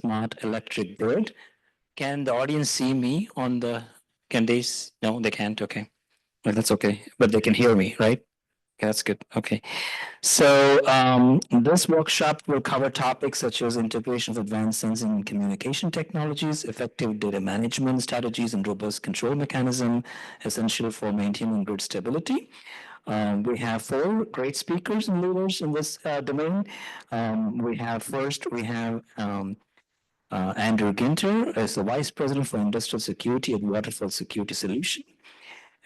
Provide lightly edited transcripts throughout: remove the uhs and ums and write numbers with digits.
smart electric grid. Can the audience see me on the, can they, no, they can't, okay. Well, that's okay, but they can hear me, right? Okay, that's good, okay. So this workshop will cover topics such as integration of advanced sensing and communication technologies, effective data management strategies, and robust control mechanism essential for maintaining grid stability. We have four great speakers and leaders in this domain. We have Andrew Ginter as the Vice President for Industrial Security at Waterfall Security Solution.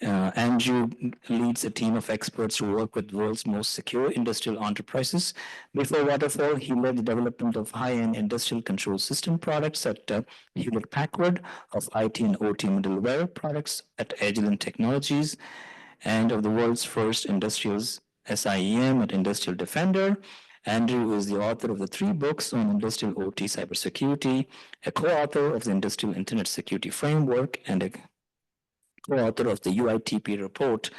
Andrew leads a team of experts who work with the world's most secure industrial enterprises. Before Waterfall, he led the development of high-end industrial control system products at Hewlett-Packard, of IT and OT middleware products at Agilent Technologies, and of the world's first industrial SIEM at Industrial Defender. Andrew is the author of the 3 books on industrial OT cybersecurity, a co-author of the Industrial Internet Security Framework, and a co-author of the UITP report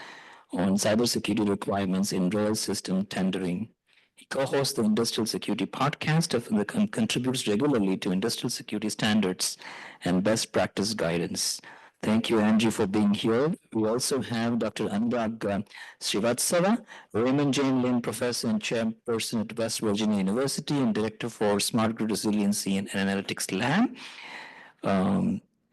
on cybersecurity requirements in rail system tendering. He co-hosts the Industrial Security podcast and contributes regularly to industrial security standards and best practice guidance. Thank you, Angie, for being here. We also have Dr. Anurag Srivatsava, Raymond Jane Lynn Professor and Chairperson at West Virginia University and Director for Smart Grid Resiliency and Analytics Lab.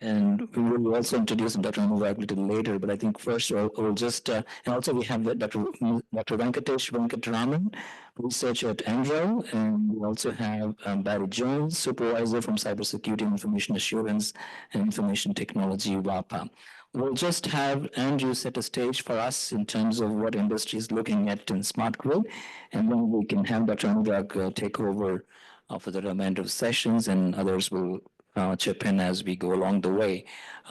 And we will also introduce Dr. Anurag a little later, but I think first we'll just, and also we have Dr. Venkatesh Venkataraman, researcher at NREL, and we also have Barry Jones, supervisor from Cybersecurity and Information Assurance and Information Technology, WAPA. We'll just have Andrew set a stage for us in terms of what industry is looking at in smart grid, and then we can have Dr. Anurag take over for the remainder of sessions, and others will chip in as we go along the way.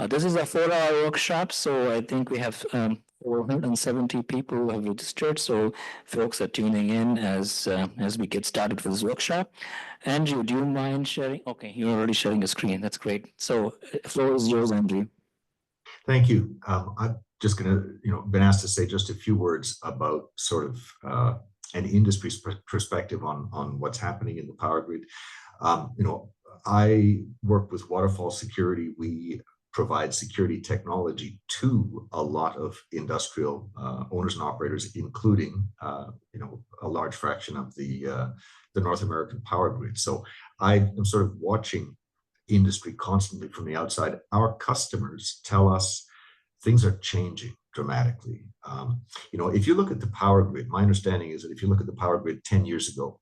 This is a 4-hour workshop, so I think we have 470 people who have registered. So folks are tuning in as we get started for this workshop. Andrew, do you mind sharing? Okay, you're already sharing a screen. That's great. So floor is yours, Andrew. Thank you. I'm just going to, been asked to say just a few words about sort of an industry's perspective on what's happening in the power grid. I work with Waterfall Security. We provide security technology to a lot of industrial owners and operators, including a large fraction of the North American power grid. So I am sort of watching industry constantly from the outside. Our customers tell us things are changing dramatically. If you look at the power grid, my understanding is that if you look at the power grid 10 years ago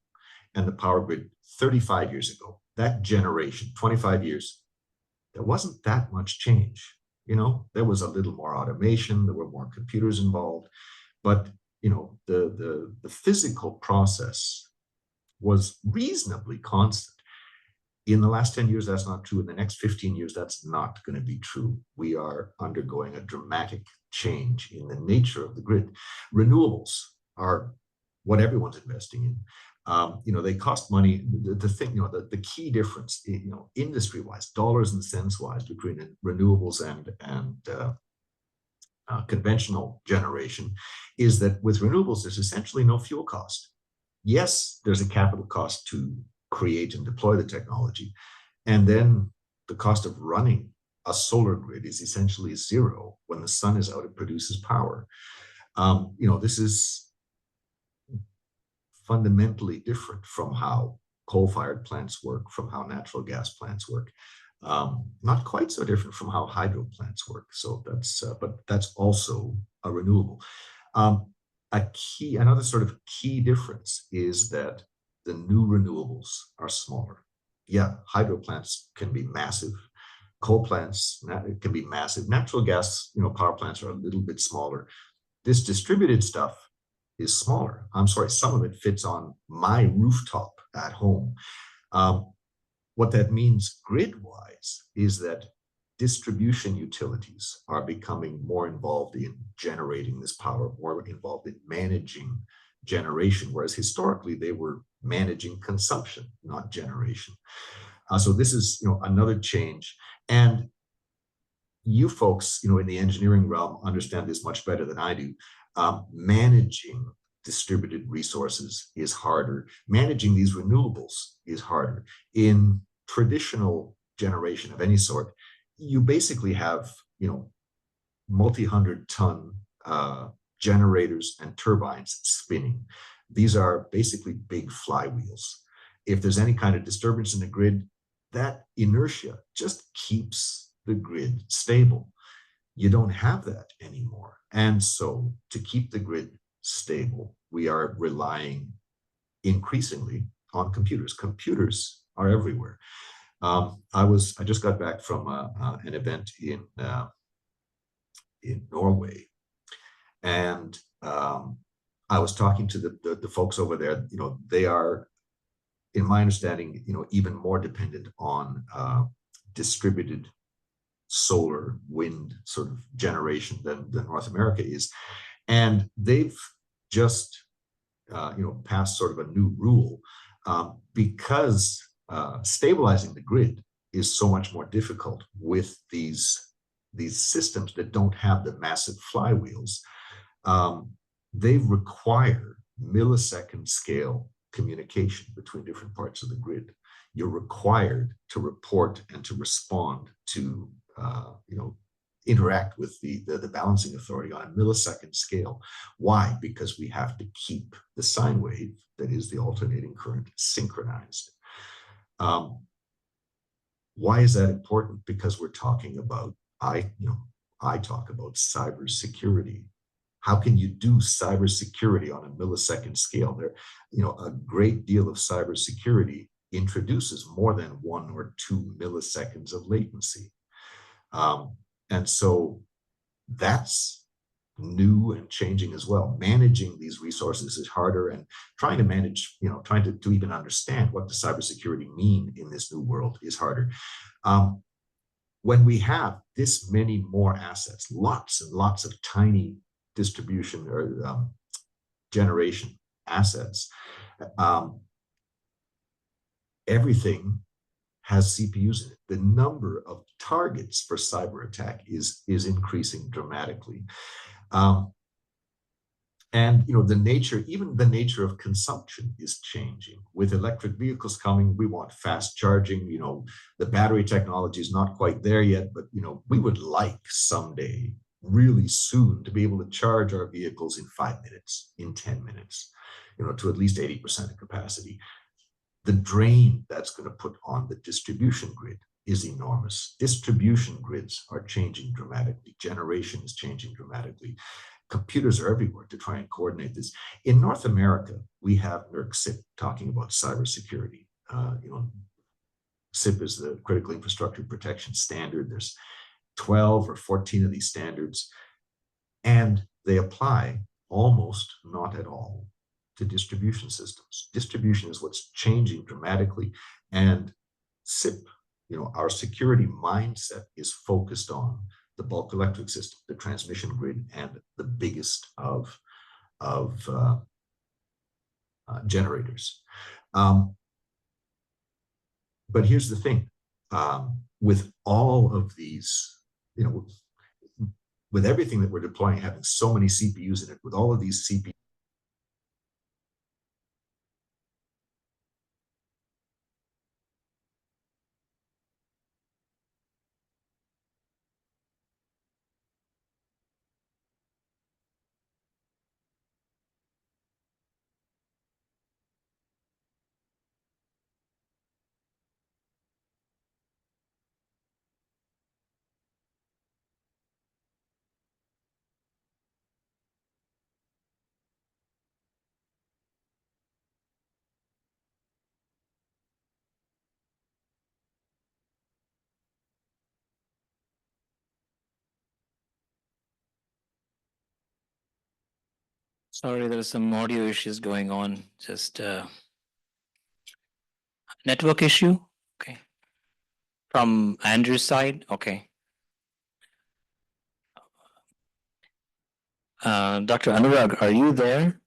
and the power grid 35 years ago, that generation, 25 years, there wasn't that much change. There was a little more automation, there were more computers involved, but the physical process was reasonably constant. In the last 10 years, that's not true. In the next 15 years, that's not going to be true. We are undergoing a dramatic change in the nature of the grid. Renewables are what everyone's investing in. They cost money. The thing, the key difference, industry-wise, dollars and cents-wise, between renewables and conventional generation, is that with renewables, there's essentially no fuel cost. Yes, there's a capital cost to create and deploy the technology, and then the cost of running a solar grid is essentially zero. When the sun is out, it produces power. This is fundamentally different from how coal-fired plants work, from how natural gas plants work. Not quite so different from how hydro plants work. So but that's also a renewable. Another sort of key difference is that the new renewables are smaller. Yeah, hydro plants can be massive. Coal plants can be massive. Natural gas, power plants are a little bit smaller. This distributed stuff is smaller. I'm sorry, some of it fits on my rooftop at home. What that means grid-wise is that distribution utilities are becoming more involved in generating this power, more involved in managing generation, whereas historically they were managing consumption, not generation. So this is, another change. And you folks, in the engineering realm understand this much better than I do. Managing distributed resources is harder. Managing these renewables is harder. In traditional generation of any sort, you basically have, multi-hundred ton generators and turbines spinning. These are basically big flywheels. If there's any kind of disturbance in the grid, that inertia just keeps the grid stable. You don't have that anymore. And so to keep the grid stable, we are relying increasingly on computers. Computers are everywhere. I just got back from an event in Norway, and I was talking to the folks over there. They are, in my understanding, even more dependent on distributed solar, wind sort of generation than North America is, and they've just passed sort of a new rule because stabilizing the grid is so much more difficult with these systems that don't have the massive flywheels. They require millisecond scale communication between different parts of the grid. You're required to report and to respond to, interact with the balancing authority on a millisecond scale. Why? Because we have to keep the sine wave, that is the alternating current, synchronized. Why is that important? Because we're talking about, I talk about cybersecurity. How can you do cybersecurity on a millisecond scale? There, a great deal of cybersecurity introduces more than 1 or 2 milliseconds of latency. And so that's new and changing as well. Managing these resources is harder, and trying to manage, trying to even understand what does cybersecurity mean in this new world is harder. When we have this many more assets, lots and lots of tiny distribution or generation assets, everything has CPUs in it. The number of targets for cyber attack is increasing dramatically. And even the nature of consumption is changing. With electric vehicles coming, we want fast charging. The battery technology is not quite there yet, but we would like someday, really soon, to be able to charge our vehicles in 5 minutes, in 10 minutes, to at least 80% of capacity. The drain that's going to put on the distribution grid is enormous. Distribution grids are changing dramatically. Generation is changing dramatically. Computers are everywhere to try and coordinate this. In North America, we have NERC-CIP talking about cybersecurity. CIP is the Critical Infrastructure Protection Standard. There's 12 or 14 of these standards, and they apply almost not at all to distribution systems. Distribution is what's changing dramatically, and CIP, our security mindset is focused on the bulk electric system, the transmission grid, and the biggest of generators. But here's the thing, with all of these, with everything that we're deploying, having so many CPUs in it, with all of these CPUs, Sorry, there's some audio issues going on. Just network issue. Okay. From Andrew's side. Okay. Dr. Anurag, are you there?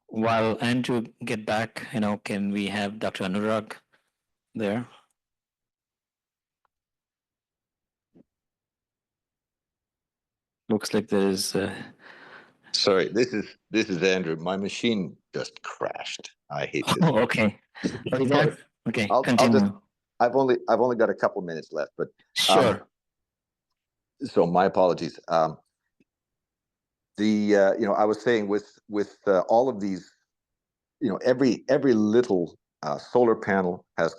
While Andrew get back, can we have Dr. Anurag there? Looks like there is Sorry, this is Andrew. My machine just crashed. I hate this. Oh, okay. Are you there? Okay, I'll just. continue. I've only got a couple minutes left, but Sure. so my apologies. I was saying with all of these, every little solar panel has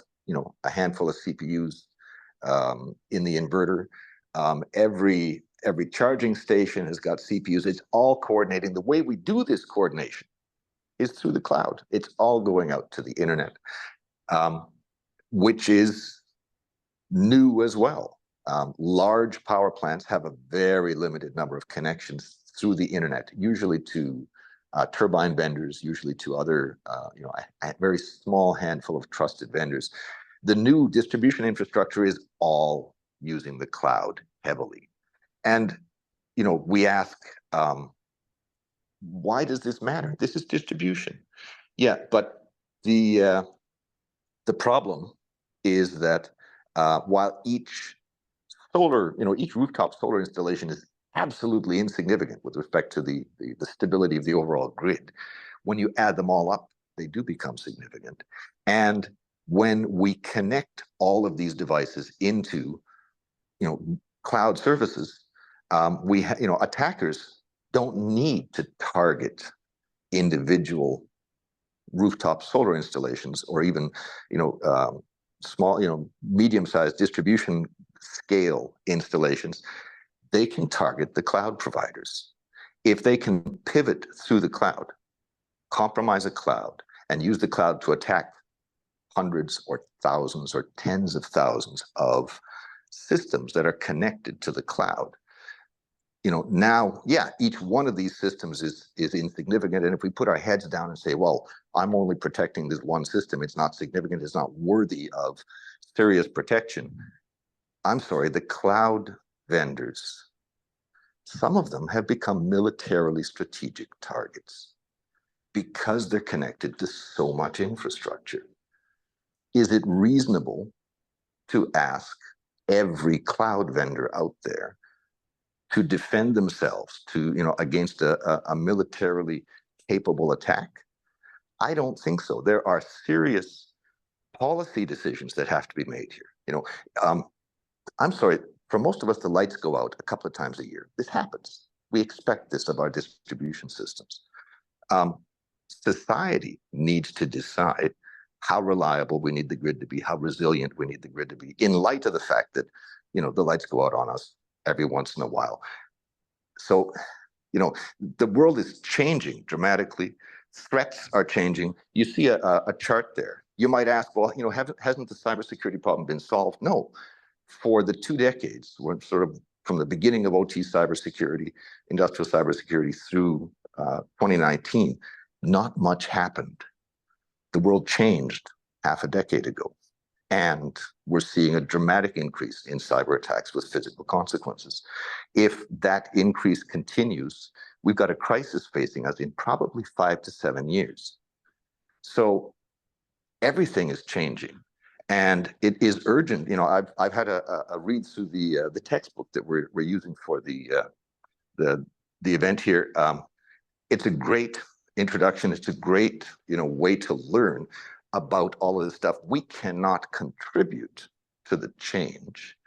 a handful of CPUs in the inverter. Every charging station has got CPUs. It's all coordinating. The way we do this coordination is through the cloud. It's all going out to the internet, which is new as well. Large power plants have a very limited number of connections through the internet, usually to turbine vendors, usually to other, a very small handful of trusted vendors. The new distribution infrastructure is all using the cloud heavily. And, we ask, why does this matter? This is distribution. Yeah, but the problem is that while each rooftop solar installation is absolutely insignificant with respect to the stability of the overall grid, when you add them all up, they do become significant. And when we connect all of these devices into, cloud services, attackers don't need to target individual rooftop solar installations or even, small, medium-sized distribution scale installations. They can target the cloud providers. If they can pivot through the cloud, compromise a cloud, and use the cloud to attack hundreds or thousands or tens of thousands of systems that are connected to the cloud, now, yeah, each one of these systems is insignificant. And if we put our heads down and say, well, I'm only protecting this one system, it's not significant, it's not worthy of serious protection. I'm sorry, the cloud vendors, some of them have become militarily strategic targets because they're connected to so much infrastructure. Is it reasonable to ask every cloud vendor out there to defend themselves against a militarily capable attack? I don't think so. There are serious policy decisions that have to be made here. I'm sorry, for most of us, the lights go out a couple of times a year. This happens. We expect this of our distribution systems. Society needs to decide how reliable we need the grid to be, how resilient we need the grid to be, in light of the fact that, the lights go out on us every once in a while. So, the world is changing dramatically. Threats are changing. You see a chart there. You might ask, well, hasn't the cybersecurity problem been solved? No. For the 2 decades, we're sort of from the beginning of OT cybersecurity, industrial cybersecurity through 2019, not much happened. The world changed half a decade ago. And we're seeing a dramatic increase in cyber attacks with physical consequences. If that increase continues, we've got a crisis facing us in probably 5 to 7 years. So everything is changing, and it is urgent. I've had a read through the textbook that we're using for the event here. It's a great introduction. It's a great way to learn about all of this stuff. We cannot contribute to the change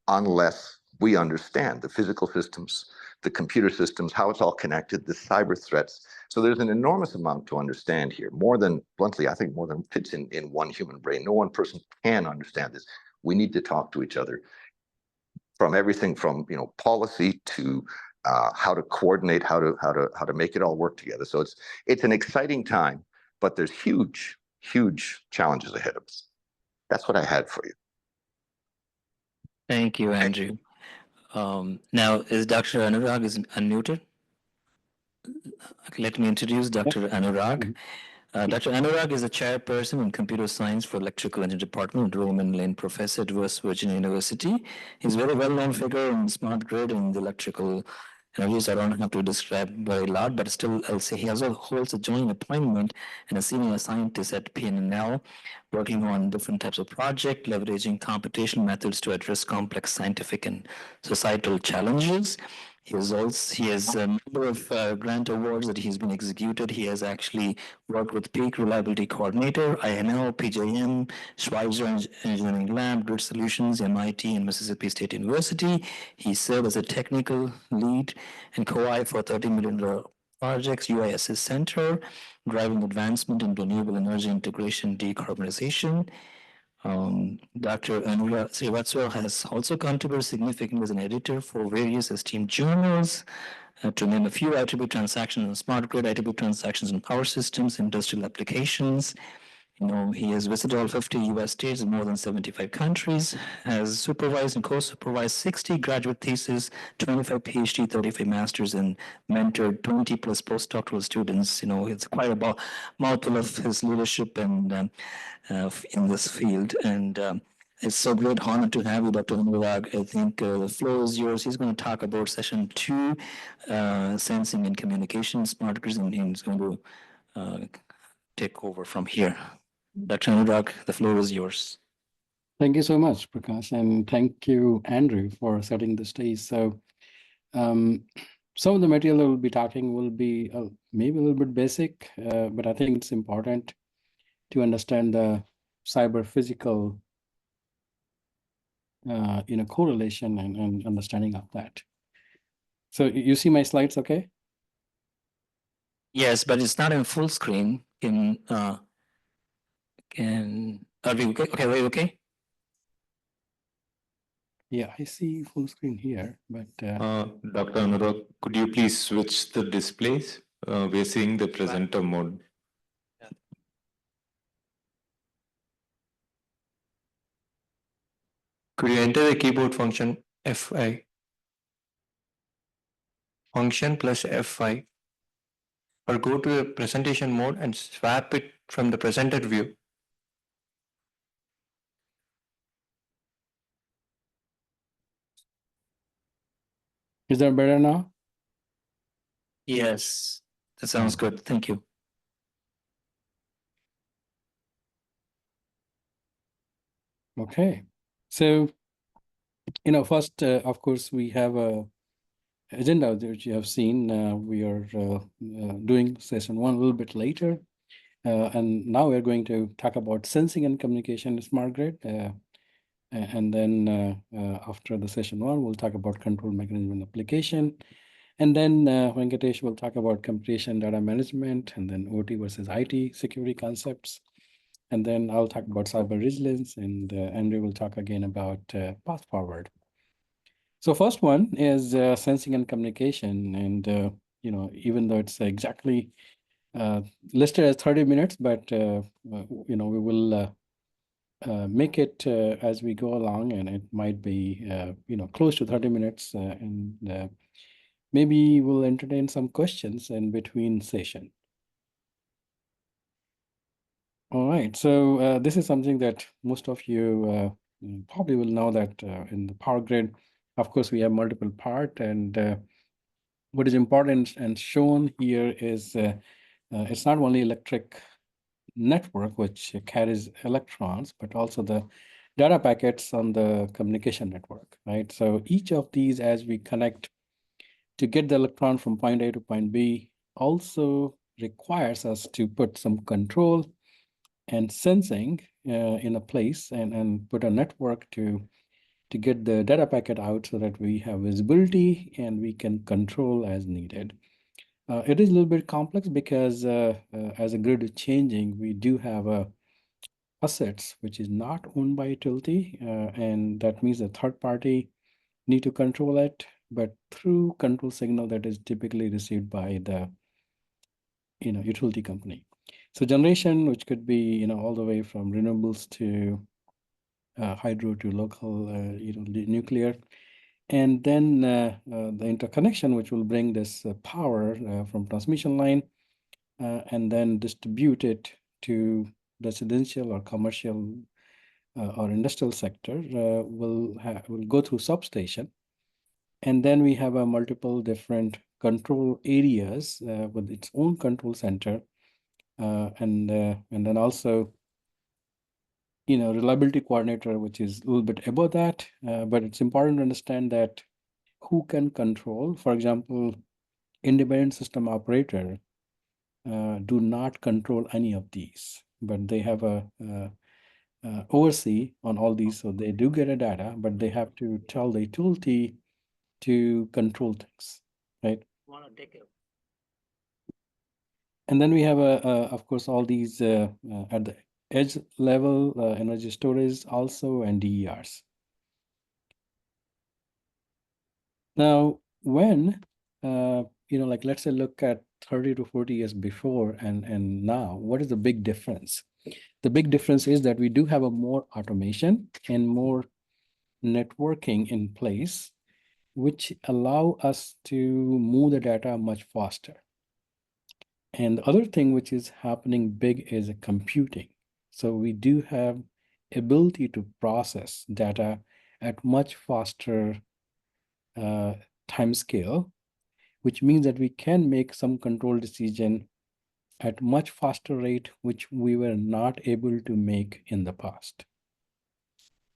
unless we understand the physical systems, the computer systems, how it's all connected, the cyber threats. So there's an enormous amount to understand here, more than, bluntly, I think more than fits in one human brain. No one person can understand this. We need to talk to each other from everything from policy to how to coordinate, how to make it all work together. So it's an exciting time, but there's huge challenges ahead of us. That's what I had for you. Thank you, Andrew. Now, is Dr. Anurag is unmuted? Let me introduce Dr. Anurag. Dr. Anurag is a chairperson in computer science for electrical engineering department, Roman Lane professor at West Virginia University. He's a very well-known figure in smart grid and the electrical energies. I don't have to describe very loud, but still I'll say he also holds a joint appointment and a senior scientist at PNNL, working on different types of projects, leveraging computational methods to address complex scientific and societal challenges. He has a number of grant awards that he's been executed. He has actually worked with Peak Reliability Coordinator, INL, PJM, Schweizer Engineering Lab, Grid Solutions, MIT, and Mississippi State University. He served as a technical lead and co-I for $30 million projects, UISS Center, driving advancement in renewable energy integration decarbonization. Dr. Anura Srivatsava has also contributed significantly as an editor for various esteemed journals. To name a few, IEEE transactions on smart grid, IEEE transactions on power systems, industrial applications. He has visited all 50 US states in more than 75 countries, has supervised and co-supervised 60 graduate theses, 25 PhD, 35 masters, and mentored 20 plus postdoctoral students. It's quite a mouthful of his leadership and in this field. And it's so great honor to have you, Dr. Anurag. I think the floor is yours. He's going to talk about session 2, sensing and communication, smart grids, and he's going to take over from here. Dr. Anurag, the floor is yours. Thank you so much, Prakash, and thank you, Andrew, for setting the stage. So some of the material we'll be talking will be maybe a little bit basic, but I think it's important to understand the cyber physical correlation and understanding of that. So you see my slides, okay? Yes, but it's not in full screen. Are we okay? Okay, wait, okay? Yeah, I see full screen here, but Dr. Anurag, could you please switch the displays? We're seeing the presenter mode. Could you enter the keyboard function F5? Function plus F5. Or go to the presentation mode and swap it from the presented view. is that better now? Yes, that sounds good. Thank you. Okay, so first, of course, we have a agenda that you have seen. We are doing session 1 a little bit later, and now we're going to talk about sensing and communication in smart grid. And then after the session 1, we'll talk about control mechanism and application. And then Venkatesh will talk about computation data management, and then OT versus IT security concepts. And then I'll talk about cyber resilience, and Andrew will talk again about path forward. So first one is sensing and communication. And, even though it's exactly listed as 30 minutes, but, we will make it as we go along, and it might be, close to 30 minutes. And maybe we'll entertain some questions in between session. All right, so this is something that most of you probably will know that in the power grid, of course, we have multiple parts, and what is important and shown here is it's not only electric network which carries electrons, but also the data packets on the communication network, right? So each of these, as we connect to get the electron from point A to point B, also requires us to put some control and sensing in a place and put a network to get the data packet out so that we have visibility and we can control as needed. It is a little bit complex because as a grid is changing, we do have assets which is not owned by utility, and that means the third party need to control it, but through control signal that is typically received by the utility company. So generation, which could be all the way from renewables to hydro to local nuclear, and then the interconnection, which will bring this power from transmission line and then distribute it to residential or commercial or industrial sector, will go through substation. And then we have a multiple different control areas with its own control center. And then also, reliability coordinator, which is a little bit above that. But it's important to understand that who can control, for example, independent system operator do not control any of these, but they have a oversee on all these. So they do get a data, but they have to tell the utility to control things, right? And then we have of course, all these at the edge level, energy storage also, and DERs. Now, when like let's say look at 30 to 40 years before and now, what is the big difference? The big difference is that we do have a more automation and more networking in place, which allow us to move the data much faster. And the other thing which is happening big is computing. So we do have ability to process data at much faster time scale, which means that we can make some control decision at much faster rate, which we were not able to make in the past.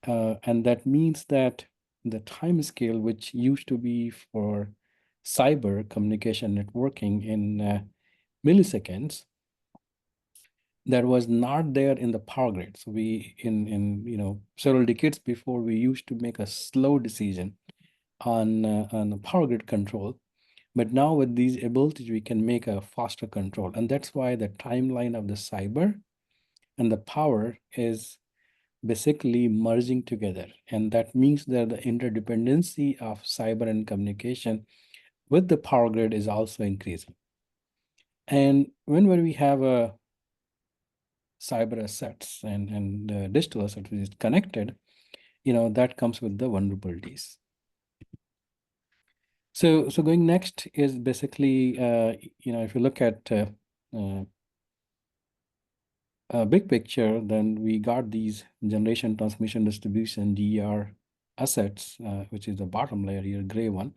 And that means that the time scale, which used to be for cyber communication networking in milliseconds, that was not there in the power grid. So we in several decades before, we used to make a slow decision on the power grid control. But now with these abilities, we can make a faster control. And that's why the timeline of the cyber and the power is basically merging together. And that means that the interdependency of cyber and communication with the power grid is also increasing. And when we have a cyber assets and digital assets which is connected, that comes with the vulnerabilities. So going next is basically, if you look at big picture, then we got these generation, transmission, distribution, DER assets, which is the bottom layer here, gray one,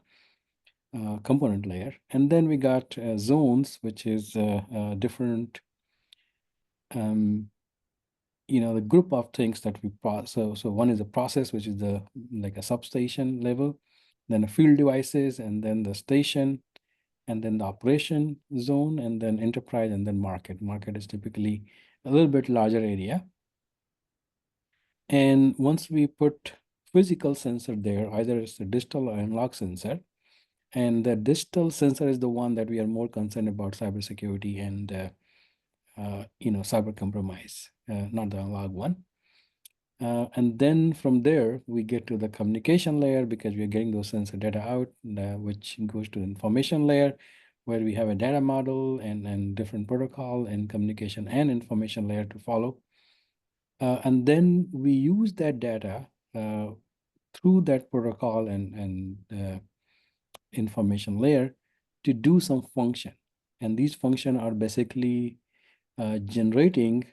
component layer. And then we got zones, which is different, the group of things that we process. So one is a process, which is the like a substation level, then a field devices, and then the station, and then the operation zone, and then enterprise, and then market. Market is typically a little bit larger area. And once we put physical sensor there, either it's a digital or analog sensor, and the digital sensor is the one that we are more concerned about cybersecurity and cyber compromise, not the analog one. And then from there, we get to the communication layer because we are getting those sensor data out, which goes to the information layer, where we have a data model and different protocol and communication and information layer to follow. And then we use that data through that protocol and information layer to do some function. And these functions are basically generating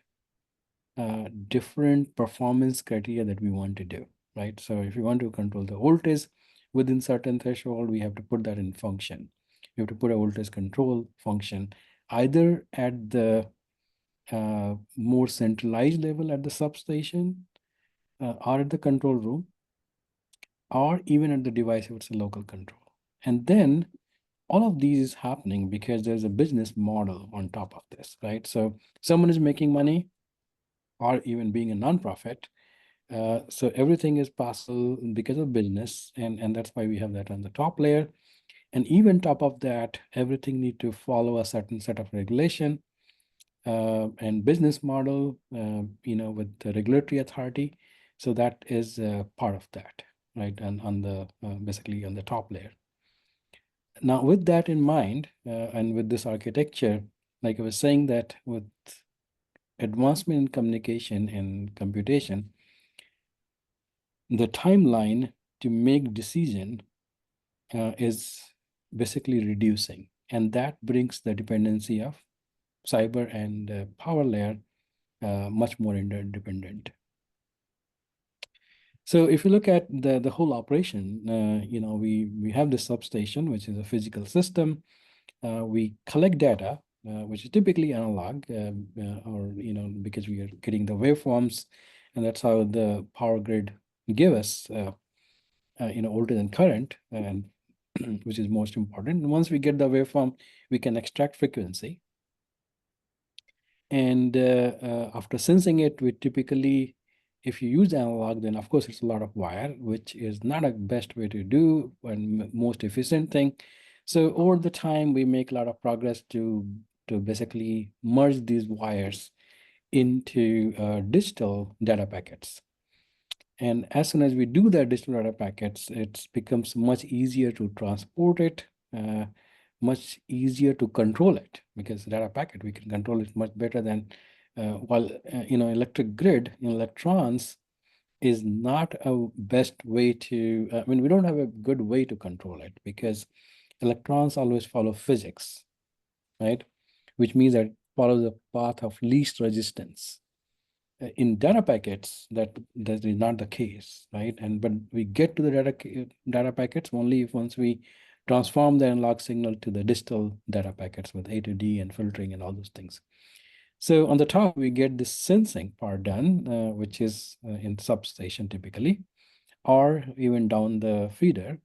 different performance criteria that we want to do, right? So if you want to control the voltage within certain threshold, we have to put that in function. You have to put a voltage control function either at the more centralized level at the substation or at the control room, or even at the device if it's a local control. And then all of these is happening because there's a business model on top of this, right? So someone is making money, or even being a nonprofit. So everything is possible because of business, and that's why we have that on the top layer. And even top of that, everything need to follow a certain set of regulation and business model, with the regulatory authority. So that is part of that, right? And on the basically on the top layer. Now, with that in mind, and with this architecture, like I was saying, that with advancement in communication and computation, the timeline to make decision is basically reducing, and that brings the dependency of cyber and power layer much more interdependent. So if you look at the whole operation, we have the substation, which is a physical system. We collect data, which is typically analog, or because we are getting the waveforms, and that's how the power grid give us voltage and current, and which is most important. And once we get the waveform, we can extract frequency. And after sensing it, we typically, if you use analog, then of course it's a lot of wire, which is not a best way to do and most efficient thing. So over the time, we make a lot of progress to basically merge these wires into digital data packets. And as soon as we do that digital data packets, it becomes much easier to transport it, much easier to control it, because data packet, we can control it much better than electric grid in electrons is not a best way to, I mean, we don't have a good way to control it because electrons always follow physics, right? Which means that follow the path of least resistance. In data packets, that is not the case, right? And but we get to the data packets only if once we transform the analog signal to the digital data packets with A to D and filtering and all those things. So on the top, we get this sensing part done, which is in substation typically, or even down the feeder.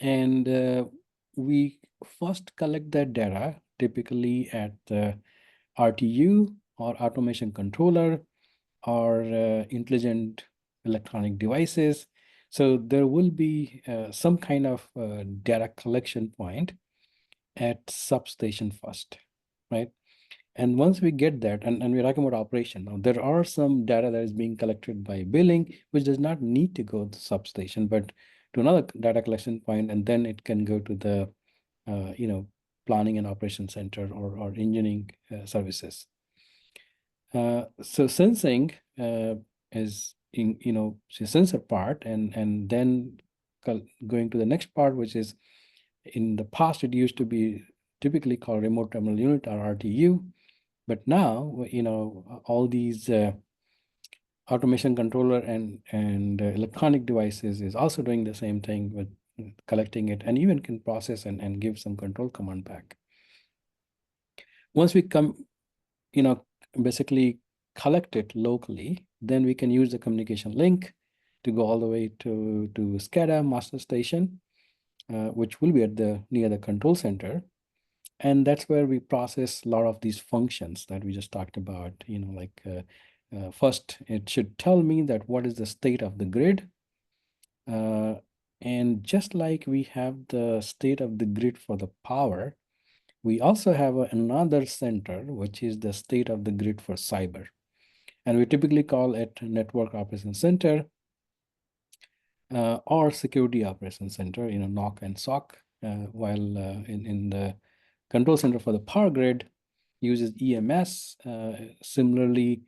And we first collect that data typically at the RTU or automation controller or intelligent electronic devices. So there will be some kind of data collection point at substation first, right? And once we get that, and we're talking about operation now, there are some data that is being collected by billing, which does not need to go to substation, but to another data collection point, and then it can go to the, planning and operation center or engineering services. So sensing is the sensor part, and then going to the next part, which is in the past it used to be typically called remote terminal unit or RTU, but now all these automation controller and electronic devices is also doing the same thing with collecting it, and even can process and give some control command back. Once we basically collect it locally, then we can use the communication link to go all the way to SCADA master station, which will be at near the control center. And that's where we process a lot of these functions that we just talked about, first, it should tell me that what is the state of the grid. And just like we have the state of the grid for the power, we also have another center, which is the state of the grid for cyber. And we typically call it Network Operations Center or Security Operations Center, NOC and SOC, while in the control center for the power grid uses EMS. Similarly,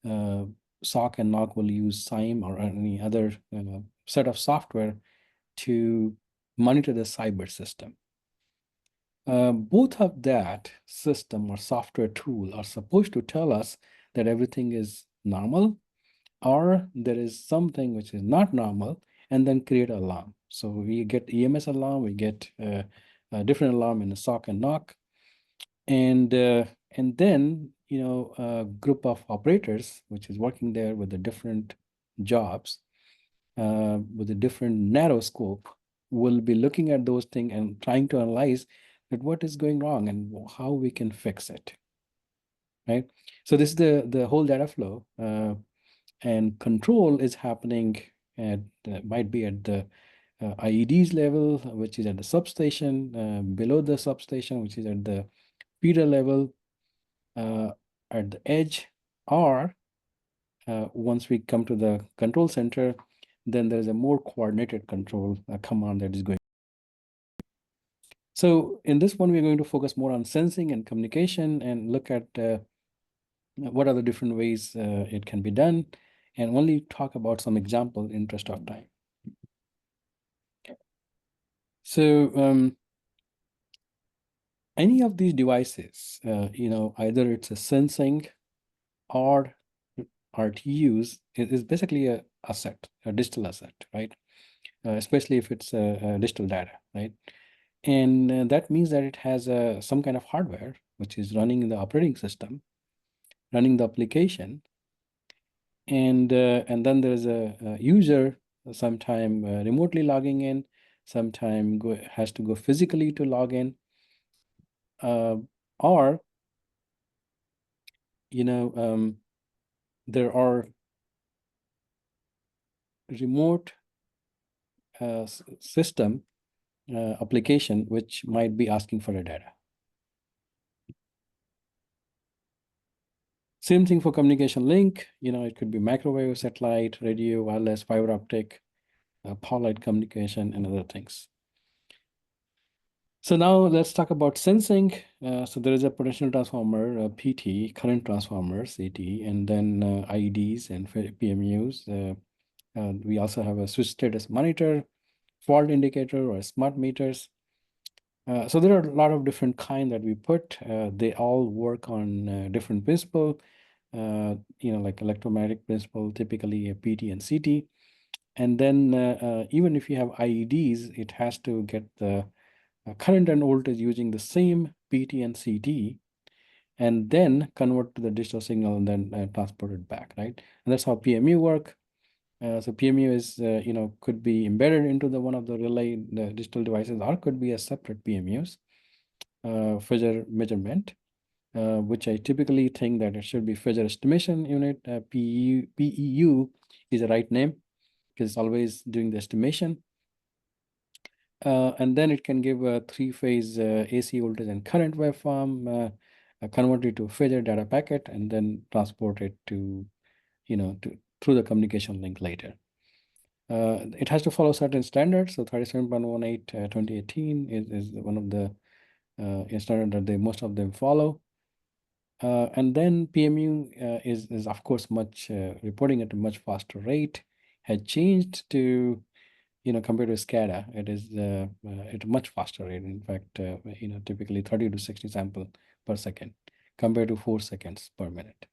SOC and NOC will use SIME or any other set of software to monitor the cyber system. Both of that system or software tool are supposed to tell us that everything is normal, or there is something which is not normal, and then create an alarm. So we get EMS alarm, we get a different alarm in the SOC and NOC, and then a group of operators which is working there with the different jobs with a different narrow scope will be looking at those things and trying to analyze that what is going wrong and how we can fix it, right? So this is the whole data flow, and control is happening at might be at the IEDs level, which is at the substation, below the substation, which is at the feeder level, at the edge, or once we come to the control center, then there's a more coordinated control command that is going. So in this one, we're going to focus more on sensing and communication and look at what are the different ways it can be done, and only talk about some example in interest of time. So any of these devices, either it's a sensing or RTUs, is basically a asset, a digital asset, right? Especially if it's digital data, right? And that means that it has some kind of hardware, which is running the operating system, running the application, and then there's a user sometime remotely logging in, sometime has to go physically to log in, or there are remote system application which might be asking for a data. Same thing for communication link. It could be microwave, satellite, radio, wireless, fiber optic, power line communication, and other things. So now let's talk about sensing. So there is a potential transformer, PT, current transformer, CT, and then IEDs and PMUs. We also have a switch status monitor, fault indicator, or smart meters. So there are a lot of different kind that we put. They all work on different principle, like electromagnetic principle, typically a PT and CT. And then even if you have IEDs, it has to get the current and voltage using the same PT and CT, and then convert to the digital signal and then transport it back, right? And that's how PMU work. So PMU is, could be embedded into one of the relay digital devices, or could be a separate PMUs, phasor measurement, which I typically think that it should be phasor estimation unit. PEU is the right name because it's always doing the estimation. And then it can give a three-phase AC voltage and current waveform, convert it to phasor data packet, and then transport it to, through the communication link later. It has to follow certain standards. So 37.18 2018 is one of the standard that most of them follow. And then PMU is of course reporting at a much faster rate, had changed to, compared to SCADA, it is at a much faster rate. In fact, typically 30 to 60 sample per second compared to 4 seconds per minute.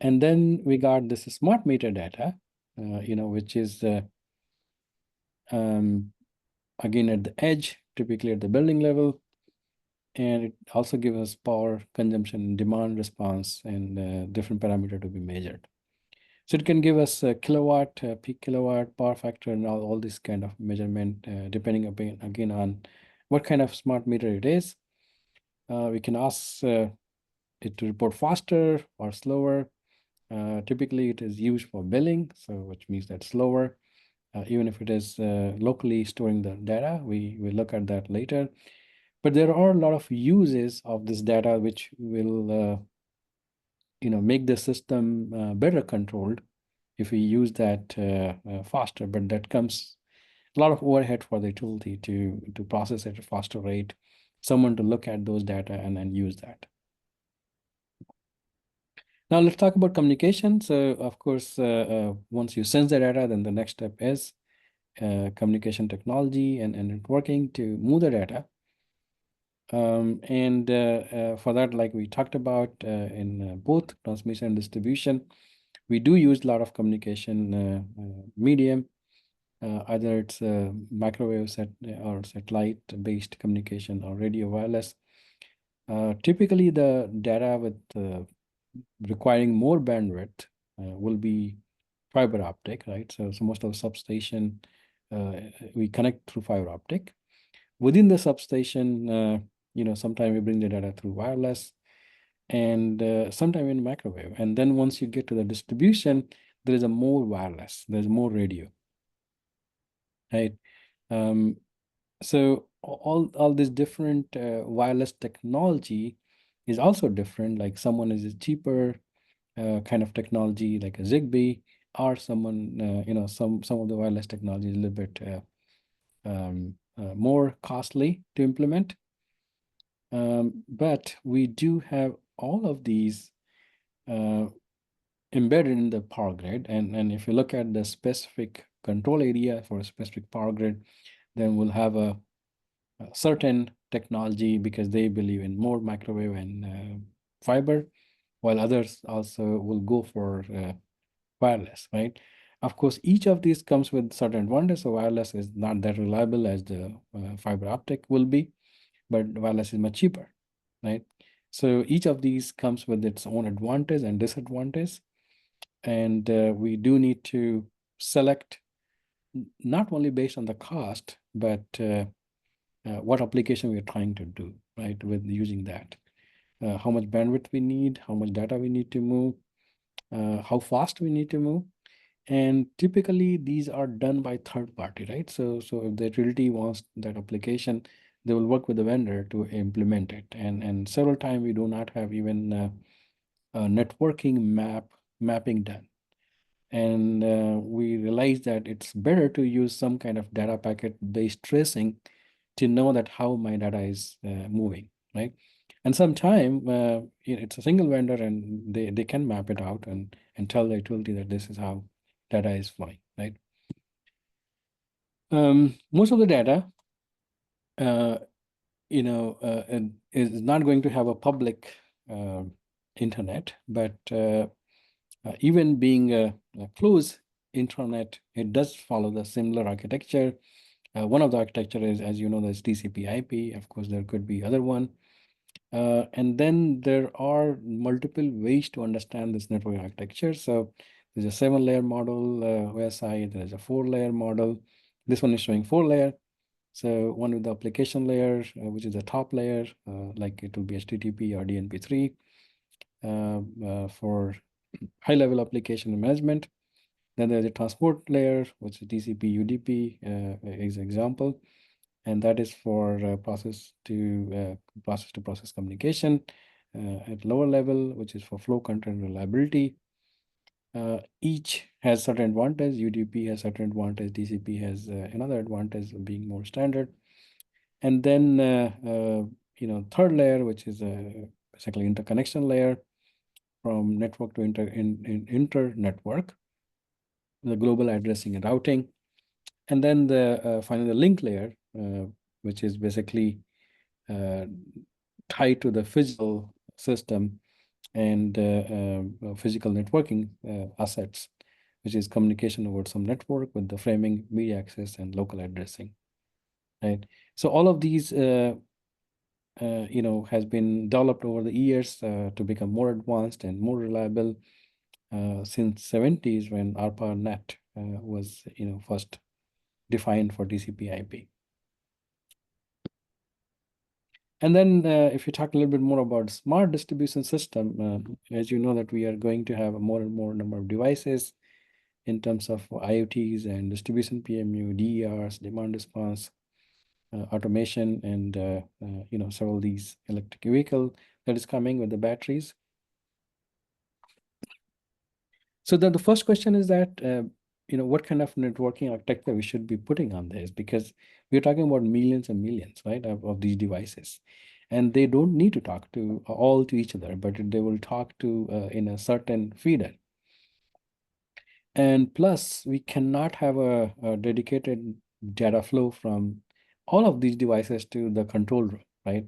And then we got this smart meter data, which is again at the edge, typically at the building level. And it also gives us power consumption, demand response, and different parameter to be measured. So it can give us a kilowatt, peak kilowatt, power factor, and all this kind of measurement, depending again on what kind of smart meter it is. We can ask it to report faster or slower. Typically, it is used for billing, so which means that slower. Even if it is locally storing the data, we will look at that later. But there are a lot of uses of this data which will make the system better controlled if we use that faster, but that comes a lot of overhead for the utility to process at a faster rate, someone to look at those data and then use that. Now let's talk about communication. So of course, once you sense the data, then the next step is communication technology and networking to move the data. And for that, like we talked about in both transmission and distribution, we do use a lot of communication medium, either it's microwave or satellite-based communication or radio wireless. Typically, the data with requiring more bandwidth will be fiber optic, right? So most of the substation we connect through fiber optic. Within the substation, sometimes we bring the data through wireless, and sometime in microwave. And then once you get to the distribution, there is a more wireless, there's more radio, right? So all this different wireless technology is also different. Like someone is a cheaper kind of technology, like a Zigbee, or someone, some of the wireless technology is a little bit more costly to implement. But we do have all of these embedded in the power grid. And if you look at the specific control area for a specific power grid, then we'll have a certain technology because they believe in more microwave and fiber, while others also will go for wireless, right? Of course, each of these comes with certain advantages. So wireless is not that reliable as the fiber optic will be, but wireless is much cheaper, right? So each of these comes with its own advantage and disadvantage. And we do need to select not only based on the cost, but what application we are trying to do, right, with using that. How much bandwidth we need, how much data we need to move, how fast we need to move. And typically these are done by third party, right? So if the utility wants that application, they will work with the vendor to implement it. And several times we do not have even a networking mapping done. And we realized that it's better to use some kind of data packet based tracing to know that how my data is moving, right? And sometime it's a single vendor and they can map it out and tell the utility that this is how data is flowing, right? Most of the data, is not going to have a public internet, but even being a closed intranet, it does follow the similar architecture. One of the architecture is, as you know, there's TCP/IP. Of course, there could be other one. And then there are multiple ways to understand this network architecture. So there's a 7-layer model, OSI, there's a 4-layer model. This one is showing 4-layer. So one with the application layer, which is the top layer, like it will be HTTP or DNP3 for high-level application management. Then there's a transport layer, which is TCP, UDP is example, and that is for process-to-process communication at lower level, which is for flow control and reliability. Each has certain advantage. UDP has certain advantage. TCP has another advantage of being more standard. And then third layer, which is basically interconnection layer from network to inter network, the global addressing and routing. And then finally the link layer, which is basically tied to the physical system and physical networking assets, which is communication over some network with the framing, media access, and local addressing, right? So all of these, has been developed over the years to become more advanced and more reliable since 70s when ARPANET was, first defined for TCP/IP. And then if you talk a little bit more about smart distribution system, as you know that we are going to have a more and more number of devices in terms of IoTs and distribution PMU, DERs, demand response, automation, and several of these electric vehicle that is coming with the batteries. So then the first question is that, what kind of networking architecture we should be putting on this, because we're talking about millions and millions, right, of these devices. And they don't need to talk to all to each other, but they will talk to in a certain feeder. And plus, we cannot have a dedicated data flow from all of these devices to the control room, right?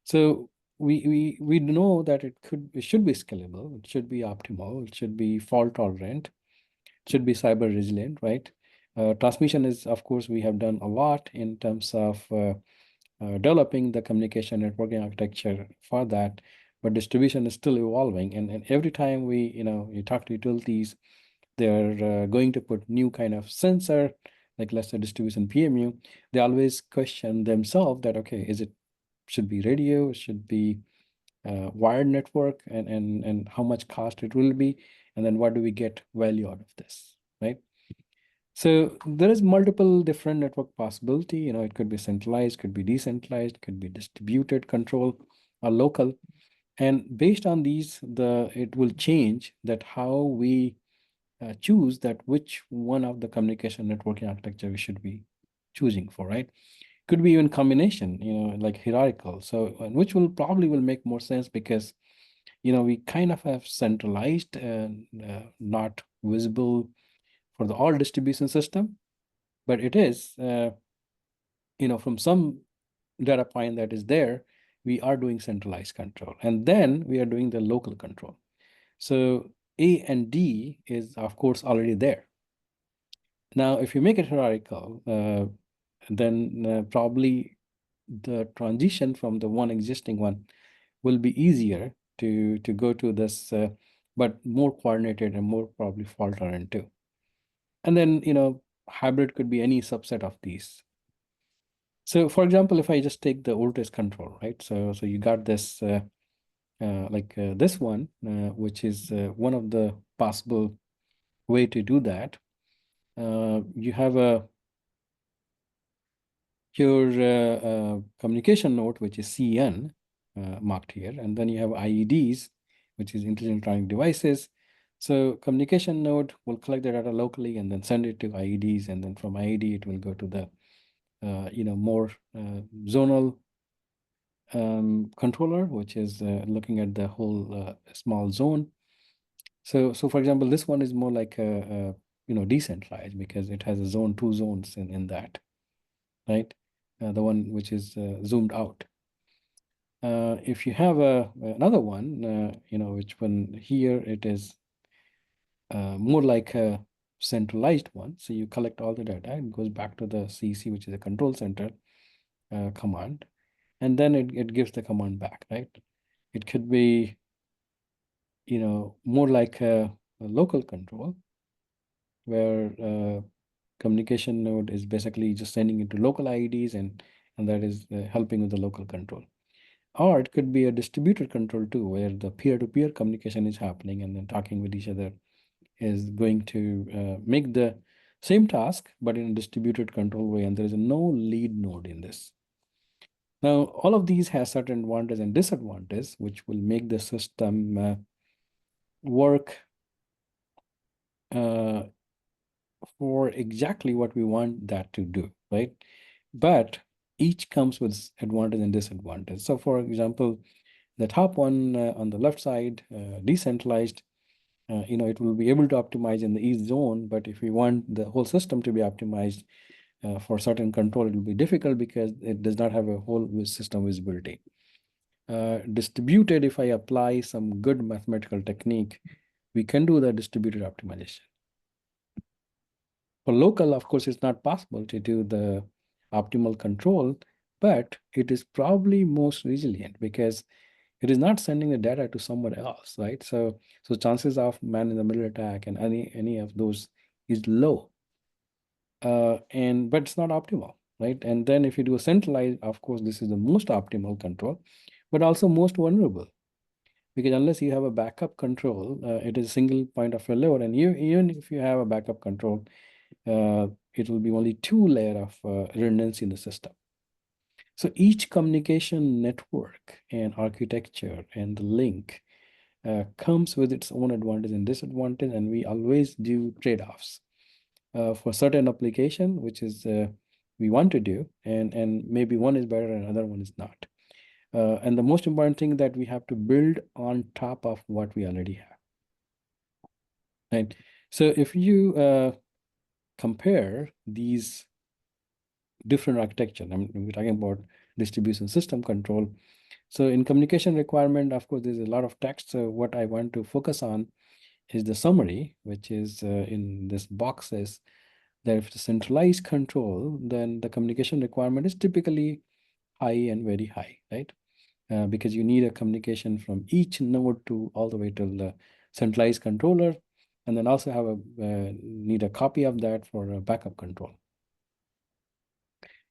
So we know that it should be scalable, it should be optimal, it should be fault tolerant, it should be cyber resilient, right? Transmission is, of course, we have done a lot in terms of developing the communication networking architecture for that, but distribution is still evolving. And every time you talk to utilities, they're going to put new kind of sensor, like let's say distribution PMU, they always question themselves that, okay, should be radio, should be wired network, and how much cost it will be, and then what do we get value out of this, right? So there is multiple different network possibility. It could be centralized, could be decentralized, could be distributed control or local. And based on these, it will change that how we choose that which one of the communication networking architecture we should be choosing for, right? Could be even combination, like hierarchical. So which will probably make more sense because, we kind of have centralized and not visible for the all distribution system, but it is, from some data point that is there, we are doing centralized control, and then we are doing the local control. So A and D is, of course, already there. Now, if you make it hierarchical, then probably the transition from the one existing one will be easier to go to this, but more coordinated and more probably fault tolerant too. And then, hybrid could be any subset of these. So for example, if I just take the voltage control, right? So you got this this one, which is one of the possible way to do that. You have your communication node, which is CN marked here, and then you have IEDs, which is intelligent electronic devices. So communication node will collect the data locally and then send it to IEDs, and then from IED it will go to the more zonal controller, which is looking at the whole small zone. So for example, this one is more like a decentralized because it has a zone, 2 zones in that, right? The one which is zoomed out. If you have another one, which one here it is more like a centralized one. So you collect all the data, it goes back to the CC, which is a control center command, and then it gives the command back, right? It could be, more like a local control where communication node is basically just sending it to local IEDs and that is helping with the local control. Or it could be a distributed control too, where the peer-to-peer communication is happening and then talking with each other is going to make the same task, but in a distributed control way, and there is no lead node in this. Now, all of these have certain advantages and disadvantages, which will make the system work for exactly what we want that to do, right? But each comes with advantage and disadvantage. So for example, the top one on the left side, decentralized, it will be able to optimize in the east zone, but if we want the whole system to be optimized for certain control, it will be difficult because it does not have a whole system visibility. Distributed, if I apply some good mathematical technique, we can do the distributed optimization. For local, of course, it's not possible to do the optimal control, but it is probably most resilient because it is not sending the data to somewhere else, right? So chances of man-in-the-middle attack and any of those is low. But it's not optimal, right? And then if you do a centralized, of course, this is the most optimal control, but also most vulnerable. Because unless you have a backup control, it is a single point of failure. And even if you have a backup control, it will be only 2 layer of redundancy in the system. So each communication network and architecture and the link comes with its own advantage and disadvantage, and we always do trade-offs for certain application, which is we want to do, and maybe one is better and another one is not. And the most important thing that we have to build on top of what we already have. Right. So if you compare these different architecture, I mean, we're talking about distribution system control. So in communication requirement, of course, there's a lot of text. So what I want to focus on is the summary, which is in this box says that if it's centralized control, then the communication requirement is typically high and very high, right? Because you need a communication from each node to all the way to the centralized controller, and then also have need a copy of that for a backup control.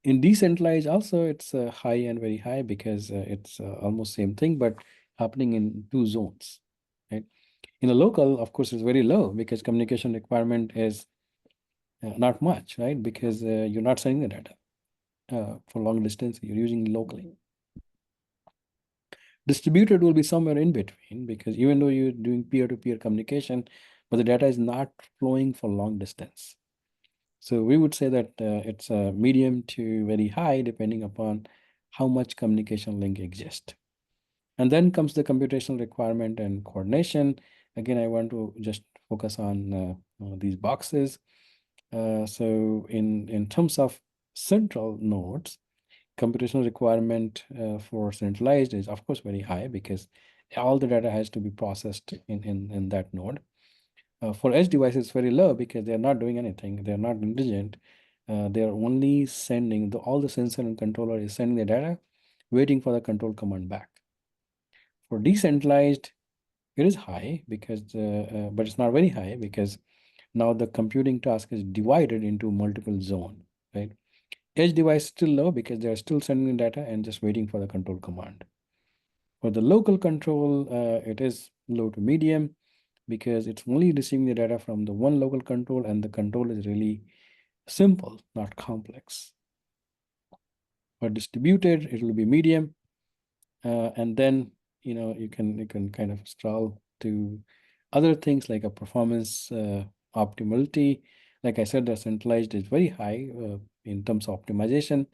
In decentralized also, it's high and very high because it's almost same thing, but happening in 2 zones, right? In a local, of course, it's very low because communication requirement is not much, right? Because you're not sending the data for long distance, you're using locally. Distributed will be somewhere in between because even though you're doing peer-to-peer communication, but the data is not flowing for long distance. So we would say that it's a medium to very high depending upon how much communication link exists. And then comes the computational requirement and coordination. Again, I want to just focus on these boxes. So in terms of central nodes, computational requirement for centralized is of course very high because all the data has to be processed in that node. For edge devices, it's very low because they're not doing anything. They're not intelligent. They're only sending, all the sensor and controller is sending the data, waiting for the control command back. For decentralized, it is high because, but it's not very high because Now the computing task is divided into multiple zone, right? Edge device still low because they are still sending data and just waiting for the control command. For the local control, it is low to medium because it's only receiving the data from the one local control, and the control is really simple, not complex. For distributed, it will be medium, and then you can kind of scroll to other things like a performance optimality. Like I said, the centralized is very high in terms of optimization,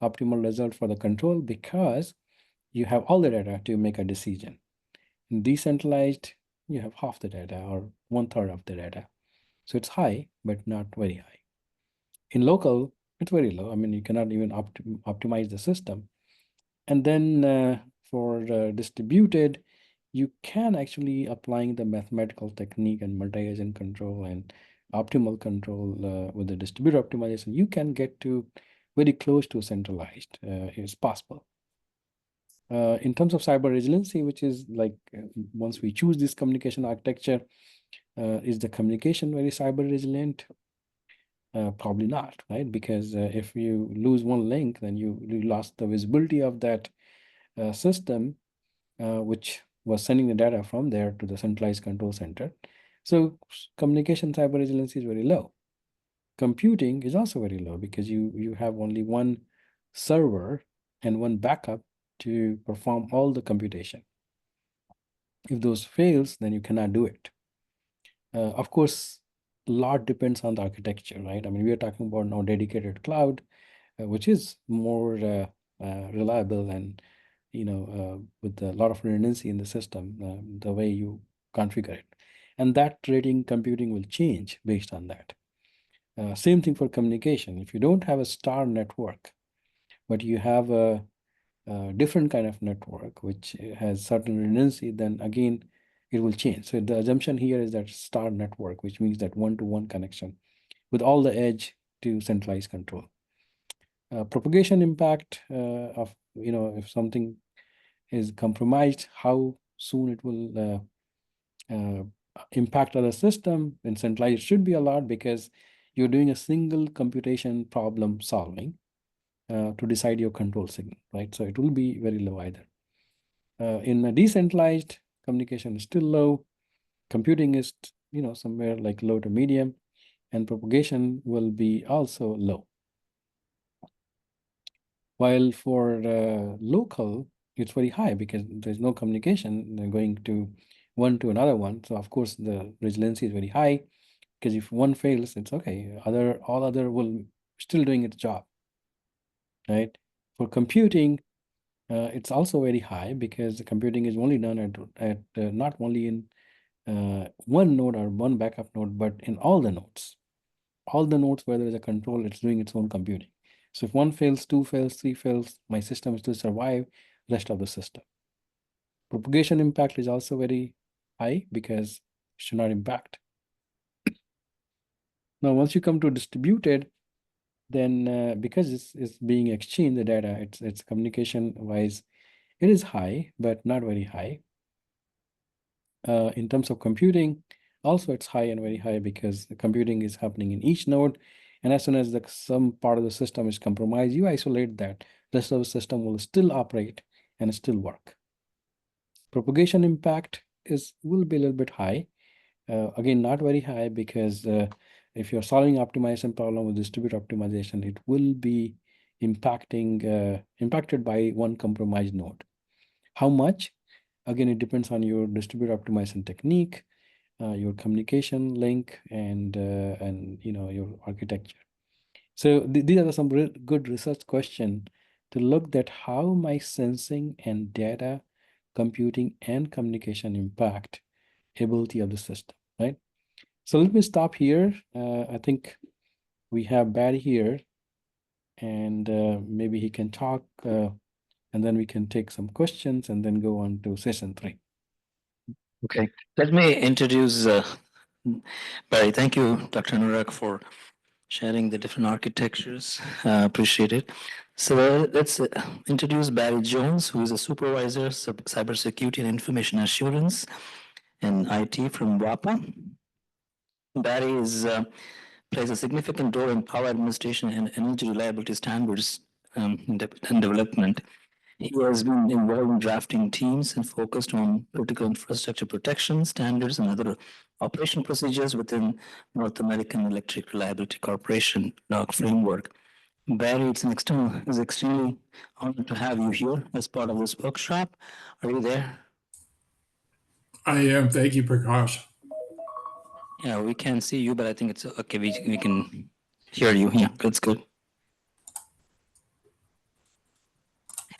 optimal result for the control, because you have all the data to make a decision. In decentralized, you have half the data or 1/3 of the data. So it's high, but not very high. In local, it's very low. I mean, you cannot even optimize the system. And then for distributed, you can actually applying the mathematical technique and multi-agent control and optimal control with the distributed optimization, you can get to very close to centralized. It's possible. In terms of cyber resiliency, which is like once we choose this communication architecture, is the communication very cyber resilient? Probably not, right? Because if you lose one link, then you lost the visibility of that system, which was sending the data from there to the centralized control center. So communication cyber resiliency is very low. Computing is also very low because you have only one server and one backup to perform all the computation. If those fails, then you cannot do it. Of course, a lot depends on the architecture, right? I mean, we are talking about now dedicated cloud, which is more reliable and with a lot of redundancy in the system, the way you configure it. And that rating computing will change based on that. Same thing for communication. If you don't have a star network, but you have a different kind of network which has certain redundancy, then again, it will change. So the assumption here is that star network, which means that one-to-one connection with all the edge to centralized control. Propagation impact of, if something is compromised, how soon it will impact other system. In centralized, it should be a lot because you're doing a single computation problem solving to decide your control signal, right? So it will be very low either. In a decentralized, communication is still low. Computing is, somewhere like low to medium, and propagation will be also low. While for local, it's very high because there's no communication going to one to another one. So of course the resiliency is very high because if one fails, it's okay. All other will still doing its job, right? For computing, it's also very high because the computing is only done at not only in one node or one backup node, but in all the nodes. All the nodes where there is a control, it's doing its own computing. So if one fails, two fails, three fails, my system still survive rest of the system. Propagation impact is also very high because it should not impact. Now, once you come to distributed, then because it's being exchanged, the data, it's communication wise, it is high, but not very high. In terms of computing, also it's high and very high because the computing is happening in each node. And as soon as some part of the system is compromised, you isolate that. The rest of the system will still operate and still work. Propagation impact will be a little bit high. Again, not very high because if you're solving optimization problem with distributed optimization, it will be impacted by one compromised node. How much? Again, it depends on your distributed optimization technique, your communication link, and your architecture. So these are some good research questions to look at how my sensing and data computing and communication impact ability of the system, right? So let me stop here. I think we have Barry here, and maybe he can talk, and then we can take some questions and then go on to session 3. Okay, let me introduce Barry. Thank you, Dr. Nurak, for sharing the different architectures. Appreciate it. So let's introduce Barry Jones, who is a supervisor, cybersecurity and information assurance and IT from WAPA. Barry plays a significant role in power administration and energy reliability standards and development. He has been involved in drafting teams and focused on critical infrastructure protection standards and other operational procedures within North American Electric Reliability Corporation framework. Barry, it's extremely honored to have you here as part of this workshop. Are you there? I am. Thank you, Prakash. Yeah, we can see you, but I think it's okay. We can hear you. Yeah, that's good.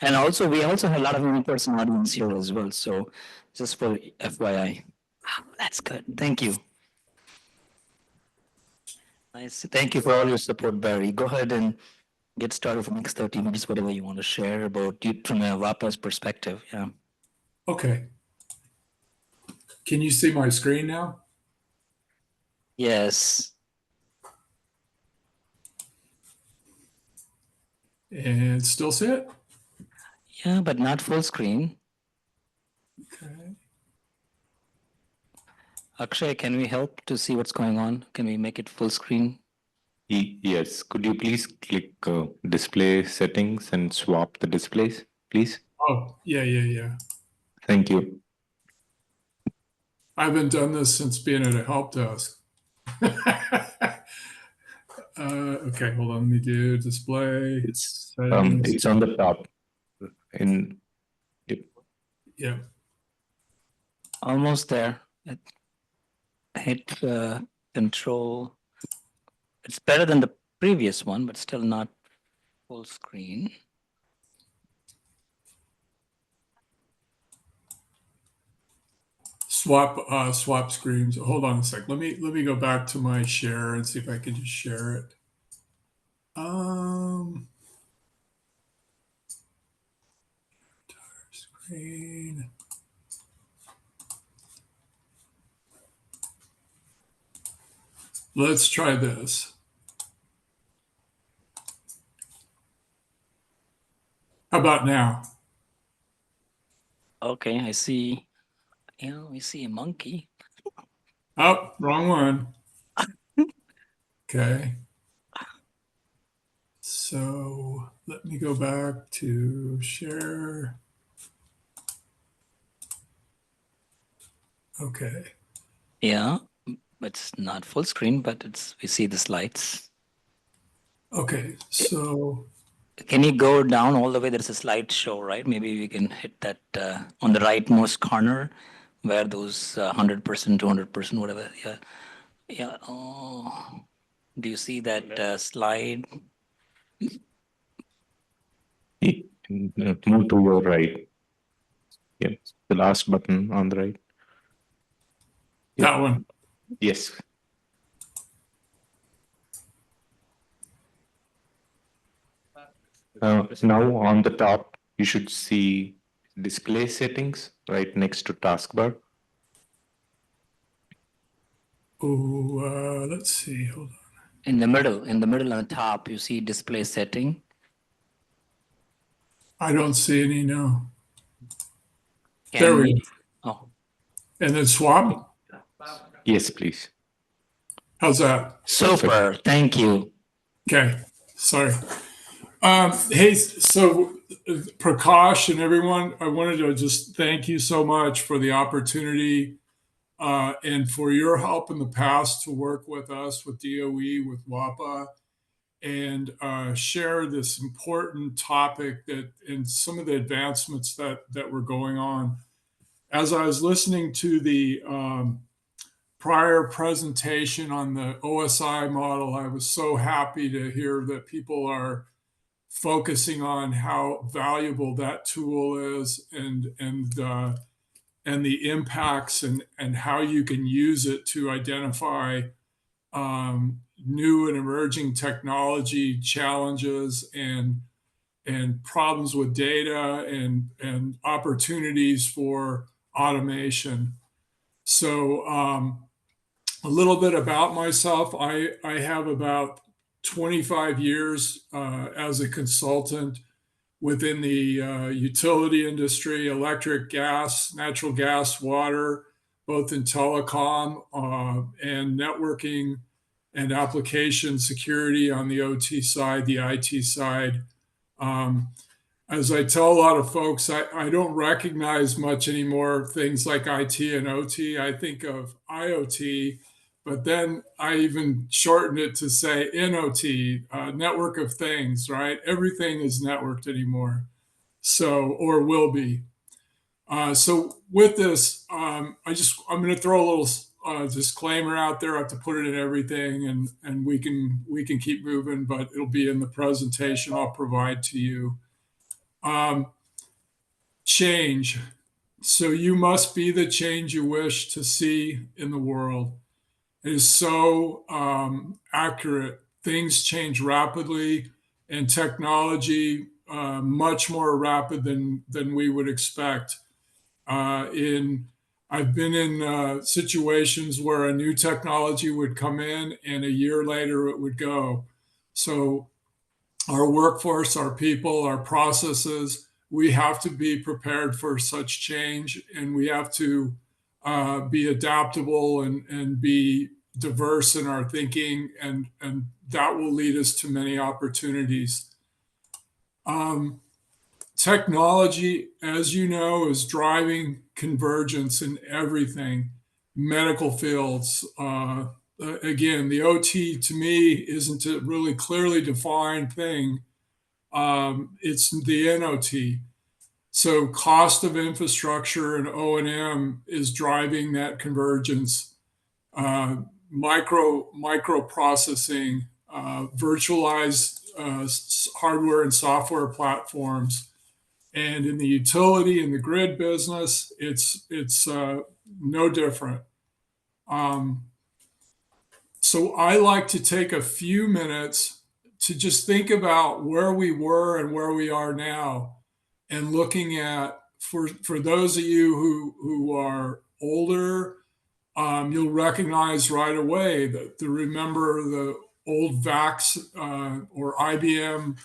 And also, we also have a lot of in-person audience here as well. So just for FYI. That's good. Thank you. Nice. Thank you for all your support, Barry. Go ahead and get started for the next 30 minutes, whatever you want to share about you from a WAPA's perspective. Yeah. Okay. Can you see my screen now? Yes. And still see it? Yeah, but not full screen. Okay. Akshay, can we help to see what's going on? Can we make it full screen? Yes, could you please click display settings and swap the displays, please? Oh, yeah. Thank you. I haven't done this since being at a help desk. Okay, hold on. Let me do display. It's settings. it's on the top. Yeah. Almost there. Hit control. It's better than the previous one, but still not full screen. Swap screens. Hold on a sec. Let me go back to my share and see if I can just share it. Screen. Let's try this. How about now? Okay, I see. Yeah, we see a monkey. Oh, wrong one. Okay. So let me go back to share. Okay. Yeah, it's not full screen, but we see the slides. Okay. So can you go down all the way? There's a slideshow, right? Maybe we can hit that on the rightmost corner where those 100%, 200%, whatever. Yeah. Yeah. Oh, do you see that slide? Move to your right. Yeah, the last button on the right. that one. Yes. Now on the top, you should see display settings right next to taskbar. Oh, let's see. Hold on. In the middle on the top, you see display setting. I don't see any now. Can There we go. Oh, And then swap. Yes, please. How's that? super. Thank you. Okay. Sorry. Hey, so Prakash and everyone, I wanted to just thank you so much for the opportunity and for your help in the past to work with us, with DOE, with WAPA, and share this important topic that and some of the advancements that were going on. As I was listening to the prior presentation on the OSI model, I was so happy to hear that people are focusing on how valuable that tool is and the impacts and how you can use it to identify new and emerging technology challenges and problems with data and opportunities for automation. So a little bit about myself. I have about 25 years as a consultant within the utility industry, electric, gas, natural gas, water, both in telecom and networking and application security on the OT side, the IT side. As I tell a lot of folks, I don't recognize much anymore things like IT and OT. I think of IoT, but then I even shortened it to say NOT, network of things, right? Everything is networked anymore. So, or will be. So with this, I'm going to throw a little disclaimer out there. I have to put it in everything, and we can keep moving, but it'll be in the presentation I'll provide to you. Change. So you must be the change you wish to see in the world. It is so accurate. Things change rapidly, and technology much more rapid than we would expect. I've been in situations where a new technology would come in, and a year later it would go. So our workforce, our people, our processes, we have to be prepared for such change, and we have to be adaptable and be diverse in our thinking, and that will lead us to many opportunities. Technology, as you know, is driving convergence in everything, medical fields. Again, the OT to me isn't a really clearly defined thing. It's the NOT. So cost of infrastructure and O&M is driving that convergence. Microprocessing, virtualized hardware and software platforms. And in the utility and the grid business, it's no different. So I like to take a few minutes to just think about where we were and where we are now, and looking at, for those of you who are older, you'll recognize right away that to remember the old VAX or IBM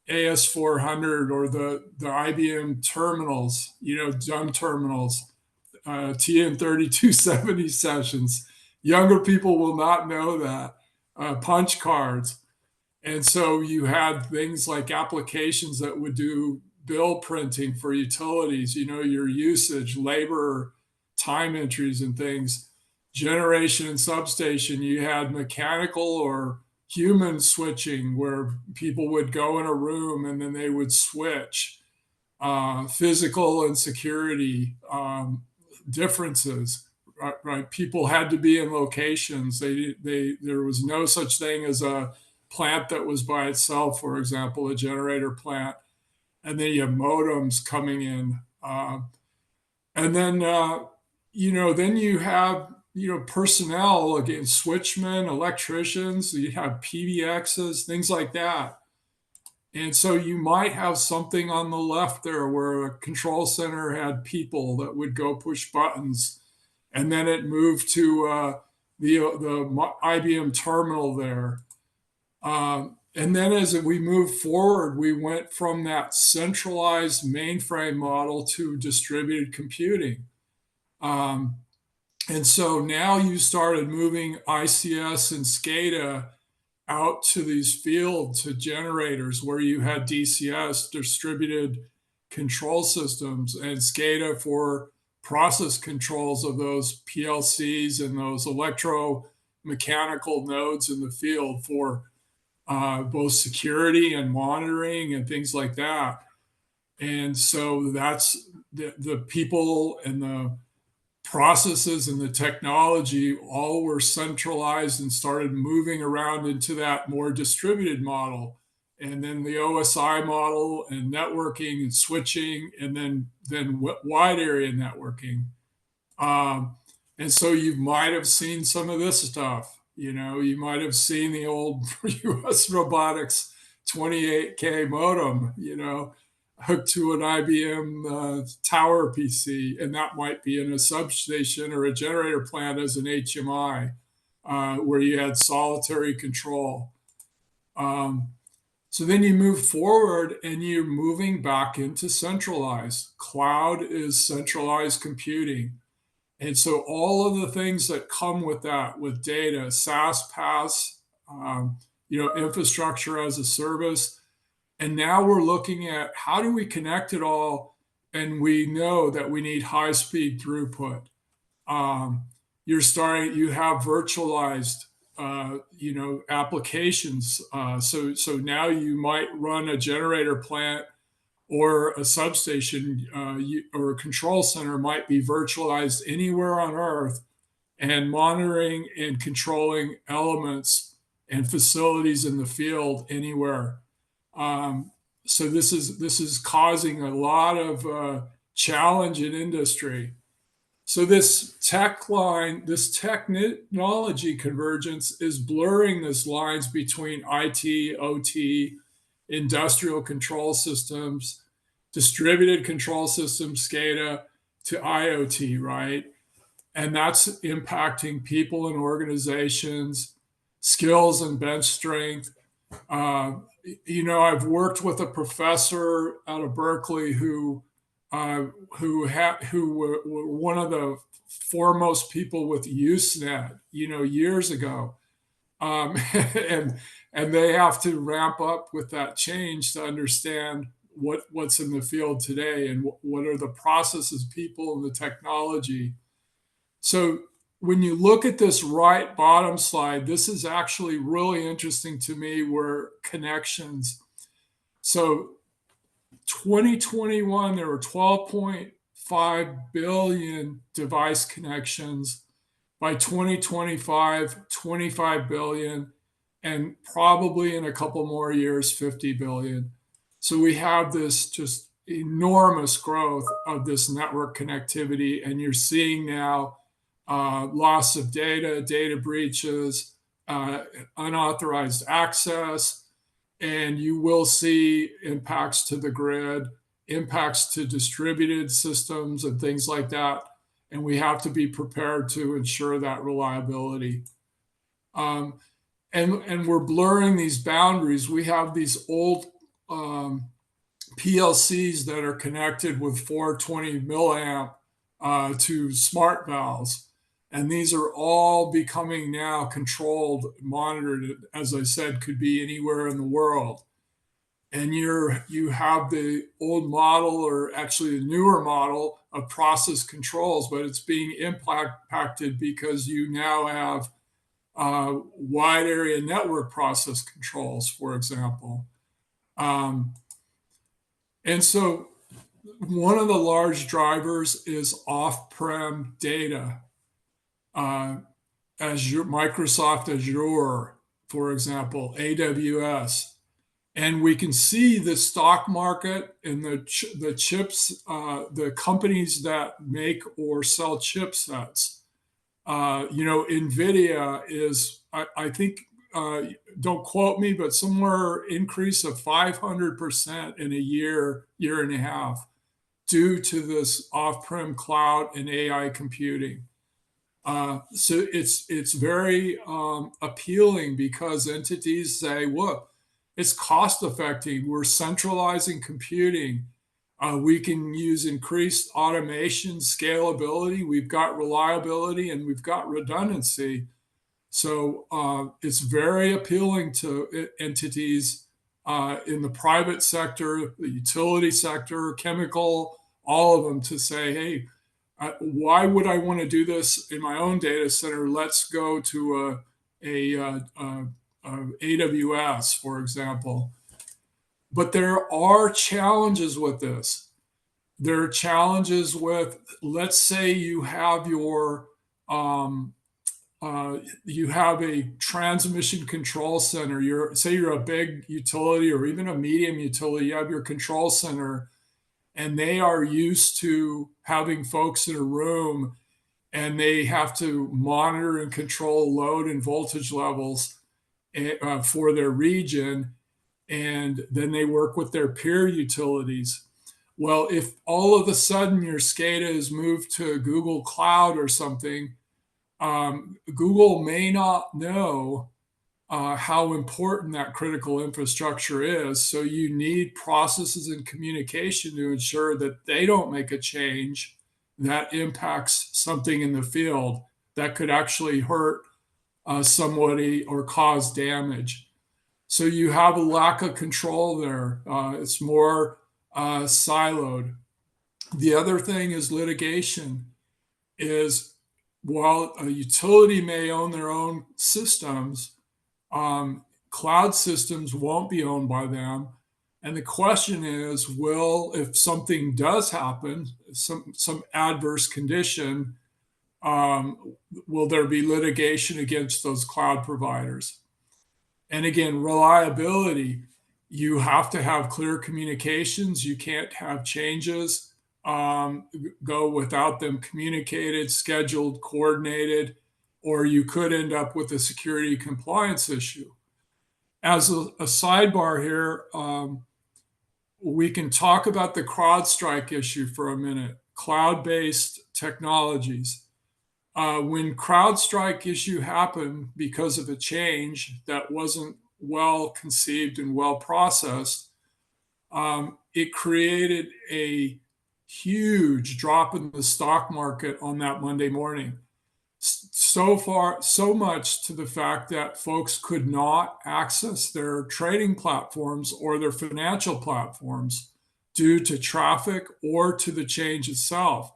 AS400 or the IBM terminals, dumb terminals, TN3270 sessions. Younger people will not know that. Punch cards. And so you had things like applications that would do bill printing for utilities, your usage, labor, time entries and things. Generation and substation, you had mechanical or human switching where people would go in a room and then they would switch. Physical and security differences, right? People had to be in locations. There was no such thing as a plant that was by itself, for example, a generator plant. And then you have modems coming in. And then, then you have, personnel, again, switchmen, electricians, you have PBXs, things like that. And so you might have something on the left there where a control center had people that would go push buttons. And then it moved to the IBM terminal there. And then as we moved forward, we went from that centralized mainframe model to distributed computing. And so now you started moving ICS and SCADA out to these fields to generators where you had DCS, distributed control systems, and SCADA for process controls of those PLCs and those electromechanical nodes in the field for both security and monitoring and things like that. And so that's the people and the processes and the technology all were centralized and started moving around into that more distributed model. And then the OSI model and networking and switching, and then wide area networking. And so you might have seen some of this stuff. You might have seen the old US Robotics 28K modem, hooked to an IBM tower PC, and that might be in a substation or a generator plant as an HMI, where you had solitary control. So then you move forward and you're moving back into centralized. Cloud is centralized computing. And so all of the things that come with that, with data, SaaS, PaaS, infrastructure as a service. And now we're looking at how do we connect it all? And we know that we need high speed throughput. You have virtualized, applications. So now you might run a generator plant or a substation or a control center might be virtualized anywhere on Earth, and monitoring and controlling elements and facilities in the field anywhere. So this is causing a lot of challenge in industry. So this technology convergence is blurring these lines between IT, OT, industrial control systems, distributed control systems, SCADA, to IoT, right? And that's impacting people and organizations, skills and bench strength. I've worked with a professor out of Berkeley who were one of the foremost people with Usenet, years ago, and they have to ramp up with that change to understand what's in the field today and what are the processes, people, and the technology. So when you look at this right bottom slide, this is actually really interesting to me, where connections. So 2021, there were 12.5 billion device connections. By 2025, 25 billion, and probably in a couple more years, 50 billion. So we have this just enormous growth of this network connectivity, and you're seeing now loss of data breaches, unauthorized access, and you will see impacts to the grid, impacts to distributed systems, and things like that. And we have to be prepared to ensure that reliability. And we're blurring these boundaries. We have these old PLCs that are connected with 420 milliamp to smart valves. And these are all becoming now controlled, monitored, as I said, could be anywhere in the world. And you have the old model, or actually the newer model, of process controls, but it's being impacted because you now have wide area network process controls, for example. And so one of the large drivers is off-prem data. Microsoft Azure, for example, AWS. And we can see the stock market and the chips, the companies that make or sell chipsets. NVIDIA is, I think, don't quote me, but somewhere increase of 500% in a year and a half, due to this off-prem cloud and AI computing. So it's very appealing, because entities say, look, it's cost effective. We're centralizing computing. We can use increased automation, scalability. We've got reliability, and we've got redundancy. So it's very appealing to entities in the private sector, the utility sector, chemical, all of them, to say, hey, why would I want to do this in my own data center? Let's go to AWS, for example. But there are challenges with this. There are challenges with, let's say you have your you have a transmission control center. Say you're a big utility or even a medium utility. You have your control center, and they are used to having folks in a room, and they have to monitor and control load and voltage levels for their region, and then they work with their peer utilities. Well, if all of a sudden your SCADA is moved to Google Cloud or something, Google may not know how important that critical infrastructure is. So you need processes and communication to ensure that they don't make a change that impacts something in the field that could actually hurt somebody or cause damage. So you have a lack of control there. It's more siloed. The other thing is litigation. Is while a utility may own their own systems, cloud systems won't be owned by them. And the question is, if something does happen, some adverse condition, will there be litigation against those cloud providers? And again, reliability, you have to have clear communications. You can't have changes go without them communicated, scheduled, coordinated, or you could end up with a security compliance issue. As a sidebar here, we can talk about the CrowdStrike issue for a minute, cloud-based technologies. When CrowdStrike issue happened because of a change that wasn't well conceived and well processed, it created a huge drop in the stock market on that Monday morning. So much to the fact that folks could not access their trading platforms or their financial platforms due to traffic or to the change itself.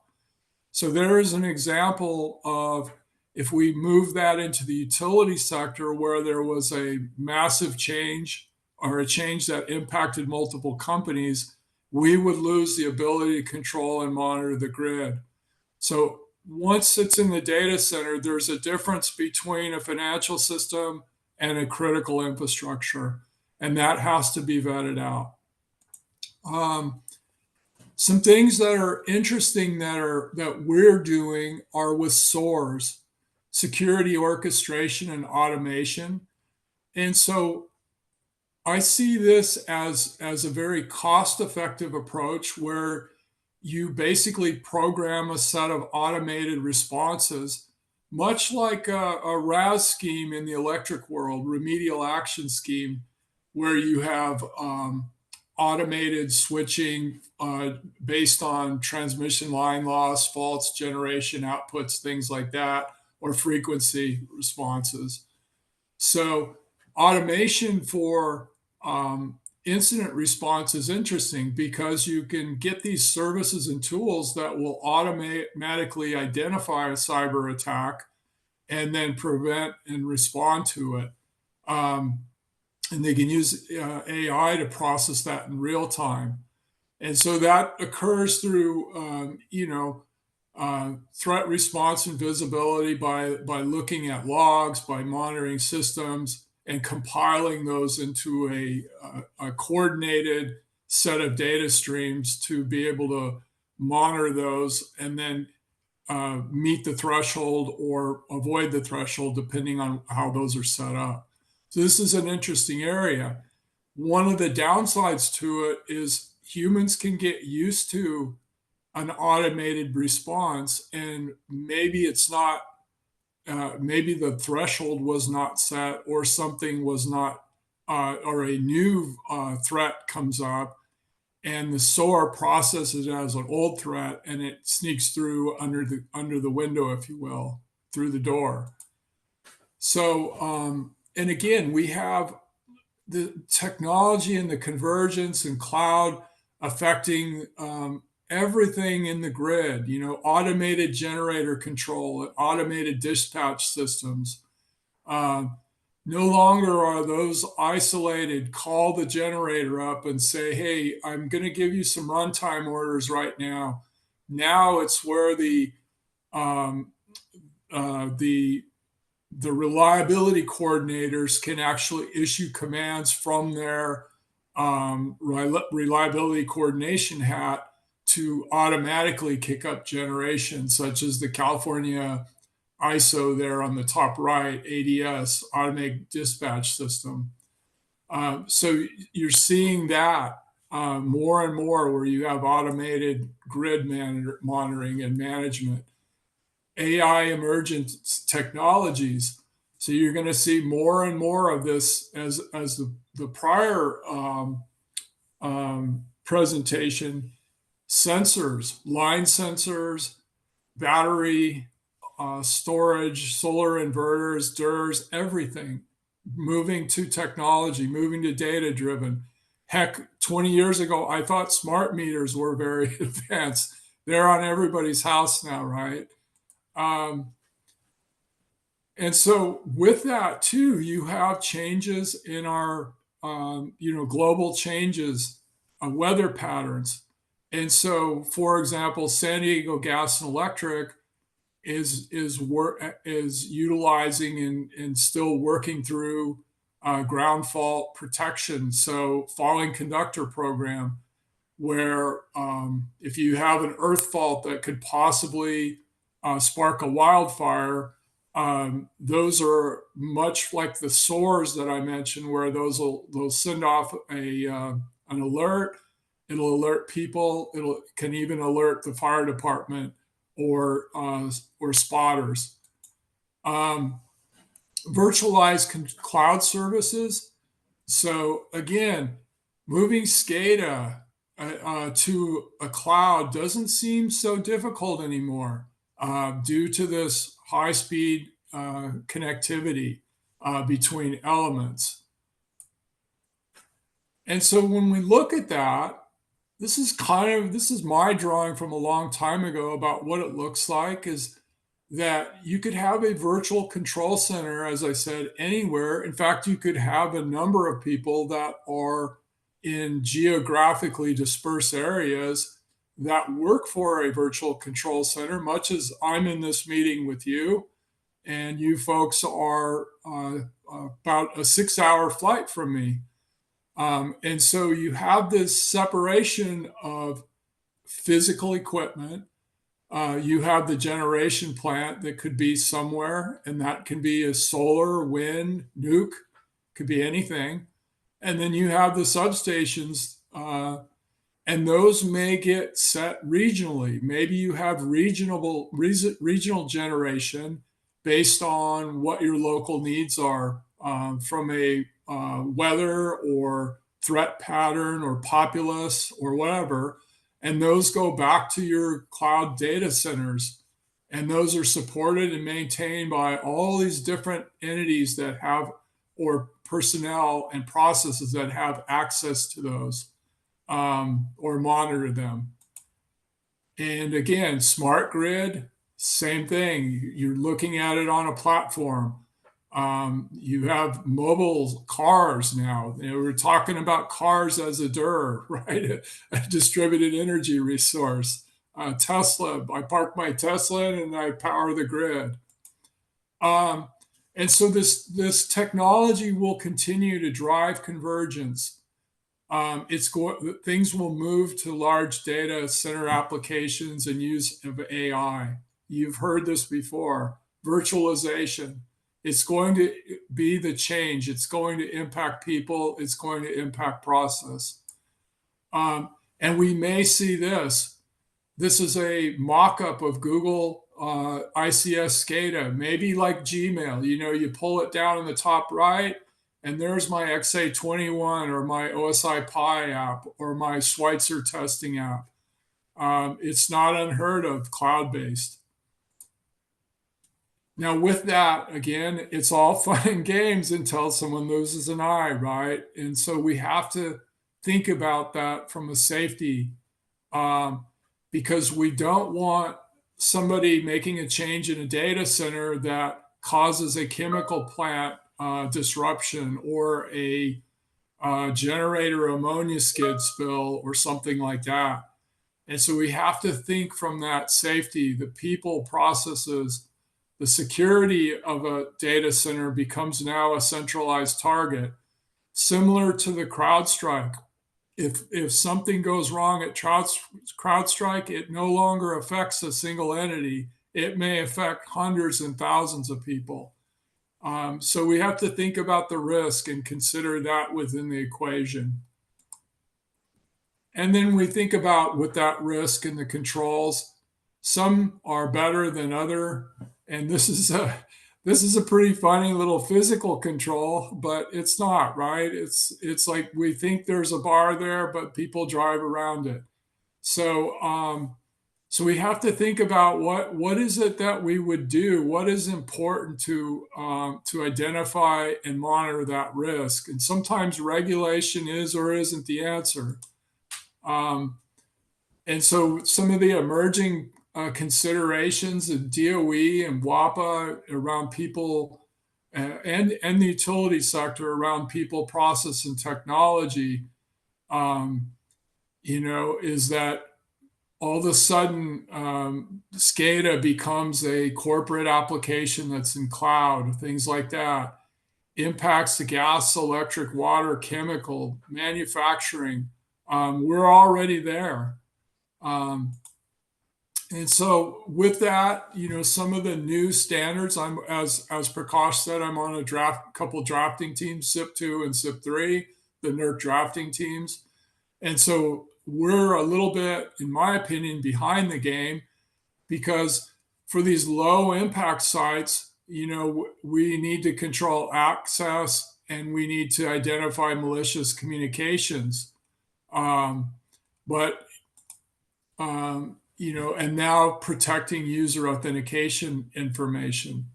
So there is an example of if we move that into the utility sector where there was a massive change or a change that impacted multiple companies, we would lose the ability to control and monitor the grid. So once it's in the data center, there's a difference between a financial system and a critical infrastructure, and that has to be vetted out. Some things that are interesting that we're doing are with SOARs, security orchestration and automation. And so I see this as a very cost-effective approach where you basically program a set of automated responses, much like a RAS scheme in the electric world, remedial action scheme, where you have automated switching based on transmission line loss, faults, generation outputs, things like that, or frequency responses. So automation for incident response is interesting because you can get these services and tools that will automatically identify a cyber attack and then prevent and respond to it. And they can use AI to process that in real time. And so that occurs through, threat response and visibility by looking at logs, by monitoring systems, and compiling those into a coordinated set of data streams to be able to monitor those and then meet the threshold or avoid the threshold depending on how those are set up. So this is an interesting area. One of the downsides to it is humans can get used to an automated response, and maybe it's not, maybe the threshold was not set, or something was not, or a new threat comes up, and the SOAR processes it as an old threat, and it sneaks through under the window, if you will, through the door. So, and again, we have the technology and the convergence and cloud affecting everything in the grid, automated generator control, automated dispatch systems. No longer are those isolated, call the generator up and say, hey, I'm going to give you some runtime orders right now. Now it's where the reliability coordinators can actually issue commands from their reliability coordination hat to automatically kick up generation, such as the California ISO there on the top right, ADS, Automated Dispatch System. So you're seeing that more and more where you have automated grid monitoring and management. AI emergent technologies. So you're going to see more and more of this as the prior presentation, sensors, line sensors, battery, storage, solar inverters, DERs, everything, moving to technology, moving to data driven. Heck, 20 years ago, I thought smart meters were very advanced. They're on everybody's house now, right? And so with that too, you have changes in our, global changes, weather patterns. And so, for example, San Diego Gas and Electric is utilizing and still working through ground fault protection. So falling conductor program, where if you have an earth fault that could possibly spark a wildfire, those are much like the SOARs that I mentioned, where they'll send off an alert. It'll alert people. It can even alert the fire department or spotters. Virtualized cloud services. So again, moving SCADA to a cloud doesn't seem so difficult anymore due to this high-speed connectivity between elements. And so when we look at that, this is my drawing from a long time ago about what it looks like, is that you could have a virtual control center, as I said, anywhere. In fact, you could have a number of people that are in geographically dispersed areas that work for a virtual control center, much as I'm in this meeting with you, and you folks are about a 6-hour flight from me. And so you have this separation of physical equipment. You have the generation plant that could be somewhere, and that can be a solar, wind, nuke, could be anything. And then you have the substations, and those may get set regionally. Maybe you have regional generation based on what your local needs are from a weather or threat pattern or populace or whatever. And those go back to your cloud data centers. And those are supported and maintained by all these different entities that have, or personnel and processes that have access to those or monitor them. And again, smart grid, same thing. You're looking at it on a platform. You have mobile cars now. We're talking about cars as a DER, right? A distributed energy resource. Tesla, I park my Tesla in and I power the grid. And so this technology will continue to drive convergence. Things will move to large data center applications and use of AI. You've heard this before. Virtualization. It's going to be the change. It's going to impact people. It's going to impact process. And we may see this. This is a mock-up of Google ICS SCADA, maybe like Gmail. You pull it down in the top right, and there's my XA21 or my OSI Pi app or my Schweitzer testing app. It's not unheard of, cloud-based. Now, with that, again, it's all fun and games until someone loses an eye, right? And so we have to think about that from a safety, because we don't want somebody making a change in a data center that causes a chemical plant disruption or a generator ammonia skid spill or something like that. And so we have to think from that safety, the people, processes. The security of a data center becomes now a centralized target, similar to the CrowdStrike. If something goes wrong at CrowdStrike, it no longer affects a single entity. It may affect hundreds and thousands of people. So we have to think about the risk and consider that within the equation. And then we think about with that risk and the controls. Some are better than other. And this is a pretty funny little physical control, but it's not, right? It's like we think there's a bar there, but people drive around it. So So we have to think about what is it that we would do? What is important to identify and monitor that risk? And sometimes regulation is or isn't the answer. And so some of the emerging considerations of DOE and WAPA around people and the utility sector around people, process, and technology, is that all of a sudden, SCADA becomes a corporate application that's in cloud, things like that. Impacts to gas, electric, water, chemical, manufacturing. We're already there. And so with that, some of the new standards, as Prakash said, I'm on a couple drafting teams, SIP2 and SIP3, the NERC drafting teams. And so we're a little bit, in my opinion, behind the game, because for these low impact sites, we need to control access and we need to identify malicious communications. And now protecting user authentication information.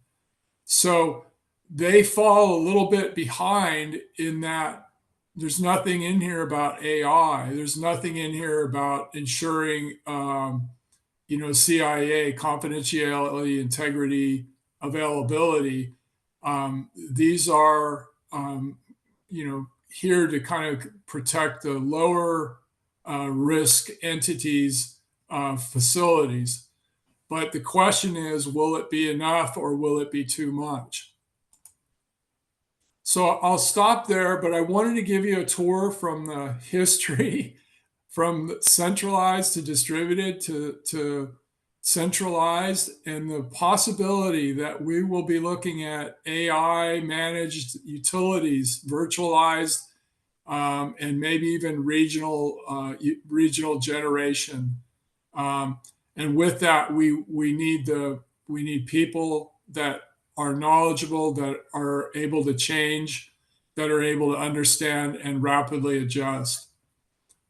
So they fall a little bit behind in that there's nothing in here about AI. There's nothing in here about ensuring, CIA, confidentiality, integrity, availability. These are, here to kind of protect the lower risk entities, facilities. But the question is, will it be enough or will it be too much? So I'll stop there, but I wanted to give you a tour from the history from centralized to distributed to centralized, and the possibility that we will be looking at AI managed utilities, virtualized, and maybe even regional generation. And with that, we need people that are knowledgeable, that are able to change, that are able to understand and rapidly adjust.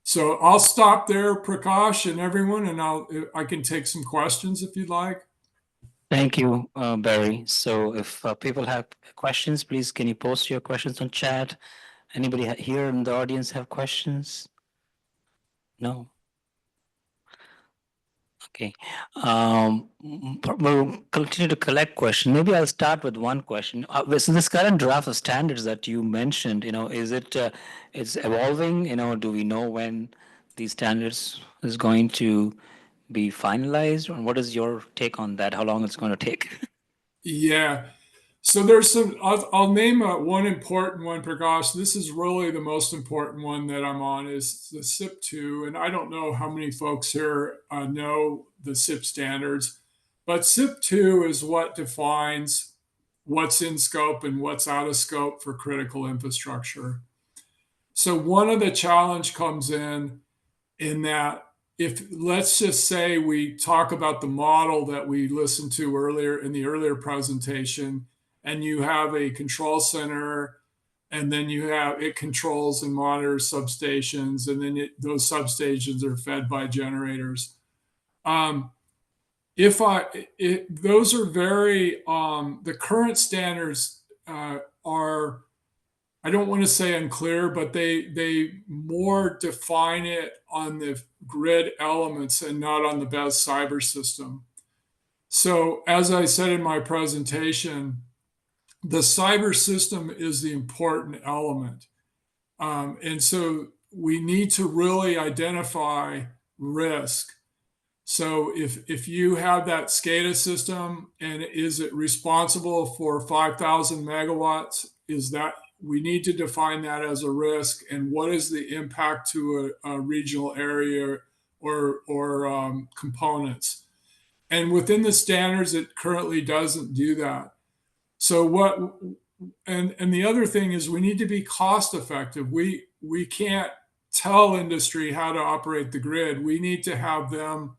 So I'll stop there, Prakash, and everyone, and I can take some questions if you'd like. Thank you, Barry. So if people have questions, please can you post your questions on chat? Anybody here in the audience have questions? No? Okay. We'll continue to collect questions. Maybe I'll start with one question. So this current draft of standards that you mentioned, is it it's evolving? Do we know when these standards is going to be finalized? And what is your take on that? How long it's going to take? Yeah. So there's some, I'll name one important one, Prakash. This is really the most important one that I'm on is the SIP2. And I don't know how many folks here know the SIP standards, but SIP2 is what defines what's in scope and what's out of scope for critical infrastructure. So one of the challenge comes in that if let's just say we talk about the model that we listened to earlier in the earlier presentation, and you have a control center, and then it controls and monitors substations, and then those substations are fed by generators. Those are very the current standards are, I don't want to say unclear, but they more define it on the grid elements and not on the best cyber system. So as I said in my presentation, the cyber system is the important element. And so we need to really identify risk. So if you have that SCADA system, and is it responsible for 5,000 megawatts, we need to define that as a risk, and what is the impact to a regional area or components. And within the standards, it currently doesn't do that. So and the other thing is we need to be cost effective. We can't tell industry how to operate the grid. We need to have them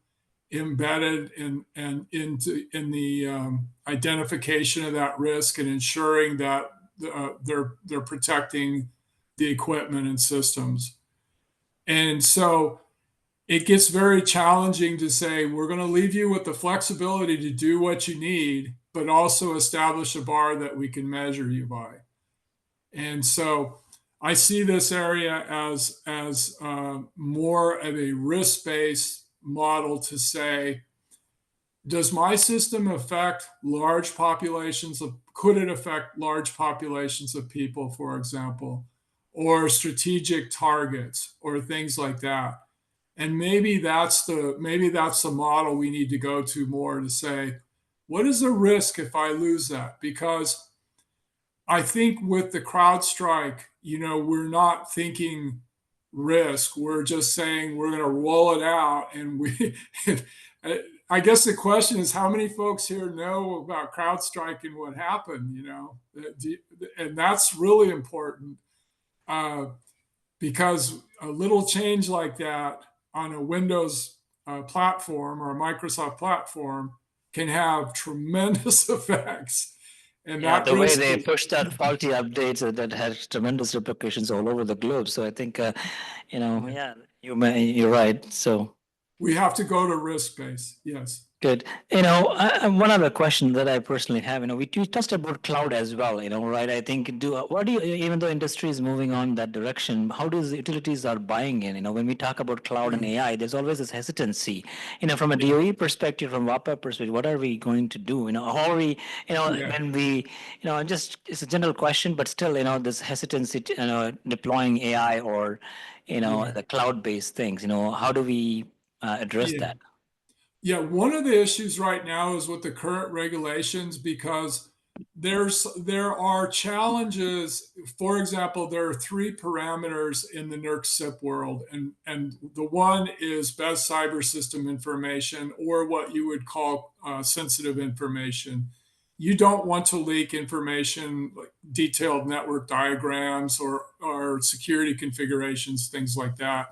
embedded in the identification of that risk and ensuring that they're protecting the equipment and systems. And so it gets very challenging to say, we're going to leave you with the flexibility to do what you need, but also establish a bar that we can measure you by. And so I see this area as more of a risk-based model to say, does my system affect large populations of, could it affect large populations of people, for example, or strategic targets or things like that? And maybe that's the model we need to go to more, to say, what is the risk if I lose that? Because I think with the CrowdStrike, we're not thinking risk. We're just saying we're going to roll it out. And I guess the question is, how many folks here know about CrowdStrike and what happened? And that's really important, because a little change like that on a Windows platform or a Microsoft platform can have tremendous effects. And Yeah, that the way risk they is, pushed out faulty updates that had tremendous repercussions all over the globe. So I think, yeah, you're right. So we have to go to risk base. Yes. good. One other question that I personally have, we touched about cloud as well, right? I think, even though industry is moving on that direction, how does utilities are buying in? When we talk about cloud and AI, there's always this hesitancy, from a DOE perspective, from WAPA perspective, what are we going to do? How are we, when we, it's a general question, but still, this hesitancy, deploying AI or, the cloud-based things, how do we address that? Yeah, one of the issues right now is with the current regulations, because there are challenges. For example, there are 3 parameters in the NERC CIP world, and the one is best cyber system information, or what you would call sensitive information. You don't want to leak information like detailed network diagrams or security configurations, things like that.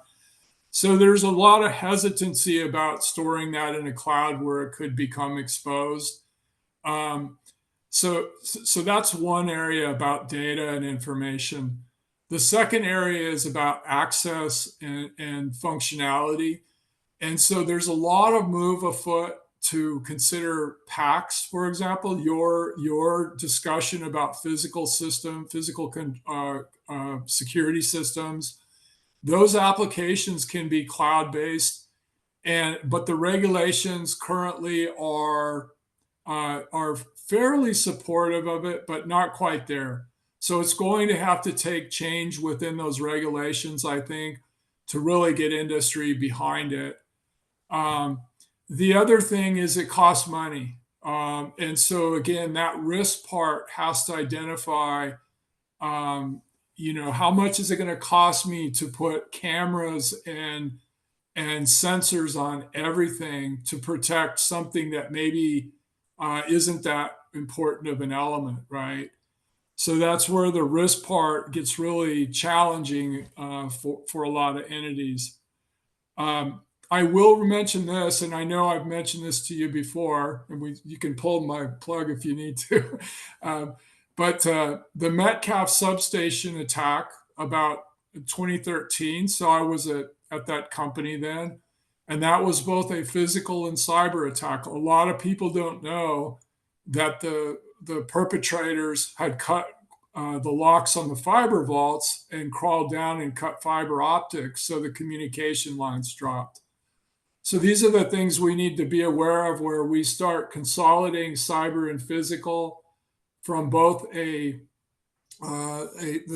So there's a lot of hesitancy about storing that in a cloud where it could become exposed. So that's one area about data and information. The second area is about access and functionality. And so there's a lot of move afoot to consider PACS, for example. Your discussion about physical security systems, those applications can be cloud-based, but the regulations currently are fairly supportive of it, but not quite there. So it's going to have to take change within those regulations, I think, to really get industry behind it. The other thing is it costs money. And so again, that risk part has to identify how much is it going to cost me to put cameras and sensors on everything to protect something that maybe isn't that important of an element, right? So that's where the risk part gets really challenging for a lot of entities. I will mention this, and I know I've mentioned this to you before, and you can pull my plug if you need to. But the Metcalf substation attack about 2013. So I was at that company then, and that was both a physical and cyber attack. A lot of people don't know that the perpetrators had cut the locks on the fiber vaults and crawled down and cut fiber optics, so the communication lines dropped. So these are the things we need to be aware of, where we start consolidating cyber and physical from both the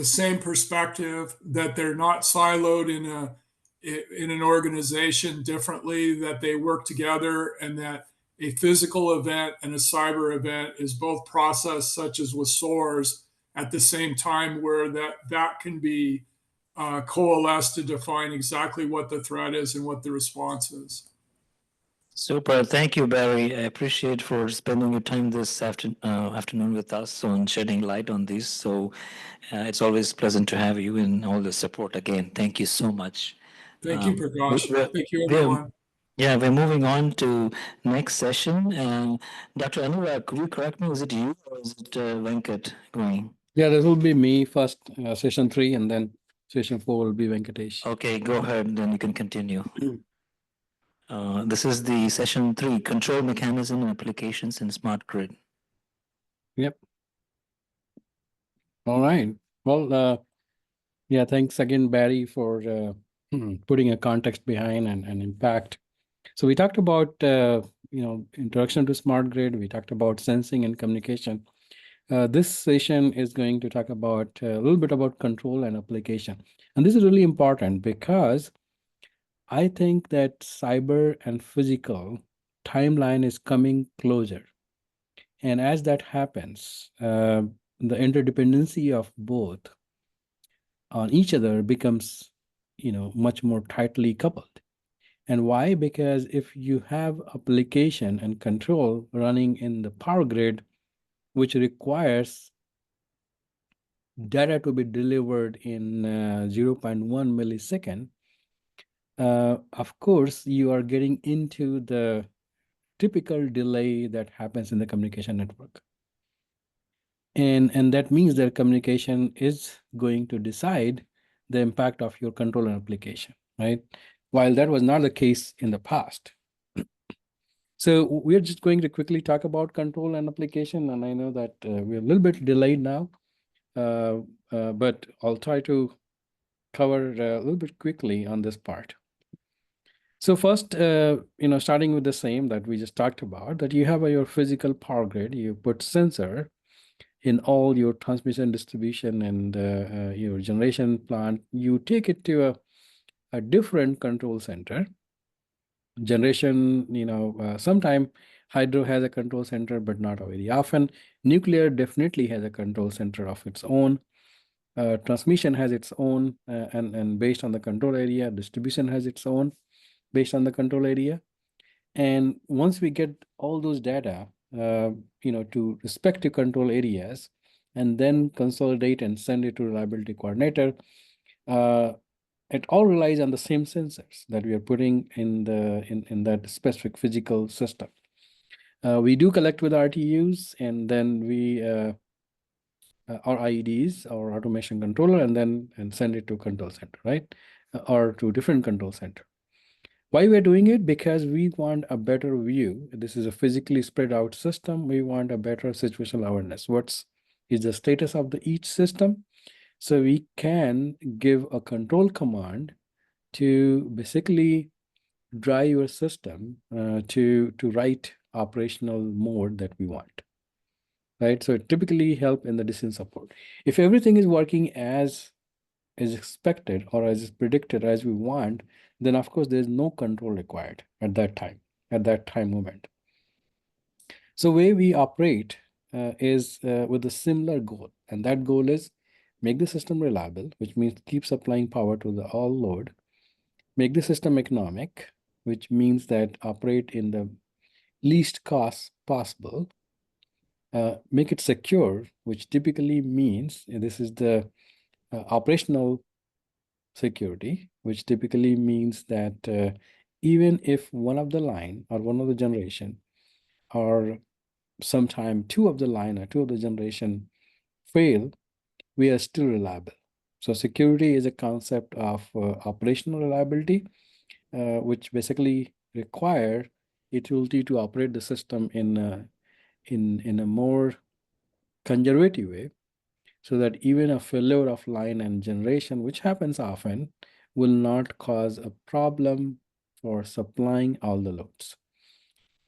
same perspective, that they're not siloed in an organization differently, that they work together, and that a physical event and a cyber event is both processed, such as with SOARs, at the same time, where that can be coalesced to define exactly what the threat is and what the response is. Super. Thank you, Barry. I appreciate for spending your time this afternoon with us on shedding light on this. So it's always pleasant to have you and all the support again. Thank you so much. Thank you, Prakash. Thank you, everyone. Yeah, we're moving on to next session. Dr. Anurag, could you correct me? Was it you or is it Venkat going? Yeah, this will be me first, session 3, and then session 4 will be Venkatesh. Okay, go ahead, then you can continue. This is the session 3, control mechanism and applications in smart grid. Yep. All right. Well, yeah, thanks again, Barry, for putting a context behind and impact. So we talked about, introduction to smart grid. We talked about sensing and communication. This session is going to talk about a little bit about control and application. And this is really important because I think that cyber and physical timeline is coming closer. And as that happens, the interdependency of both on each other becomes, much more tightly coupled. And why? Because if you have application and control running in the power grid, which requires data to be delivered in 0.1 millisecond, of course, you are getting into the typical delay that happens in the communication network. And that means that communication is going to decide the impact of your control and application, right? While that was not the case in the past. So we're just going to quickly talk about control and application. And I know that we're a little bit delayed now, but I'll try to cover a little bit quickly on this part. So first, starting with the same that we just talked about, that you have your physical power grid, you put sensor in all your transmission, distribution, and your generation plant. You take it to a different control center. Generation, sometime hydro has a control center, but not very often. Nuclear definitely has a control center of its own. Transmission has its own, and based on the control area, distribution has its own based on the control area. And once we get all those data, to respective control areas, and then consolidate and send it to reliability coordinator, it all relies on the same sensors that we are putting in that specific physical system. We do collect with RTUs, and then we or IEDs or automation controller, and send it to control center, right? Or to different control center. Why we're doing it? Because we want a better view. This is a physically spread out system. We want a better situational awareness. What is the status of each system? So we can give a control command to basically drive your system to right operational mode that we want. Right. So it typically help in the decision support. If everything is working as is expected or as is predicted as we want, then of course there's no control required at that time moment. So way we operate is with a similar goal, and that goal is make the system reliable, which means keep supplying power to the all load, make the system economic, which means that operate in the least cost possible, make it secure, which typically means this is the operational security, which typically means that even if one of the line or one of the generation or sometime two of the line or two of the generation fail, we are still reliable. So security is a concept of operational reliability, which basically require utility to operate the system in a more conservative way, so that even a failure of line and generation, which happens often, will not cause a problem for supplying all the loads.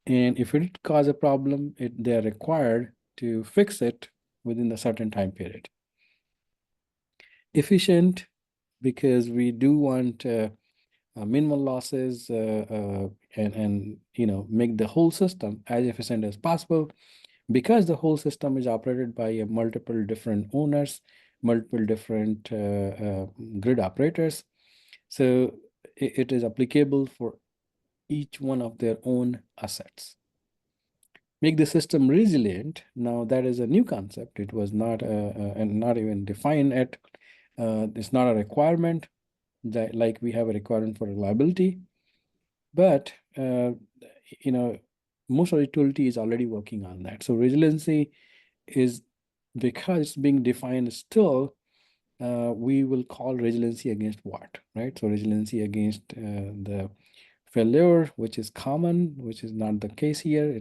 And if it cause a problem, they are required to fix it within a certain time period. Efficient, because we do want minimal losses and make the whole system as efficient as possible, because the whole system is operated by multiple different owners, multiple different grid operators. So it is applicable for each one of their own assets. Make the system resilient. Now that is a new concept. It was not and not even defined yet. It's not a requirement that like we have a requirement for reliability, but most of the utility is already working on that. So resiliency is, because it's being defined still, we will call resiliency against what, right? So resiliency against the failure, which is common, which is not the case here.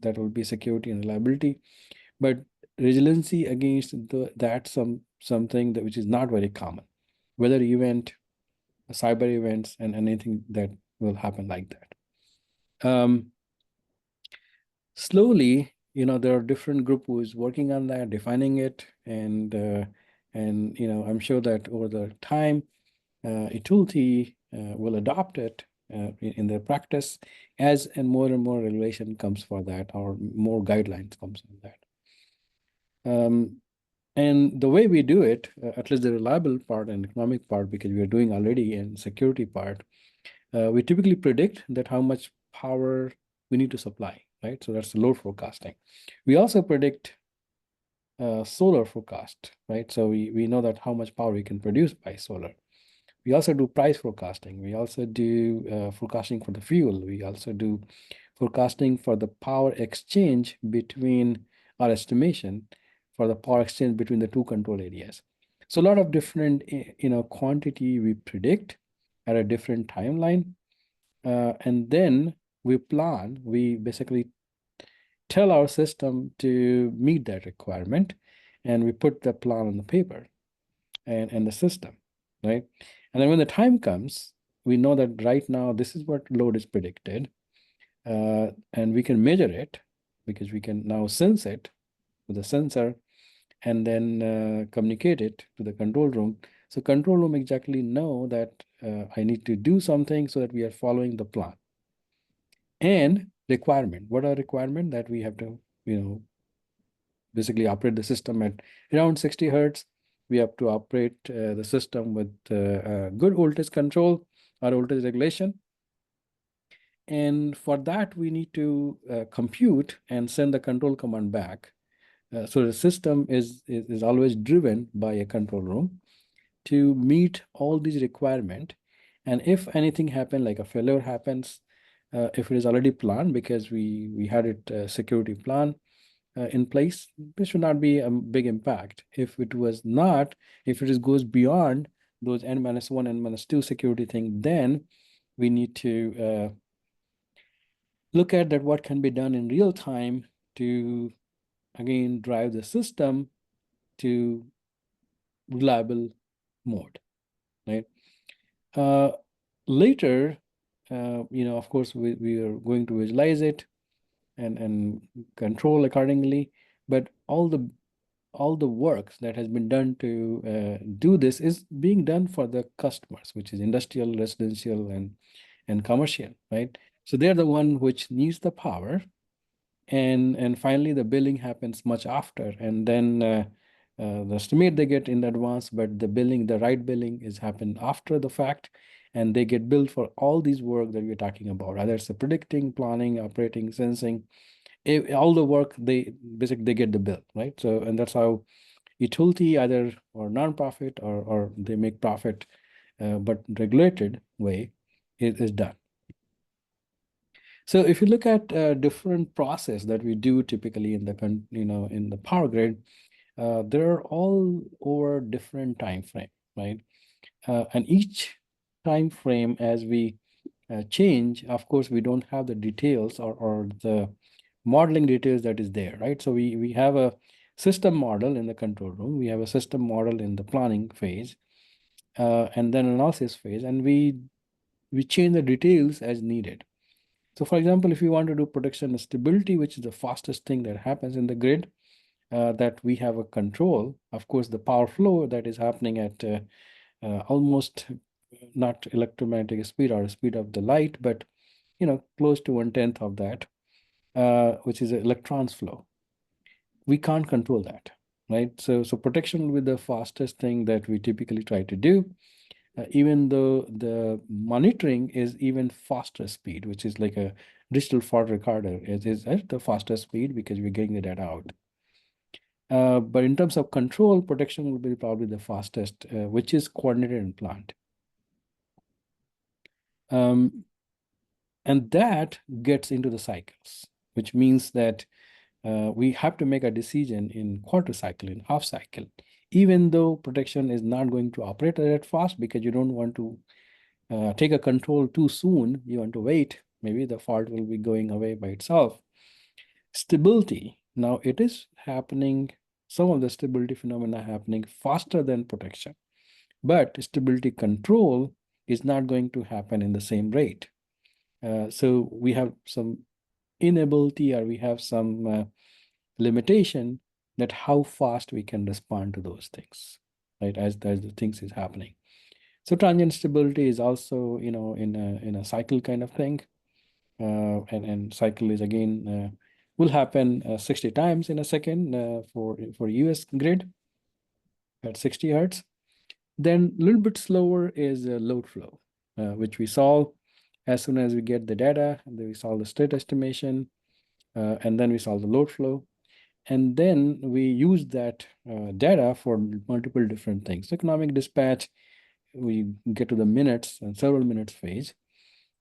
That will be security and reliability, but resiliency against that something that which is not very common, weather event, cyber events, and anything that will happen like that. Slowly, there are different group who is working on that, defining it, and I'm sure that over the time, utility will adopt it in their practice as and more regulation comes for that, or more guidelines comes on that. And the way we do it, at least the reliable part and economic part, because we are doing already in security part, we typically predict that how much power we need to supply, right? So that's the load forecasting. We also predict solar forecast, right? So we know that how much power we can produce by solar. We also do price forecasting. We also do forecasting for the fuel. We also do forecasting for the power exchange between our estimation for the power exchange between the two control areas. So a lot of different, quantity we predict at a different timeline. And then we plan, we basically tell our system to meet that requirement, and we put the plan on the paper and the system, right? And then when the time comes, we know that right now this is what load is predicted, and we can measure it because we can now sense it with a sensor and then communicate it to the control room. So control room exactly know that I need to do something so that we are following the plan. And requirement, what are requirement that we have to, basically operate the system at around 60 hertz. We have to operate the system with good voltage control or voltage regulation. And for that, we need to compute and send the control command back. So the system is always driven by a control room to meet all these requirements. And if anything happens, like a failure happens, if it is already planned, because we had it security plan in place, this should not be a big impact. If it was not, if it goes beyond those N-1, N-2 security thing, then we need to look at that what can be done in real time to, again, drive the system to reliable mode, right? Later, of course, we are going to visualize it and control accordingly, but all the work that has been done to do this is being done for the customers, which is industrial, residential, and commercial, right? So they're the one which needs the power, and finally the billing happens much after, and then the estimate they get in advance, but the billing, the right billing, is happen after the fact, and they get billed for all these work that we're talking about, either it's the predicting, planning, operating, sensing, all the work, they basically they get the bill, right? So, and that's how utility, either or nonprofit or they make profit, but regulated way is done. So if you look at different process that we do typically in the in the power grid, they're all over different time frame, right? And each time frame, as we change, of course, we don't have the details or the modeling details that is there, right? So we have a system model in the control room, we have a system model in the planning phase, and then analysis phase, and we change the details as needed. So for example, if you want to do protection and stability, which is the fastest thing that happens in the grid, that we have a control, of course, the power flow that is happening at almost not electromagnetic speed or speed of the light, but close to 1/10 of that, which is electrons flow. We can't control that, right? So protection will be the fastest thing that we typically try to do, even though the monitoring is even faster speed, which is like a digital fault recorder is at the faster speed because we're getting the data out. But in terms of control, protection will be probably the fastest, which is coordinated and planned. And that gets into the cycles, which means that we have to make a decision in quarter cycle, in half cycle, even though protection is not going to operate that fast, because you don't want to take a control too soon, you want to wait, maybe the fault will be going away by itself. Stability, now it is happening, some of the stability phenomena happening faster than protection, but stability control is not going to happen in the same rate. So we have some inability, or we have some limitation that how fast we can respond to those things, right? As the things is happening. So transient stability is also, in a cycle kind of thing, and cycle is again will happen 60 times in a second for US grid at 60 hertz. Then a little bit slower is load flow, which we solve as soon as we get the data, and then we solve the state estimation, and then we solve the load flow. And then we use that data for multiple different things. Economic dispatch, we get to the minutes and several minutes phase.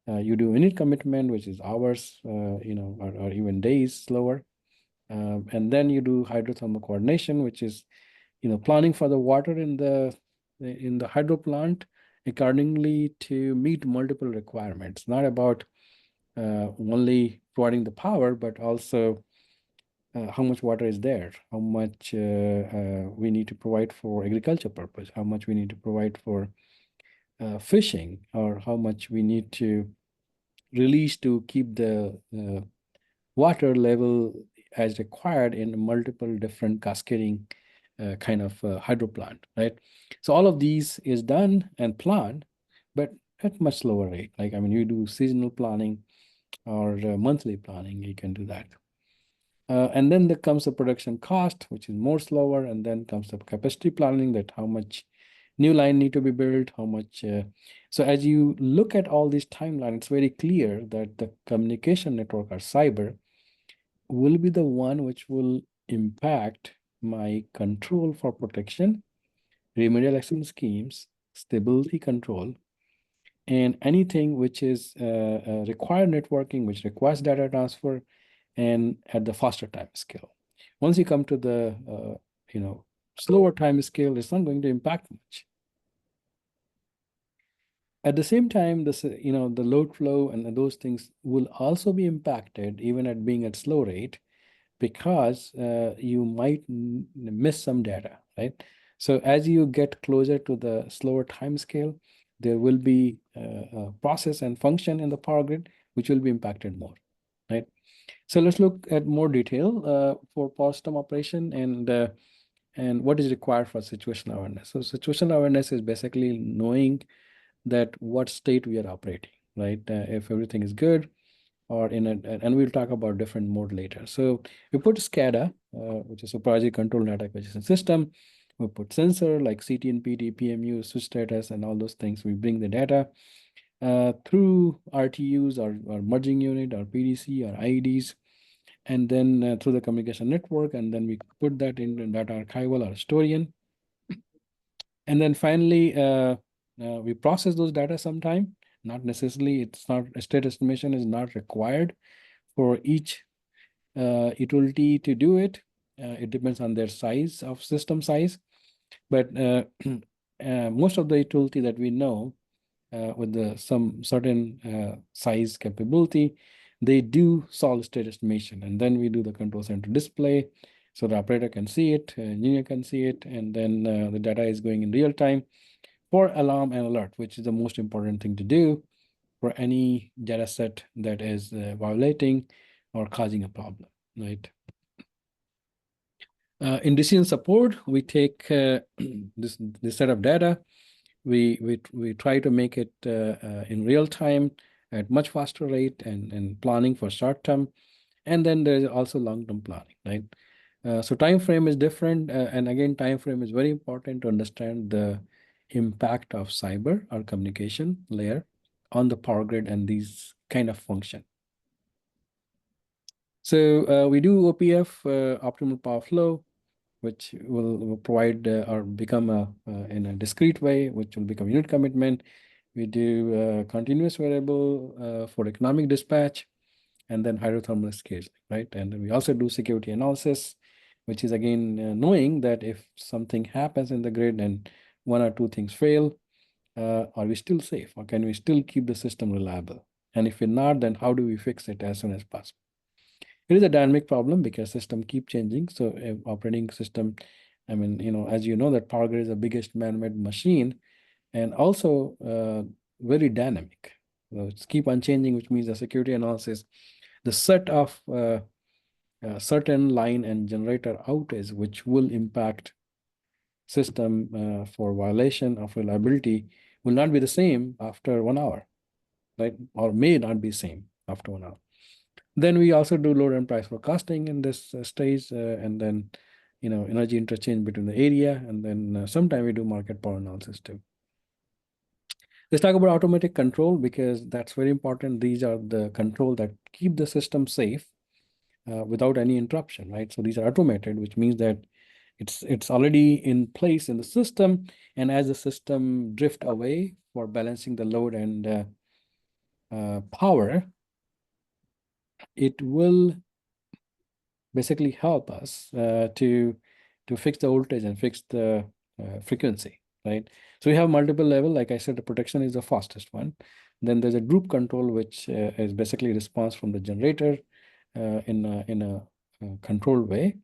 You do unit commitment, which is hours, or even days slower. And then you do hydrothermal coordination, which is, planning for the water in the hydro plant accordingly to meet multiple requirements, not about only providing the power, but also how much water is there, how much we need to provide for agriculture purpose, how much we need to provide for fishing, or how much we need to release to keep the water level as required in multiple different cascading kind of hydro plant, right? So all of these is done and planned, but at much slower rate. Like, I mean, you do seasonal planning or monthly planning, you can do that. And then there comes the production cost, which is more slower, and then comes the capacity planning, that how much new line need to be built, how much. So as you look at all these timelines, it's very clear that the communication network or cyber will be the one which will impact my control for protection, remedial action schemes, stability control, and anything which is required networking, which requires data transfer, and at the faster time scale. Once you come to the slower time scale, it's not going to impact much. At the same time, the load flow and those things will also be impacted even at being at slow rate, because you might miss some data, right? So as you get closer to the slower time scale, there will be a process and function in the power grid which will be impacted more, right? So let's look at more detail for power system operation and what is required for situational awareness. So situational awareness is basically knowing that what state we are operating, right? If everything is good, or and we'll talk about different mode later. So we put SCADA, which is a project control data acquisition system. We put sensor like CT and PT, PMU, switch status, and all those things. We bring the data through RTUs or merging unit or PDC or IEDs, and then through the communication network, and then we put that in data archival or historian. And then finally, we process those data sometime. Not necessarily, it's not, state estimation is not required for each utility to do it. It depends on their size of system size. But most of the utility that we know with some certain size capability, they do solve state estimation. And then we do the control center display, so the operator can see it, engineer can see it, and then the data is going in real time for alarm and alert, which is the most important thing to do for any data set that is violating or causing a problem, right? In decision support, we take this set of data, we try to make it in real time at much faster rate and planning for short term, and then there's also long term planning, right? So time frame is different, and again, time frame is very important to understand the impact of cyber or communication layer on the power grid and these kind of function. So we do OPF, optimal power flow, which will provide or become in a discrete way, which will become unit commitment. We do continuous variable for economic dispatch, and then hydrothermal scale, right? And we also do security analysis, which is again knowing that if something happens in the grid and one or two things fail, are we still safe, or can we still keep the system reliable? And if we're not, then how do we fix it as soon as possible? It is a dynamic problem because system keep changing. So operating system, I mean, as you know, that Power Grid is the biggest man-made machine, and also very dynamic. So it's keep on changing, which means the security analysis, the set of certain line and generator outage, which will impact system for violation of reliability, will not be the same after 1 hour, right? Or may not be same after 1 hour. Then we also do load and price forecasting in this stage, and then energy interchange between the area, and then sometime we do market power analysis too. Let's talk about automatic control, because that's very important. These are the control that keep the system safe without any interruption, right? So these are automated, which means that it's already in place in the system, and as the system drift away for balancing the load and power, it will basically help us to fix the voltage and fix the frequency, right? So we have multiple level. Like I said, the protection is the fastest one. Then there's a group control, which is basically response from the generator in a controlled way,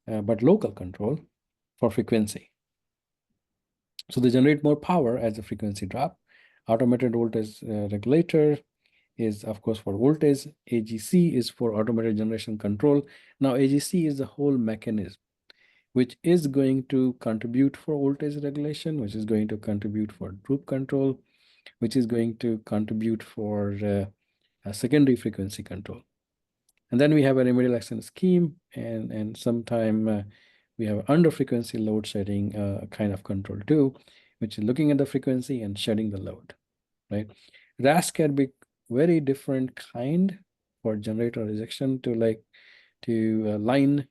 but local control for frequency. So they generate more power as the frequency drop. Automated voltage regulator is, of course, for voltage. AGC is for automated generation control. Now, AGC is the whole mechanism which is going to contribute for voltage regulation, which is going to contribute for group control, which is going to contribute for a secondary frequency control. And then we have a remedial action scheme, and sometime we have under frequency load shedding kind of control too, which is looking at the frequency and shedding the load, right? RAS can be very different kind for generator rejection to line,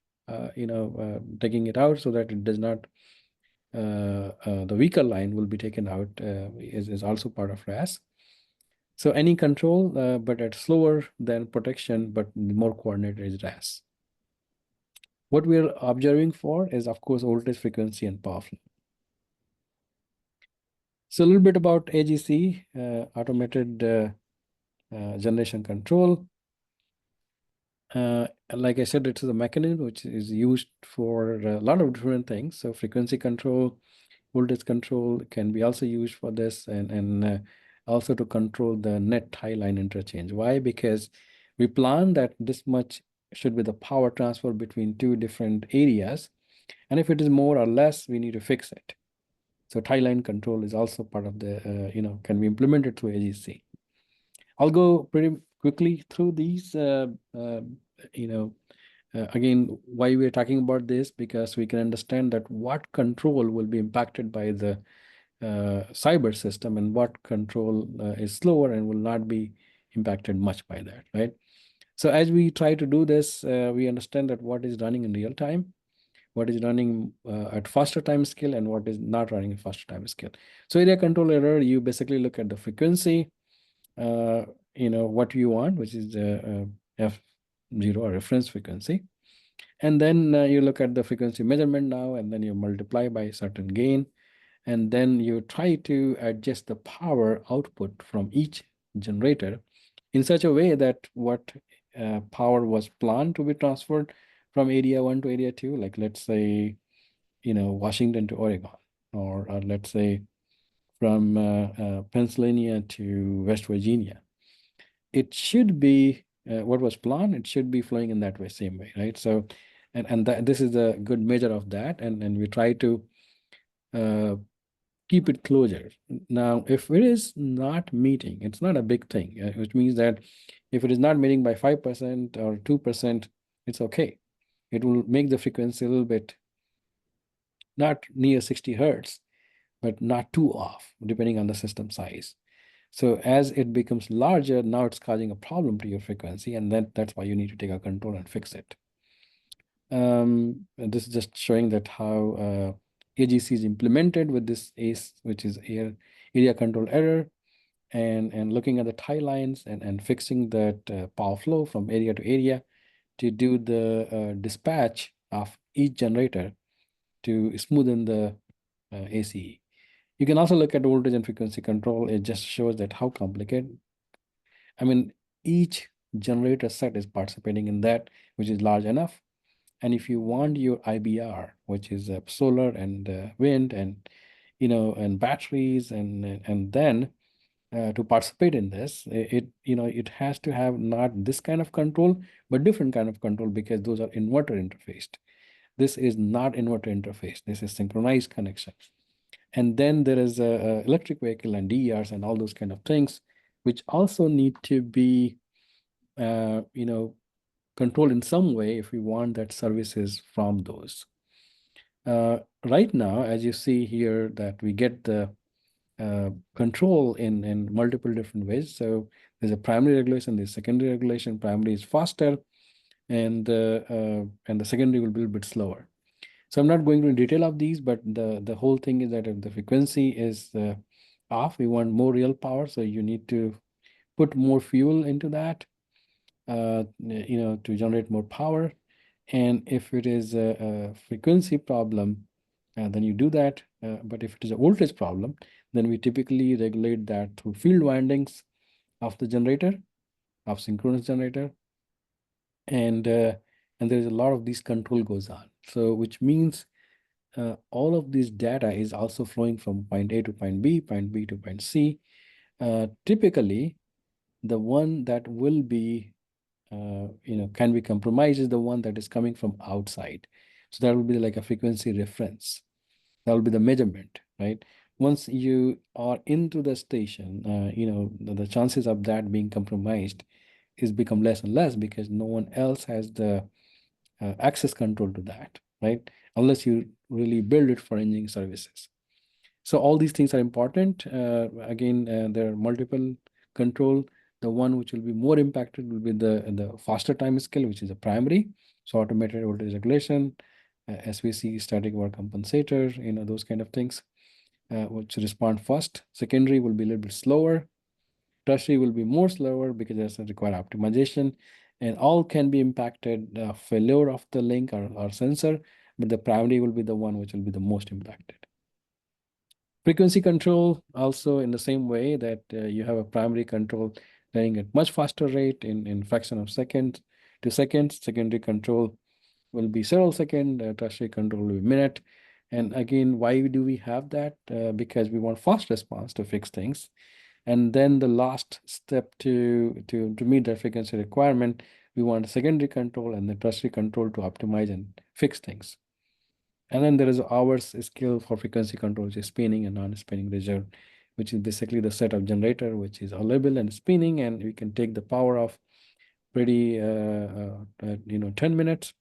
taking it out so that it does not, the weaker line will be taken out, is also part of RAS. So any control, but at slower than protection, but more coordinated is RAS. What we're observing for is, of course, voltage, frequency, and power flow. So a little bit about AGC, automated generation control. Like I said, it's a mechanism which is used for a lot of different things. So frequency control, voltage control can be also used for this, and also to control the net tie line interchange. Why? Because we plan that this much should be the power transfer between two different areas. And if it is more or less, we need to fix it. So tie line control is also part of the, can be implemented through AGC. I'll go pretty quickly through these, again, why we're talking about this, because we can understand that what control will be impacted by the cyber system and what control is slower and will not be impacted much by that, right? So as we try to do this, we understand that what is running in real time, what is running at faster time scale, and what is not running at faster time scale. So area control error, you basically look at the frequency, what you want, which is the F0 or reference frequency. And then you look at the frequency measurement now, and then you multiply by a certain gain. And then you try to adjust the power output from each generator in such a way that what power was planned to be transferred from area 1 to area 2, like let's say, Washington to Oregon, or let's say from Pennsylvania to West Virginia. It should be what was planned, it should be flowing in that way, same way, right? So, and this is a good measure of that, and we try to keep it closer. Now, if it is not meeting, it's not a big thing, which means that if it is not meeting by 5% or 2%, it's okay. It will make the frequency a little bit not near 60 hertz, but not too off, depending on the system size. So as it becomes larger, now it's causing a problem to your frequency, and that's why you need to take a control and fix it. And this is just showing that how AGC is implemented with this ACE, which is area control error, and looking at the tie lines and fixing that power flow from area to area to do the dispatch of each generator to smoothen the ACE. You can also look at voltage and frequency control. It just shows that how complicated. I mean, each generator set is participating in that, which is large enough. And if you want your IBR, which is solar and wind and and batteries, and then to participate in this, it has to have not this kind of control, but different kind of control, because those are inverter interfaced. This is not inverter interface. This is synchronized connection. And then there is a electric vehicle and DERs and all those kind of things, which also need to be, controlled in some way if we want that services from those. Right now, as you see here, that we get the control in multiple different ways. So there's a primary regulation, there's secondary regulation. Primary is faster, and the secondary will be a bit slower. So I'm not going into detail of these, but the whole thing is that if the frequency is off, we want more real power. So you need to put more fuel into that, to generate more power. And if it is a frequency problem, then you do that. But if it is a voltage problem, then we typically regulate that through field windings of the generator, of synchronous generator. And there's a lot of these control goes on. So which means all of this data is also flowing from point A to point B to point C. Typically, the one that will be can be compromised is the one that is coming from outside. So that will be like a frequency reference. That will be the measurement, right? Once you are into the station, the chances of that being compromised is become less and less, because no one else has the access control to that, right? Unless you really build it for engineering services. So all these things are important. Again, there are multiple control. The one which will be more impacted will be the faster time scale, which is a primary. So automated voltage regulation, SVC, static work compensator, those kind of things, which respond fast. Secondary will be a little bit slower. Tertiary will be more slower because it doesn't require optimization, and all can be impacted, failure of the link or sensor, but the primary will be the one which will be the most impacted. Frequency control also in the same way that you have a primary control running at much faster rate in fraction of seconds to seconds. Secondary control will be several seconds. Tertiary control will be minute. And again, why do we have that? Because we want fast response to fix things. And then the last step to meet that frequency requirement, we want a secondary control and the tertiary control to optimize and fix things. And then there is hours scale for frequency control, which is spinning and non-spinning reserve, which is basically the set of generator, which is available and spinning, and we can take the power of pretty, 10 minutes,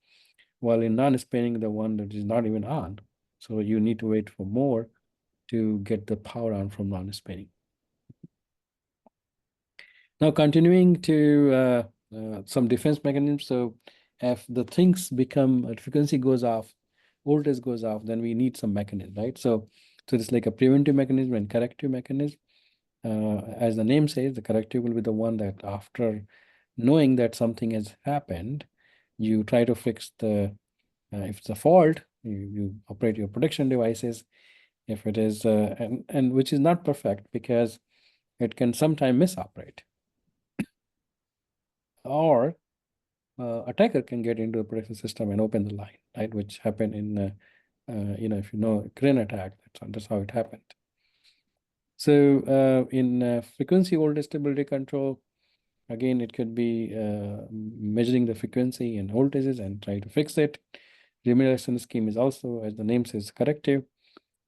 while in non-spinning, the one that is not even on. So you need to wait for more to get the power on from non-spinning. Now continuing to some defense mechanisms. So if the things become, frequency goes off, voltage goes off, then we need some mechanism, right? So it's like a preventive mechanism and corrective mechanism. As the name says, the corrective will be the one that after knowing that something has happened, you try to fix the, if it's a fault, you operate your protection devices. If it is, and which is not perfect because it can sometimes misoperate. Or attacker can get into the protection system and open the line, right? Which happened in, if you know crane attack, that's how it happened. So in frequency voltage stability control, again, it could be measuring the frequency and voltages and try to fix it. Remediation scheme is also, as the name says, corrective.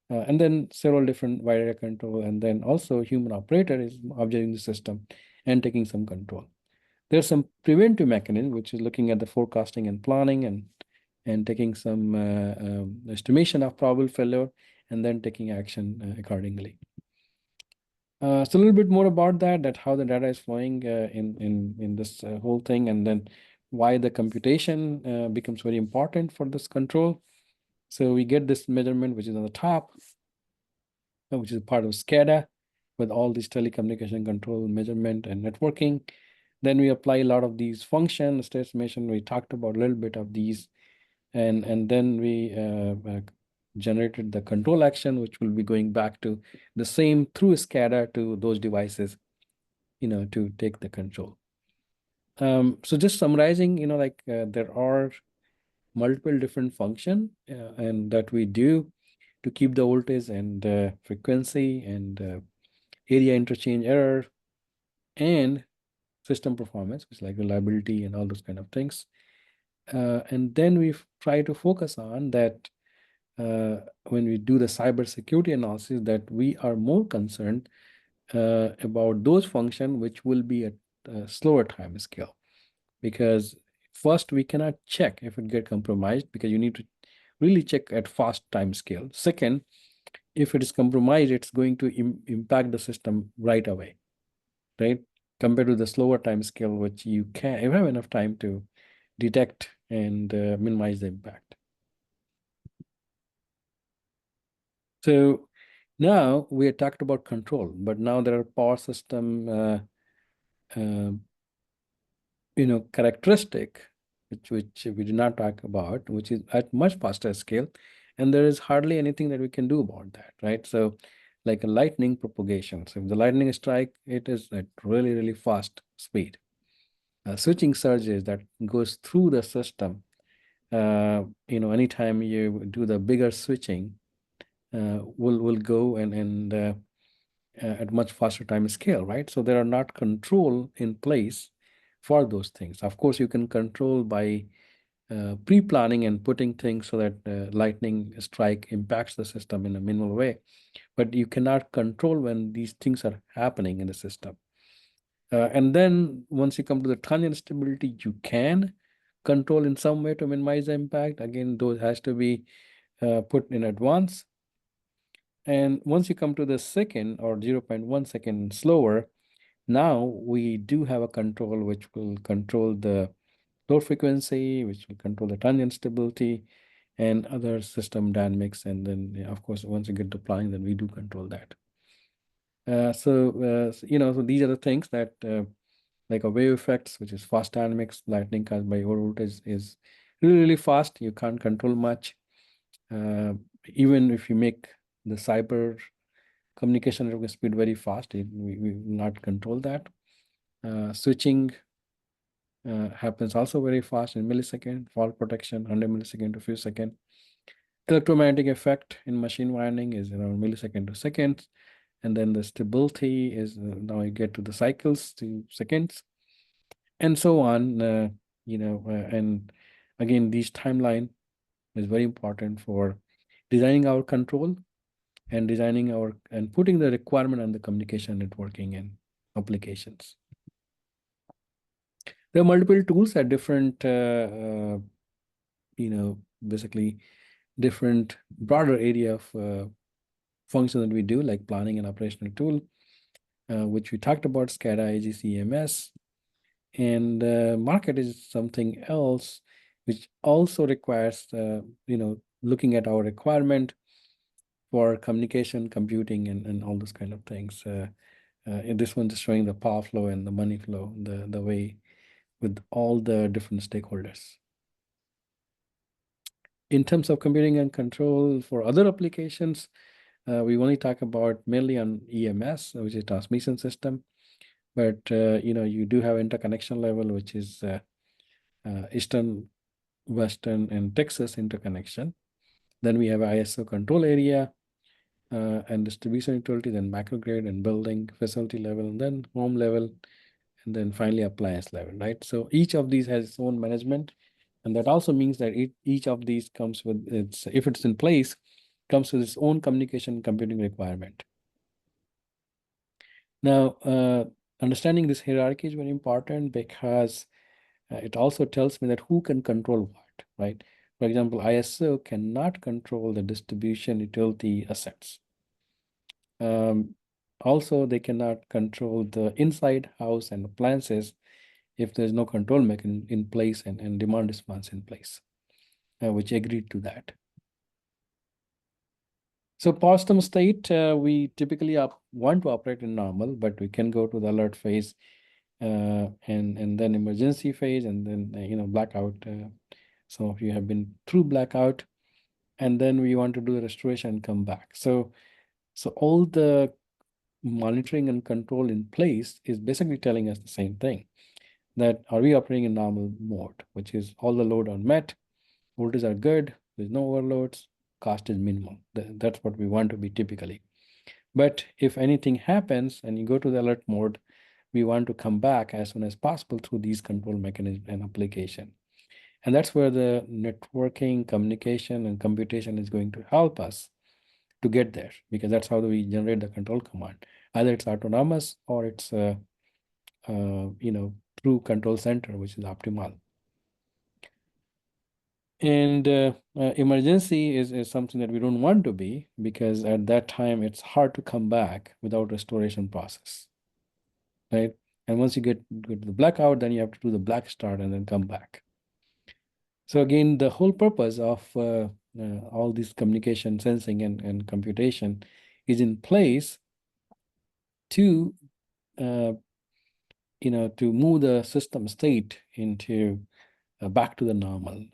And then several different wide area control, and then also human operator is observing the system and taking some control. There's some preventive mechanism, which is looking at the forecasting and planning and taking some estimation of probable failure and then taking action accordingly. So a little bit more about that how the data is flowing in this whole thing, and then why the computation becomes very important for this control. So we get this measurement, which is on the top, which is part of SCADA with all these telecommunication control, measurement, and networking. Then we apply a lot of these functions, state estimation. We talked about a little bit of these, and then we generated the control action, which will be going back to the same through SCADA to those devices, to take the control. So just summarizing, like there are multiple different function and that we do to keep the voltage and frequency and area interchange error and system performance, which is like reliability and all those kind of things. And then we try to focus on that when we do the cybersecurity analysis, that we are more concerned about those functions which will be at a slower time scale. Because first, we cannot check if it get compromised, because you need to really check at fast time scale. Second, if it is compromised, it's going to impact the system right away, right? Compared to the slower time scale, which you have enough time to detect and minimize the impact. So now we have talked about control, but now there are power system, characteristic, which we did not talk about, which is at much faster scale, and there is hardly anything that we can do about that, right? So, like a lightning propagation. So if the lightning strike, it is at really, really fast speed. Switching surges that goes through the system. Anytime you do the bigger switching, will go and at much faster time scale, right? So there are not control in place for those things. Of course, you can control by pre-planning and putting things so that lightning strike impacts the system in a minimal way, but you cannot control when these things are happening in the system. And then once you come to the transient stability, you can control in some way to minimize the impact. Again, those has to be put in advance. And once you come to the second or 0.1 second slower, now we do have a control which will control the low frequency, which will control the transient stability and other system dynamics. And then, of course, once you get to planning, then we do control that. So these are the things that like a wave effects, which is fast dynamics, lightning caused by over voltage is really, really fast. You can't control much. Even if you make the cyber communication network speed very fast, we will not control that. Switching happens also very fast in millisecond. Fault protection 100 millisecond to few seconds. Electromagnetic effect in machine winding is around millisecond to seconds. And then the stability is now you get to the cycles to seconds, and so on. And again, this timeline is very important for designing our control and designing and putting the requirement on the communication networking and applications. There are multiple tools at different, basically different broader area of function that we do, like planning and operational tool, which we talked about, SCADA, AGC, EMS. And market is something else, which also requires, looking at our requirement for communication, computing, and all those kind of things. And this one is showing the power flow and the money flow, the way with all the different stakeholders. In terms of computing and control for other applications, we only talk about mainly on EMS, which is transmission system. But you do have interconnection level, which is Eastern, Western, and Texas interconnection. Then we have ISO control area and distribution utility, then microgrid and building facility level, and then home level, and then finally appliance level, right? So each of these has its own management. And that also means that each of these comes with its, if it's in place, comes with its own communication computing requirement. Now, understanding this hierarchy is very important because it also tells me that who can control what, right? For example, ISO cannot control the distribution utility assets. Also, they cannot control the inside house and appliances if there's no control mechanism in place and demand response in place, which agreed to that. So power system state, we typically want to operate in normal, but we can go to the alert phase and then emergency phase, and then blackout. Some of you have been through blackout. and then we want to do the restoration and come back. So all the monitoring and control in place is basically telling us the same thing, that are we operating in normal mode, which is all the load are met, voltages are good, there's no overloads, cost is minimal. That's what we want to be typically. But if anything happens and you go to the alert mode, we want to come back as soon as possible through these control mechanisms and application. And that's where the networking, communication, and computation is going to help us to get there, because that's how we generate the control command. Either it's autonomous or it's through control center, which is optimal. And emergency is something that we don't want to be, because at that time it's hard to come back without restoration process, right? And once you get to the blackout, then you have to do the black start and then come back. So again, the whole purpose of all this communication, sensing, and computation is in place to to move the system state into back to the normal,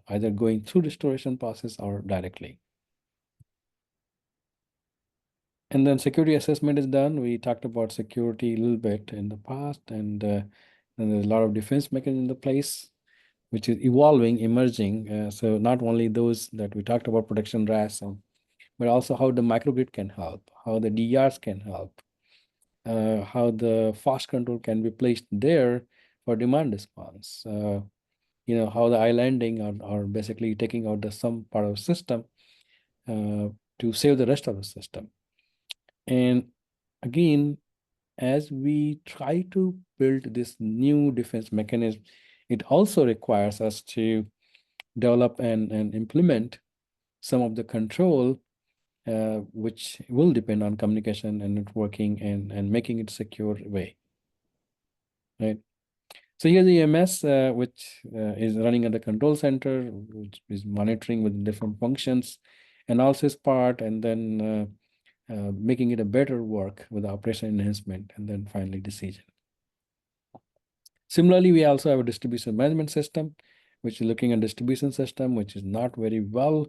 either going through restoration process or directly. And then security assessment is done. We talked about security a little bit in the past, and then there's a lot of defense mechanisms in the place, which is evolving, emerging. So not only those that we talked about, protection RAS, but also how the microgrid can help, how the DRs can help, how the fast control can be placed there for demand response. How the islanding are basically taking out some part of the system to save the rest of the system. And again, as we try to build this new defense mechanism, it also requires us to develop and implement some of the control, which will depend on communication and networking and making it secure way, right? So here's the EMS, which is running at the control center, which is monitoring with different functions, analysis part, and then making it a better work with operation enhancement, and then finally decision. Similarly, we also have a distribution management system, which is looking at distribution system, which is not very well,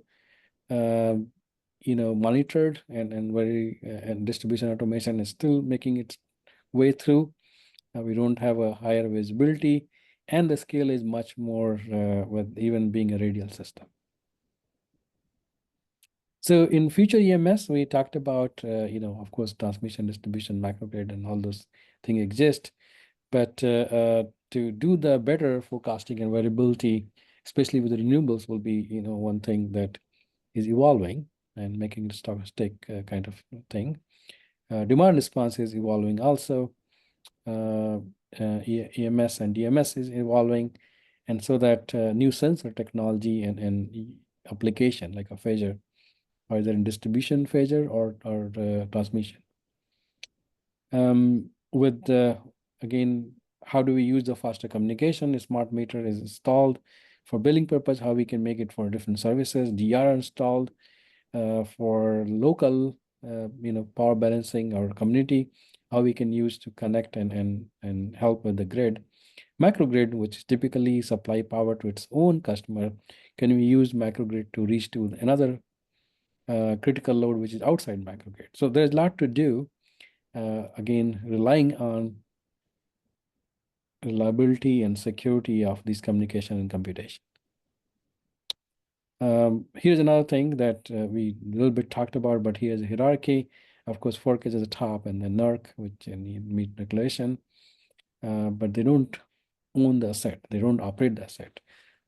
monitored, and distribution automation is still making its way through. We don't have a higher visibility, and the scale is much more with even being a radial system. So in future EMS, we talked about, of course, transmission, distribution, microgrid, and all those things exist. But to do the better forecasting and variability, especially with the renewables, will be, one thing that is evolving and making it stochastic kind of thing. Demand response is evolving also. EMS and DMS is evolving, and so that new sensor technology and application like a phasor, either in distribution phasor or transmission. With again, how do we use the faster communication? A smart meter is installed for billing purpose. How we can make it for different services? DR installed for local, power balancing or community. How we can use to connect and help with the grid. Microgrid, which typically supply power to its own customer, can we use microgrid to reach to another critical load which is outside microgrid? So there's a lot to do. Again, relying on reliability and security of this communication and computation. Here's another thing that we a little bit talked about, but here's a hierarchy. Of course, fork is at the top, and then NERC, which need meet regulation, but they don't own the asset. They don't operate the asset.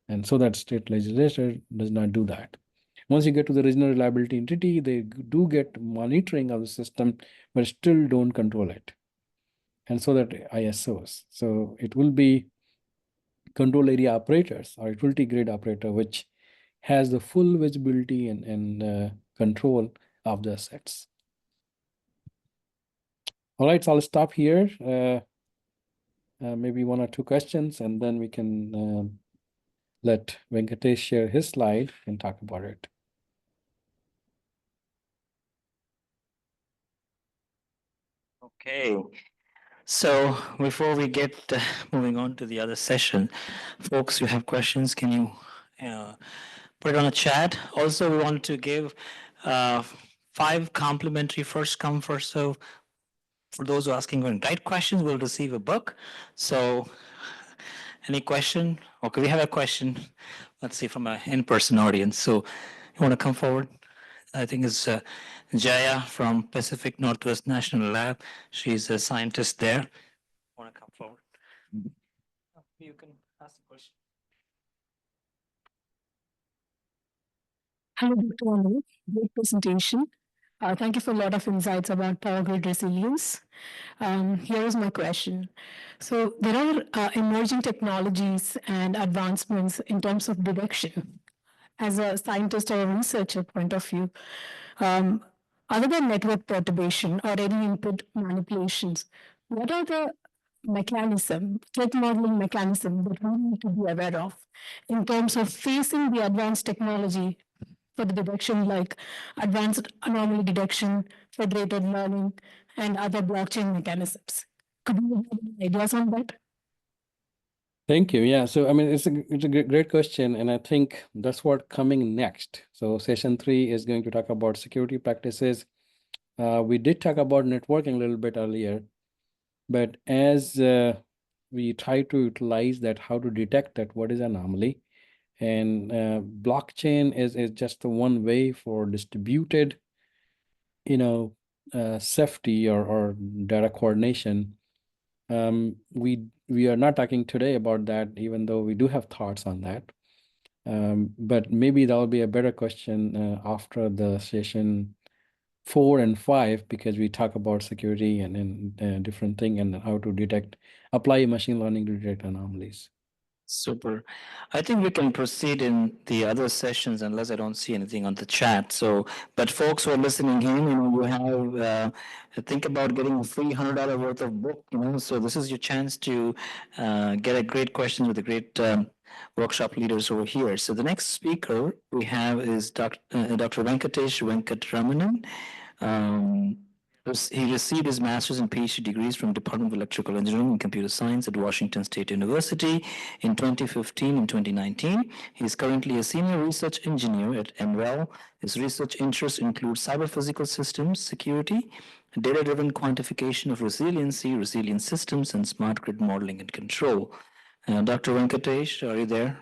And so that state legislature does not do that. Once you get to the regional reliability entity, they do get monitoring of the system, but still don't control it. And so that ISOs. So it will be control area operators or utility grid operator, which has the full visibility and control of the assets. All right, so I'll stop here. Maybe one or two questions, and then we can let Venkatesh share his slide and talk about it. Okay. So before we get moving on to the other session, folks, you have questions, can you put it on a chat. Also, we want to give 5 complimentary first come, first serve. For those who are asking right questions, will receive a book. So, any question? Okay, we have a question. Let's see, from an in-person audience. So, you want to come forward? I think it's Jaya from Pacific Northwest National Lab. She's a scientist there. Want to come forward? You can ask the question. Hello, Dr. Anu. Great presentation. Thank you for a lot of insights about power grid resilience. Here is my question. So there are emerging technologies and advancements in terms of direction. As a scientist or a researcher point of view, other than network perturbation or any input manipulations, what are the threat modeling mechanism that we need to be aware of in terms of facing the advanced technology for the detection like advanced anomaly detection, federated learning, and other blockchain mechanisms? Could you have any ideas on that? Thank you. Yeah. So, I mean, it's a great question. And I think that's what coming next. So session 3 is going to talk about security practices. We did talk about networking a little bit earlier, but as we try to utilize that, how to detect that, what is anomaly, and blockchain is just the one way for distributed, safety or data coordination. We are not talking today about that, even though we do have thoughts on that. But maybe that'll be a better question after the session 4 and 5, because we talk about security and different thing and how to apply machine learning to detect anomalies. Super. I think we can proceed in the other sessions unless I don't see anything on the chat. So, but folks who are listening in, you have think about getting a free $100 worth of book. So this is your chance to get a great question with a great workshop leaders over here. So the next speaker we have is Dr. Venkatesh Venkatramanan. He received his master's and PhD degrees from Department of Electrical Engineering and Computer Science at Washington State University in 2015 and 2019. He is currently a senior research engineer at NREL. His research interests include cyber-physical systems, security, data-driven quantification of resiliency, resilient systems, and smart grid modeling and control. Dr. Venkatesh, are you there?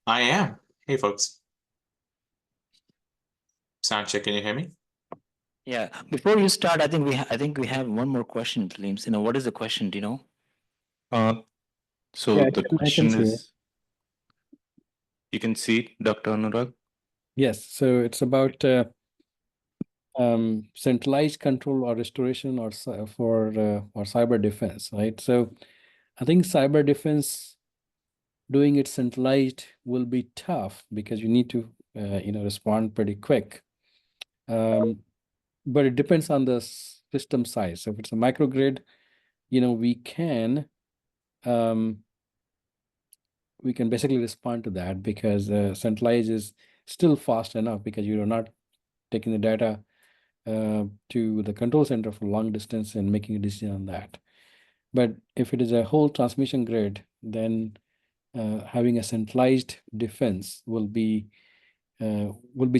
I am. Hey, folks. Sound check. Can you hear me? Yeah. Before you start, I think we have one more question, Williams. What is the question? Do you know? So Yeah, the I can question see it. is, you can see Dr. Anurag? Yes. So it's about centralized control or restoration or cyber defense, right? So I think cyber defense, doing it centralized will be tough because you need to respond pretty quick. But it depends on the system size. So if it's a microgrid, we can basically respond to that because centralized is still fast enough because you're not taking the data to the control center for long distance and making a decision on that. But if it is a whole transmission grid, then having a centralized defense will be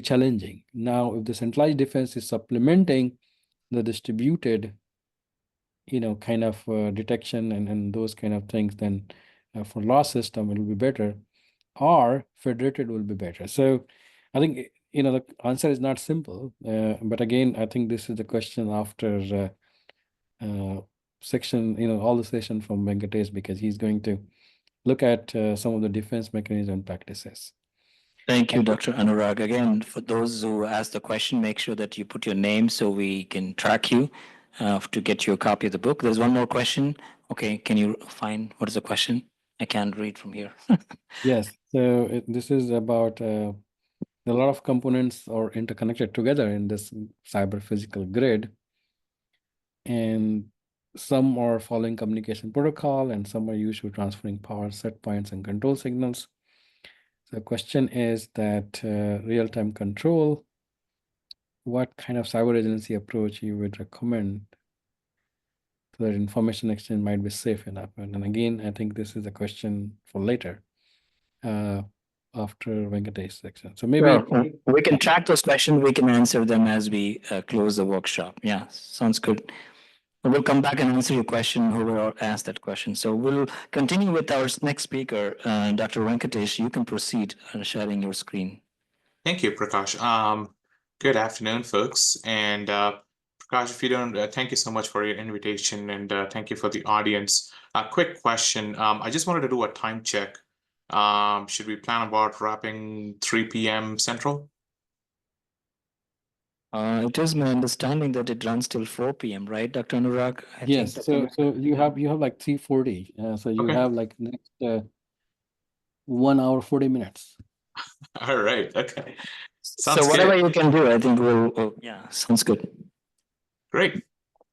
challenging. Now, if the centralized defense is supplementing the distributed, kind of detection and those kind of things, then for loss system, it will be better, or federated will be better. So I think, the answer is not simple, but again, I think this is the question after section, all the session from Venkatesh, because he's going to look at some of the defense mechanism practices. Thank you, Dr. Anurag. Again, for those who asked the question, make sure that you put your name so we can track you to get you a copy of the book. There's one more question. Okay, can you find what is the question? I can't read from here. Yes, so this is about a lot of components are interconnected together in this cyber physical grid, and some are following communication protocol and some are used for transferring power, set points, and control signals. So the question is that real-time control, what kind of cyber resiliency approach you would recommend so that information exchange might be safe enough? And again, I think this is a question for later. after Venkatesh section. So maybe Sure. We can track those questions. We can answer them as we close the workshop. Yeah, sounds good. We'll come back and answer your question, whoever asked that question. So we'll continue with our next speaker, Dr. Venkatesh. You can proceed sharing your screen. Thank you, Prakash. Good afternoon, folks. And Prakash, if you don't, thank you so much for your invitation, and thank you for the audience. A quick question. I just wanted to do a time check. Should we plan about wrapping 3 p.m. Central? It is my understanding that it runs till 4 p.m., right, Dr. Anurag? I yes. think So you have like 3:40. So you Okay. have like next 1 hour 40 minutes. All right. Okay. so Sounds whatever good. you can do, I think yeah, sounds good. Great.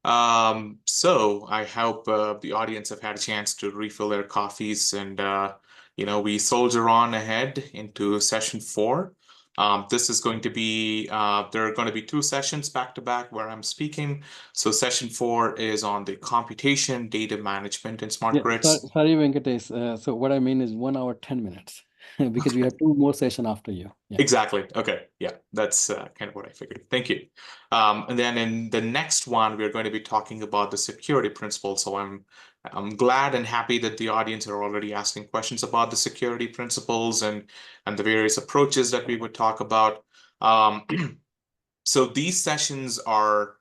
So I hope the audience have had a chance to refill their coffees, and we soldier on ahead into session 4. This is going to be there are going to be 2 sessions back to back where I'm speaking. So session 4 is on the computation, data management, and smart grids. Sorry, Venkatesh. So what I mean is 1 hour 10 minutes because we have 2 more sessions after you. Yeah. Exactly. Okay. Yeah, that's kind of what I figured. Thank you. And then in the next one, we're going to be talking about the security principles. So I'm glad and happy that the audience are already asking questions about the security principles and the various approaches that we would talk about. So these sessions are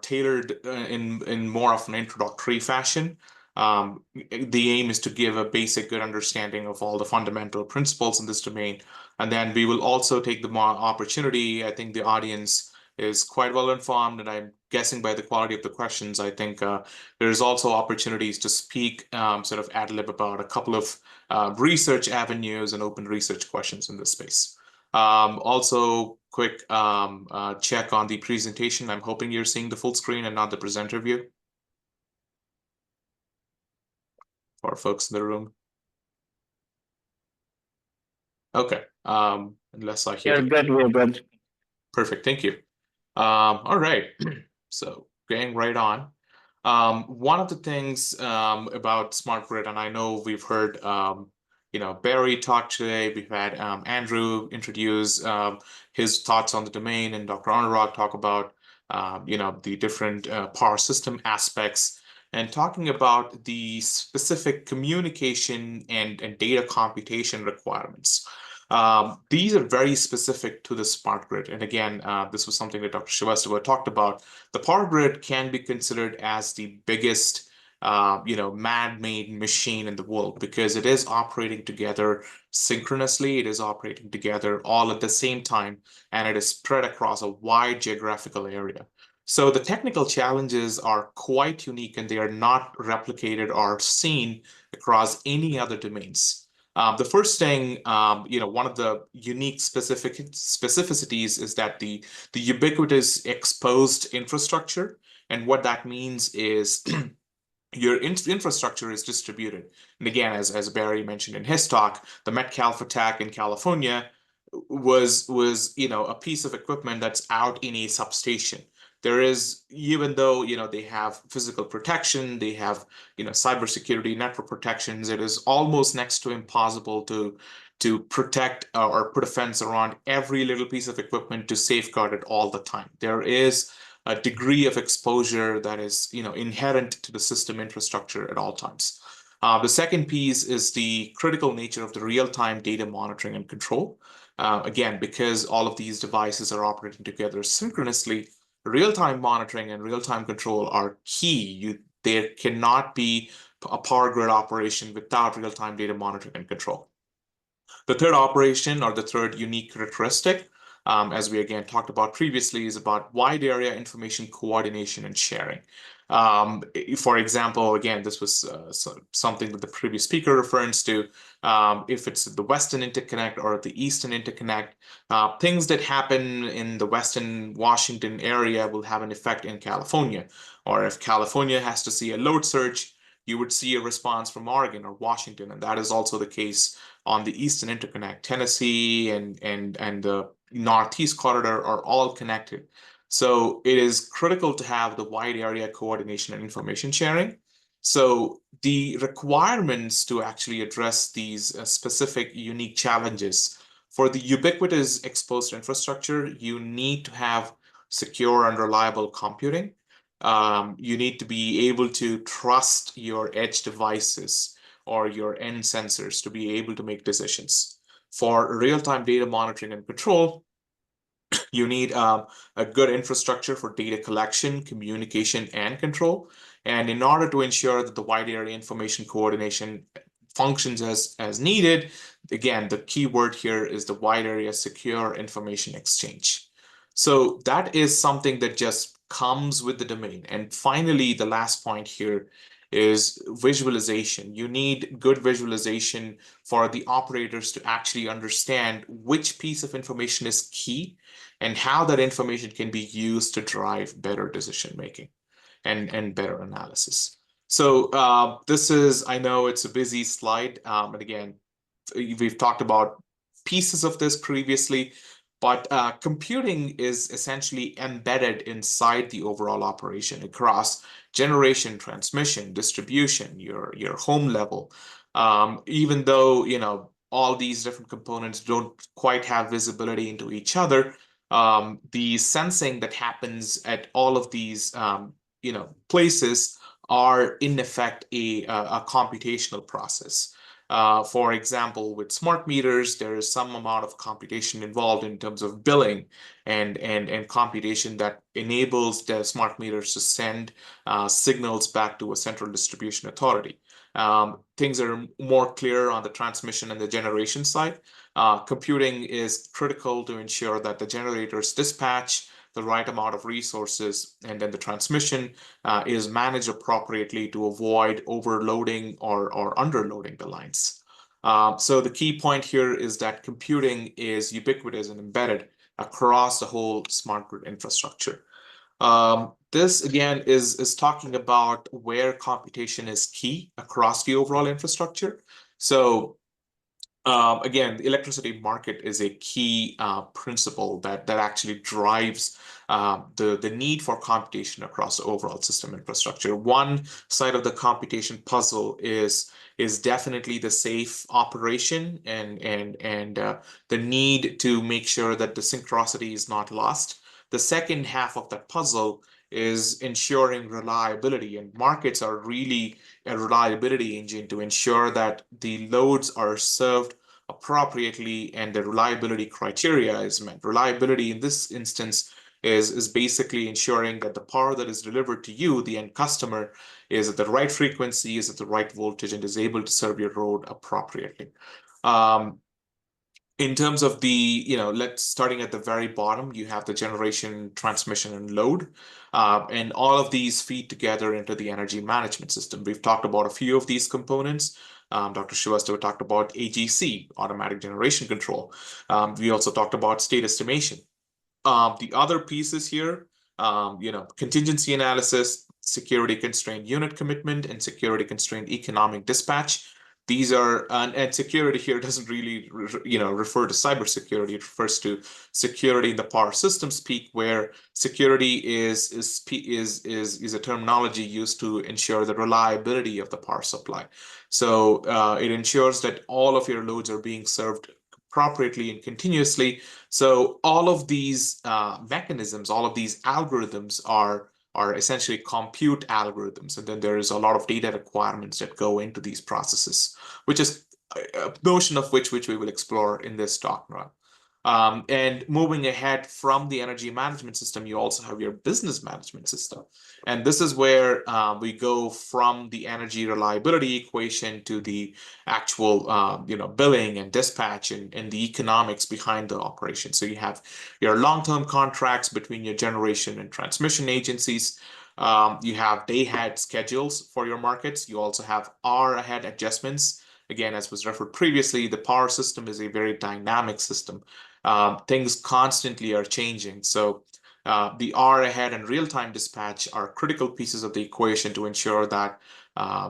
tailored in more of an introductory fashion. The aim is to give a basic good understanding of all the fundamental principles in this domain. And then we will also take the opportunity. I think the audience is quite well informed, and I'm guessing by the quality of the questions, I think there's also opportunities to speak sort of ad lib about a couple of research avenues and open research questions in this space. Also, quick check on the presentation. I'm hoping you're seeing the full screen and not the presenter view for folks in the room. Okay, unless I hear. We're good, we're good. Perfect, thank you. All right, so getting right on. One of the things about smart grid, and I know we've heard Barry talk today. We've had Andrew introduce his thoughts on the domain, and Dr. Anurag talk about the different power system aspects, and talking about the specific communication and data computation requirements. These are very specific to the smart grid. And again, this was something that Dr. Srivastava talked about. The power grid can be considered as the biggest man-made machine in the world because it is operating together synchronously. It is operating together all at the same time, and it is spread across a wide geographical area. So the technical challenges are quite unique, and they are not replicated or seen across any other domains. The first thing, one of the unique specificities is that the ubiquitous exposed infrastructure. And what that means is your infrastructure is distributed. And again, as Barry mentioned in his talk, the Metcalf attack in California was a piece of equipment that's out in a substation. There is, even though they have physical protection, they have cybersecurity network protections, it is almost next to impossible to protect or put a fence around every little piece of equipment to safeguard it all the time. There is a degree of exposure that is inherent to the system infrastructure at all times. The second piece is the critical nature of the real-time data monitoring and control. Again, because all of these devices are operating together synchronously, real-time monitoring and real-time control are key. There cannot be a power grid operation without real-time data monitoring and control. The third operation, or the third unique characteristic, as we again talked about previously, is about wide area information coordination and sharing. For example, again, this was something that the previous speaker refers to. If it's the Western interconnect or the Eastern interconnect, things that happen in the Western Washington area will have an effect in California. Or if California has to see a load surge, you would see a response from Oregon or Washington, and that is also the case on the Eastern Interconnect. Tennessee and the Northeast Corridor are all connected. So it is critical to have the wide area coordination and information sharing. So the requirements to actually address these specific unique challenges for the ubiquitous exposed infrastructure, you need to have secure and reliable computing. You need to be able to trust your edge devices or your end sensors to be able to make decisions. For real-time data monitoring and control, you need a good infrastructure for data collection, communication, and control. And in order to ensure that the wide area information coordination functions as needed, again, the key word here is the wide area secure information exchange. So that is something that just comes with the domain. And finally, the last point here is visualization. You need good visualization for the operators to actually understand which piece of information is key and how that information can be used to drive better decision making and better analysis. So this is, I know it's a busy slide, and again, we've talked about pieces of this previously, but computing is essentially embedded inside the overall operation across generation, transmission, distribution, your home level. Even though, you know, all these different components don't quite have visibility into each other, the sensing that happens at all of these, you know, places are in effect a computational process. For example, with smart meters, there is some amount of computation involved in terms of billing and computation that enables the smart meters to send signals back to a central distribution authority. Things are more clear on the transmission and the generation side. Computing is critical to ensure that the generators dispatch the right amount of resources, and then the transmission is managed appropriately to avoid overloading or underloading the lines. So the key point here is that computing is ubiquitous and embedded across the whole smart grid infrastructure. This again is talking about where computation is key across the overall infrastructure. So again, the electricity market is a key principle that actually drives the need for computation across the overall system infrastructure. One side of the computation puzzle is definitely the safe operation and the need to make sure that the synchronicity is not lost. The second half of that puzzle is ensuring reliability, and markets are really a reliability engine to ensure that the loads are served appropriately and the reliability criteria is met. Reliability in this instance is basically ensuring that the power that is delivered to you, the end customer, is at the right frequency, is at the right voltage, and is able to serve your load appropriately. In terms of the, you know, starting at the very bottom, you have the generation, transmission, and load. And all of these feed together into the energy management system. We've talked about a few of these components. Dr. Srivastava talked about AGC, automatic generation control. We also talked about state estimation. The other pieces here, you know, contingency analysis, security constrained unit commitment, and security constrained economic dispatch. These are, and security here doesn't really, you know, refer to cybersecurity. It refers to security in the power systems peak, where security is a terminology used to ensure the reliability of the power supply. So it ensures that all of your loads are being served appropriately and continuously. So all of these mechanisms, all of these algorithms are essentially compute algorithms. And then there is a lot of data requirements that go into these processes, which is a notion of which we will explore in this talk now. And moving ahead from the energy management system, you also have your business management system. And this is where we go from the energy reliability equation to the actual you know, billing and dispatch and the economics behind the operation. So you have your long-term contracts between your generation and transmission agencies. You have day-ahead schedules for your markets. You also have hour-ahead adjustments. Again, as was referred previously, the power system is a very dynamic system. Things constantly are changing. So the hour ahead and real-time dispatch are critical pieces of the equation to ensure that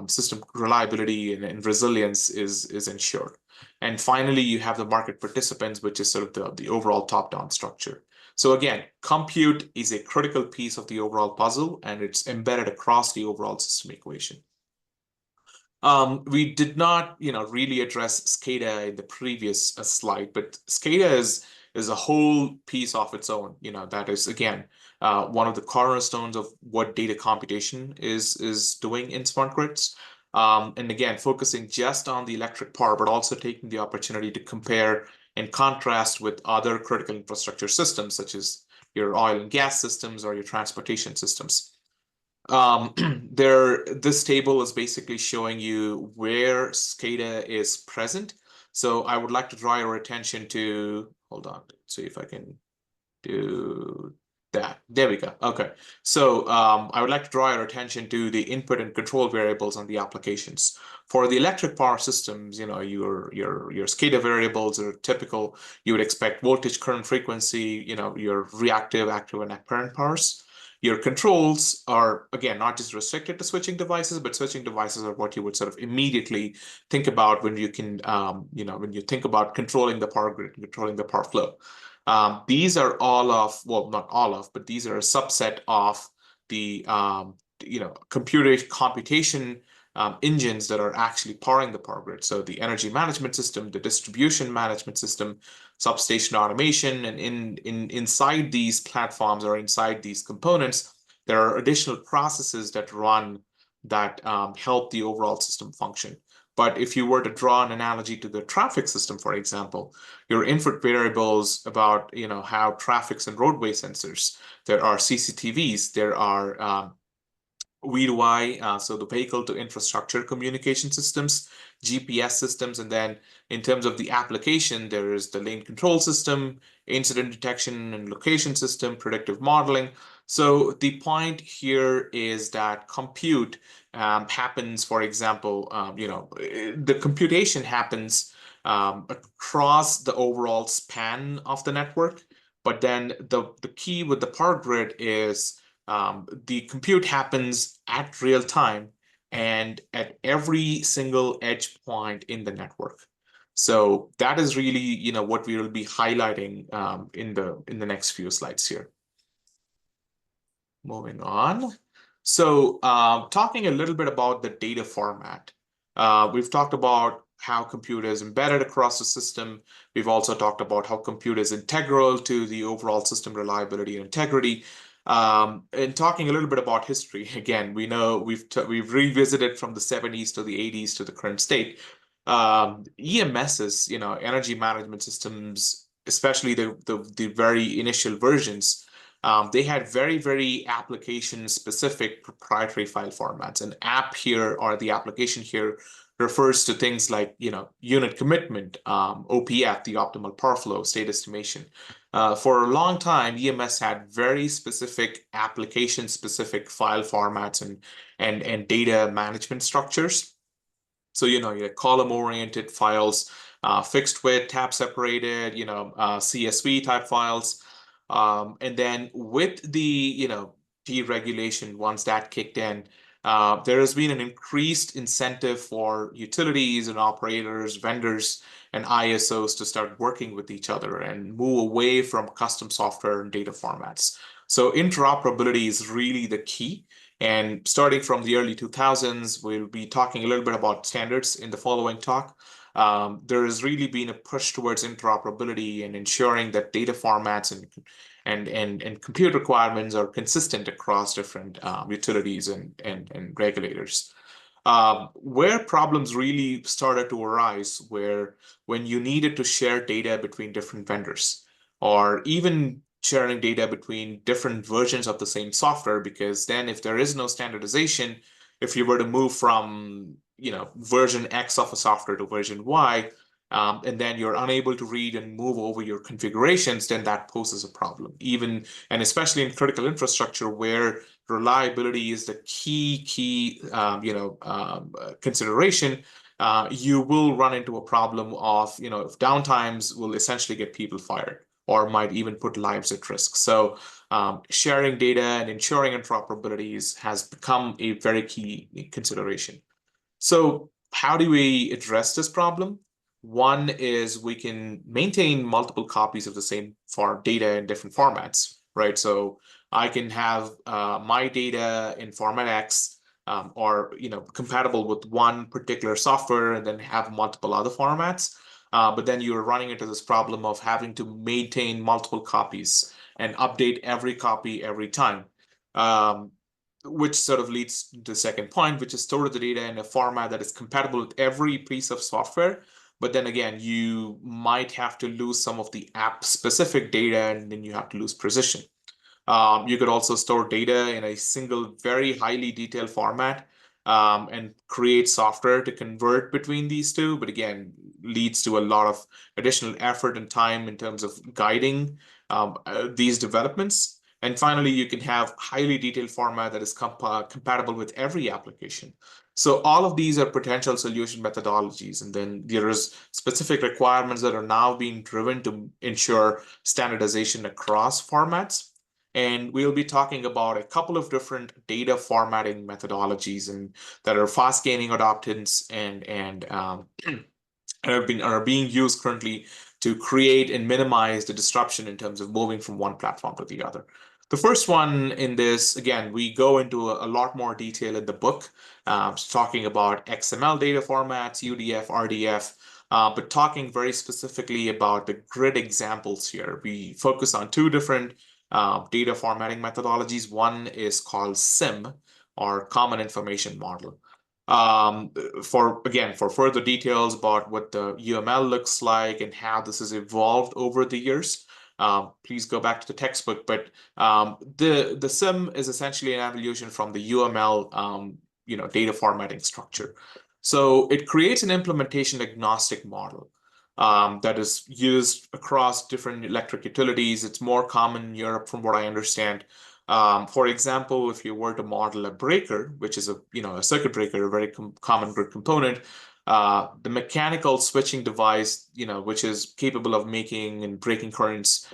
system reliability and resilience is ensured. And finally, you have the market participants, which is sort of the overall top-down structure. So again, compute is a critical piece of the overall puzzle, and it's embedded across the overall system equation. We did not, really address SCADA in the previous slide, but SCADA is a whole piece of its own. That is again one of the cornerstones of what data computation is doing in smart grids. And again, focusing just on the electric power, but also taking the opportunity to compare and contrast with other critical infrastructure systems, such as your oil and gas systems or your transportation systems. This table is basically showing you where SCADA is present. So I would like to draw your attention to, hold on, see if I can do that. There we go. Okay. So I would like to draw your attention to the input and control variables on the applications. For the electric power systems, your SCADA variables are typical. You would expect voltage, current, frequency, your reactive, active, and apparent powers. Your controls are, again, not just restricted to switching devices, but switching devices are what you would sort of immediately think about when you can, when you think about controlling the power grid, controlling the power flow. These are all of, well, not all of, but these are a subset of the, computation engines that are actually powering the power grid. So the energy management system, the distribution management system, substation automation, and inside these platforms or inside these components, there are additional processes that run that help the overall system function. But if you were to draw an analogy to the traffic system, for example, your input variables about how traffic's and roadway sensors, there are CCTVs, there are V2I, so the vehicle to infrastructure communication systems, GPS systems, and then in terms of the application, there is the lane control system, incident detection and location system, predictive modeling. So the point here is that compute happens, for example, the computation happens across the overall span of the network, but then the key with the power grid is the compute happens at real time and at every single edge point in the network. So that is really, what we will be highlighting in the next few slides here. Moving on. So talking a little bit about the data format. We've talked about how compute is embedded across the system. We've also talked about how compute is integral to the overall system reliability and integrity. And talking a little bit about history, again, we know we've revisited from the 70s to the 80s to the current state. EMSs, energy management systems, especially the very initial versions, they had very, very application-specific proprietary file formats. An app here, or the application here, refers to things like, unit commitment, OPF, the optimal power flow, state estimation. For a long time, EMS had very specific application-specific file formats and data management structures. So, your column-oriented files, fixed width, tab separated, CSV type files. And then with the, deregulation, once that kicked in, there has been an increased incentive for utilities and operators, vendors, and ISOs to start working with each other and move away from custom software and data formats. So interoperability is really the key. And starting from the early 2000s, we'll be talking a little bit about standards in the following talk. There has really been a push towards interoperability and ensuring that data formats and compute requirements are consistent across different utilities and regulators. Where problems really started to arise were when you needed to share data between different vendors, or even sharing data between different versions of the same software, because then if there is no standardization, if you were to move from version X of a software to version Y, and then you're unable to read and move over your configurations, then that poses a problem. Even, and especially in critical infrastructure where reliability is the key consideration, you will run into a problem of, downtimes will essentially get people fired or might even put lives at risk. So sharing data and ensuring interoperability has become a very key consideration. So how do we address this problem? One is we can maintain multiple copies of the same data in different formats, right? So I can have my data in format X, or compatible with one particular software and then have multiple other formats. But then you're running into this problem of having to maintain multiple copies and update every copy every time, which sort of leads to the second point, which is store the data in a format that is compatible with every piece of software. But then again, you might have to lose some of the app-specific data, and then you have to lose precision. You could also store data in a single, very highly detailed format, and create software to convert between these two. But again, leads to a lot of additional effort and time in terms of guiding these developments. And finally, you can have highly detailed format that is compatible with every application. So all of these are potential solution methodologies. And then there is specific requirements that are now being driven to ensure standardization across formats. And we'll be talking about a couple of different data formatting methodologies and that are fast gaining adoptance and are being used currently to create and minimize the disruption in terms of moving from one platform to the other. The first one in this, again, we go into a lot more detail in the book, talking about XML data formats, UDF, RDF, but talking very specifically about the grid examples here. We focus on two different data formatting methodologies. One is called CIM, or Common Information Model. For further details about what the UML looks like and how this has evolved over the years, please go back to the textbook. But the CIM is essentially an evolution from the UML data formatting structure. So it creates an implementation agnostic model that is used across different electric utilities. It's more common in Europe, from what I understand. For example, if you were to model a breaker, which is a circuit breaker, a very common grid component, the mechanical switching device, which is capable of making and breaking currents,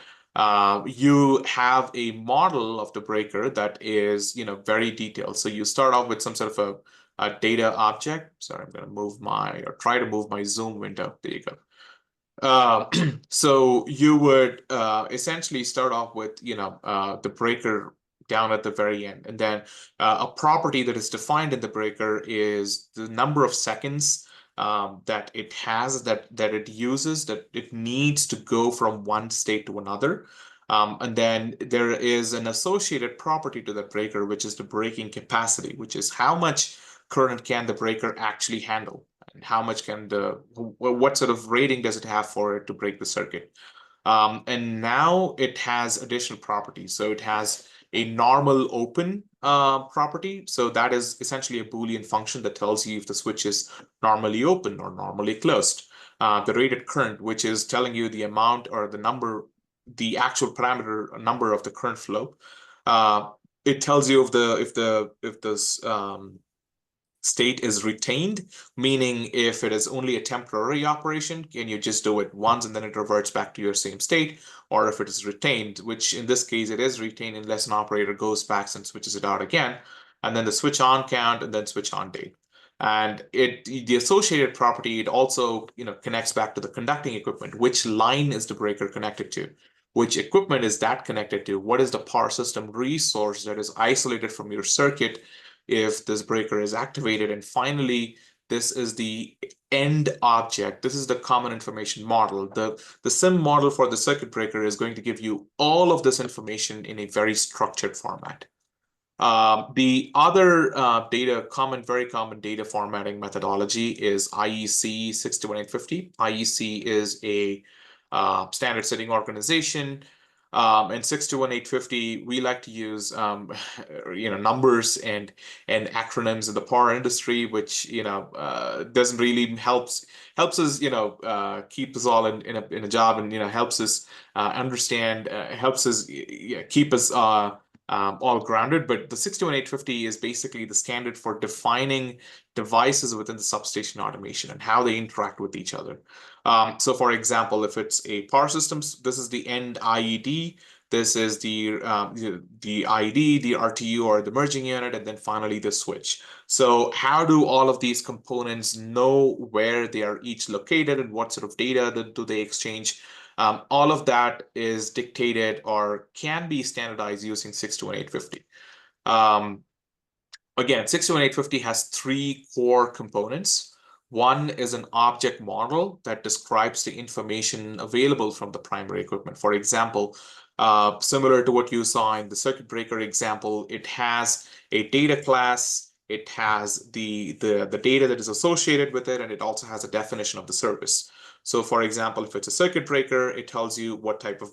you have a model of the breaker that is very detailed. So you start off with some sort of a data object. Sorry, I'm going to try to move my Zoom window. There you go. So you would essentially start off with the breaker down at the very end, and then a property that is defined in the breaker is the number of seconds that it has, that it uses, that it needs to go from one state to another. And then there is an associated property to the breaker, which is the breaking capacity, which is how much current can the breaker actually handle, and how much what sort of rating does it have for it to break the circuit. And now it has additional properties. So it has a normal open property. So that is essentially a Boolean function that tells you if the switch is normally open or normally closed. The rated current, which is telling you the amount or the number, the actual parameter number of the current flow. It tells you if the state is retained, meaning if it is only a temporary operation, can you just do it once and then it reverts back to your same state, or if it is retained, which in this case it is retained unless an operator goes back and switches it out again, and then the switch on count and then switch on date. And the associated property, it also connects back to the conducting equipment. Which line is the breaker connected to? Which equipment is that connected to? What is the power system resource that is isolated from your circuit if this breaker is activated? And finally, this is the end object. This is the common information model. The CIM model for the circuit breaker is going to give you all of this information in a very structured format. The other very common data formatting methodology is IEC 61850. IEC is a standard setting organization. And 61850, we like to use numbers and acronyms in the power industry, which doesn't really helps us keep us all in a job, and helps us understand, helps us keep us all grounded. But the 61850 is basically the standard for defining devices within the substation automation and how they interact with each other. So for example, if it's a power system, this is the end IED, this is the IED, the RTU or the merging unit, and then finally the switch. So how do all of these components know where they are each located and what sort of data do they exchange? All of that is dictated or can be standardized using 61850. again, 61850 has three core components. One is an object model that describes the information available from the primary equipment. For example, similar to what you saw in the circuit breaker example, it has a data class, it has the data that is associated with it, and it also has a definition of the service. So for example, if it's a circuit breaker, it tells you what type of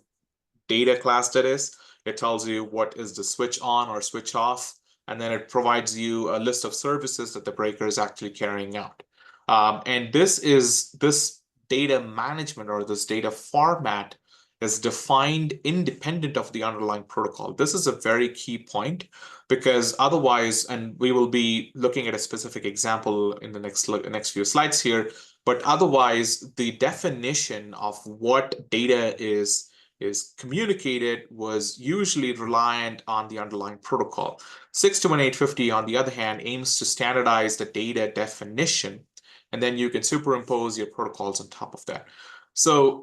data class that is. It tells you what is the switch on or switch off, and then it provides you a list of services that the breaker is actually carrying out. And this data management or this data format is defined independent of the underlying protocol. This is a very key point because otherwise, and we will be looking at a specific example in the next few slides here, but otherwise the definition of what data is communicated was usually reliant on the underlying protocol. 61850, on the other hand, aims to standardize the data definition, and then you can superimpose your protocols on top of that. So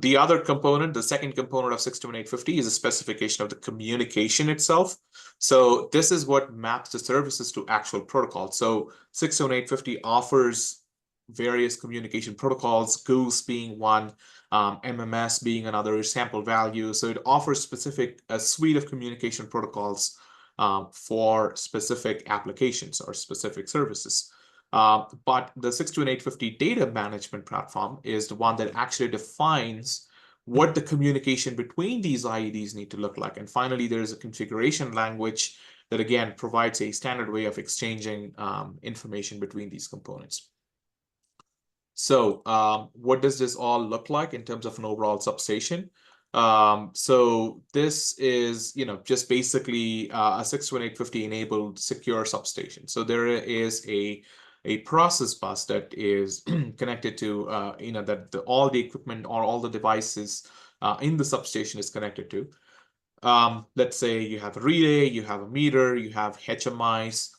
the other component, the second component of 61850 is a specification of the communication itself. So this is what maps the services to actual protocols. So 61850 offers various communication protocols, Goose being one, MMS being another, sample value. So it offers a suite of communication protocols for specific applications or specific services. But the 61850 data management platform is the one that actually defines what the communication between these IEDs need to look like. And finally, there's a configuration language that, again, provides a standard way of exchanging information between these components. So what does this all look like in terms of an overall substation? So this is, just basically a 61850 enabled secure substation. So there is a process bus that is connected to, that all the equipment or all the devices in the substation is connected to. Let's say you have a relay, you have a meter, you have HMIs,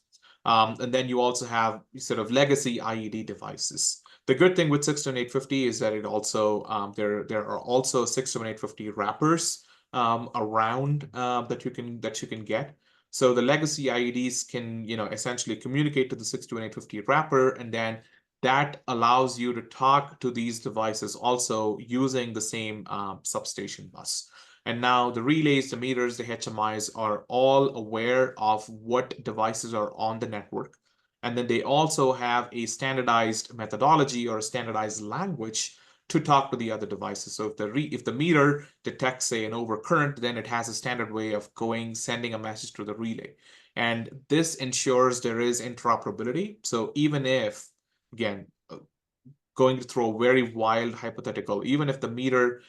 and then you also have sort of legacy IED devices. The good thing with 61850 is that it also there are also 61850 wrappers around that you can get. So the legacy IEDs can essentially communicate to the 61850 wrapper, and then that allows you to talk to these devices also using the same substation bus. And now the relays, the meters, the HMIs are all aware of what devices are on the network. And then they also have a standardized methodology or a standardized language to talk to the other devices. So if the meter detects, say, an overcurrent, then it has a standard way of sending a message to the relay. And this ensures there is interoperability. So even if, again, going to throw a very wild hypothetical, even if the meter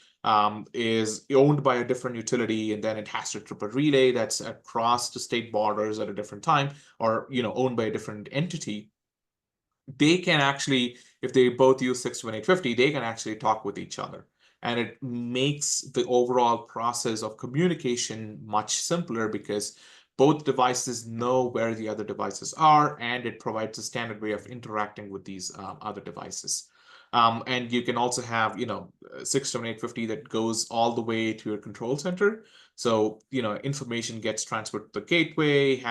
is owned by a different utility and then it has to trip a relay that's across the state borders at a different time, or owned by a different entity, they can actually, if they both use 61850, they can actually talk with each other. And it makes the overall process of communication much simpler because both devices know where the other devices are, and it provides a standard way of interacting with these other devices. And you can also have, 61850 that goes all the way to your control center. So, information gets transferred to the gateway,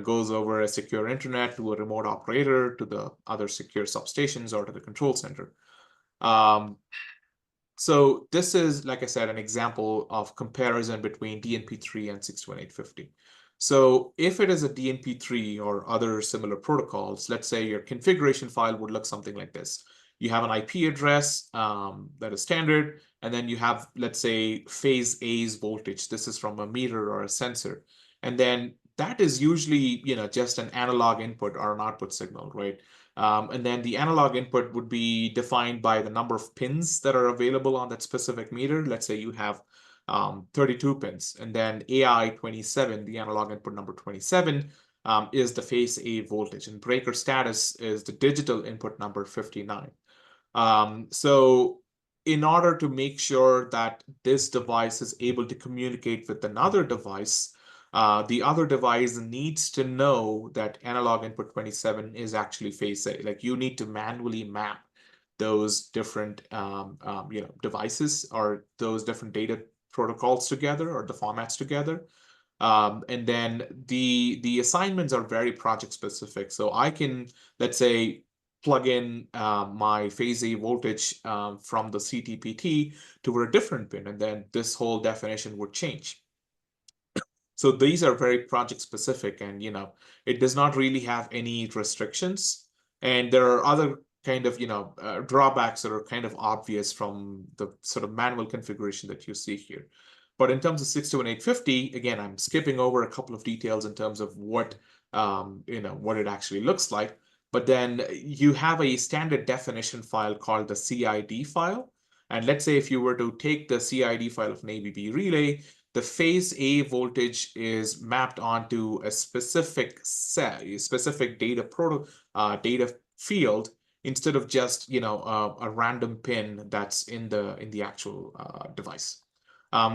goes over a secure internet to a remote operator, to the other secure substations, or to the control center. So this is, like I said, an example of comparison between DNP3 and 61850. So if it is a DNP3 or other similar protocols, let's say your configuration file would look something like this. You have an IP address that is standard, and then you have, let's say, phase A's voltage. This is from a meter or a sensor. And then that is usually, just an analog input or an output signal, right? And then the analog input would be defined by the number of pins that are available on that specific meter. Let's say you have 32 pins, and then AI 27, the analog input number 27, is the phase A voltage, and breaker status is the digital input number 59. So in order to make sure that this device is able to communicate with another device, the other device needs to know that analog input 27 is actually phase A. Like, you need to manually map those different devices or those different data protocols together, or the formats together. And then the assignments are very project specific. So I can, let's say, plug in my phase A voltage from the CTPT to a different pin, and then this whole definition would change. So these are very project specific, and it does not really have any restrictions. And there are other kind of drawbacks that are kind of obvious from the sort of manual configuration that you see here. But in terms of 62850, again, I'm skipping over a couple of details in terms of what what it actually looks like. But then you have a standard definition file called the CID file. And let's say if you were to take the CID file of an ABB relay, the phase A voltage is mapped onto a specific data field instead of just a random pin that's in the actual device.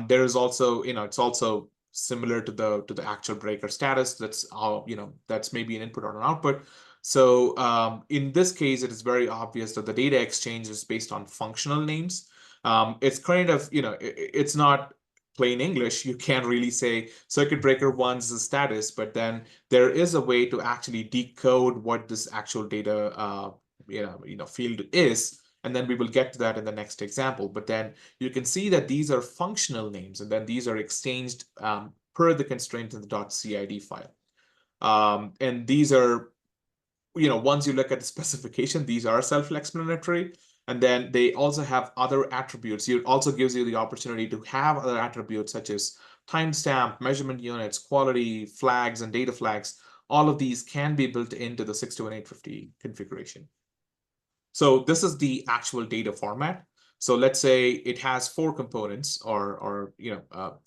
There is also it's also similar to the actual breaker status. That's that's maybe an input or an output. So in this case, it is very obvious that the data exchange is based on functional names. It's kind of it's not plain English. You can't really say circuit breaker 1's the status, but then there is a way to actually decode what this actual data field is, and then we will get to that in the next example. But then you can see that these are functional names, and then these are exchanged per the constraint in the .cid file. And these are, once you look at the specification, these are self-explanatory. And then they also have other attributes. It also gives you the opportunity to have other attributes such as timestamp, measurement units, quality, flags, and data flags. All of these can be built into the 62850 configuration. So this is the actual data format. So let's say it has 4 components or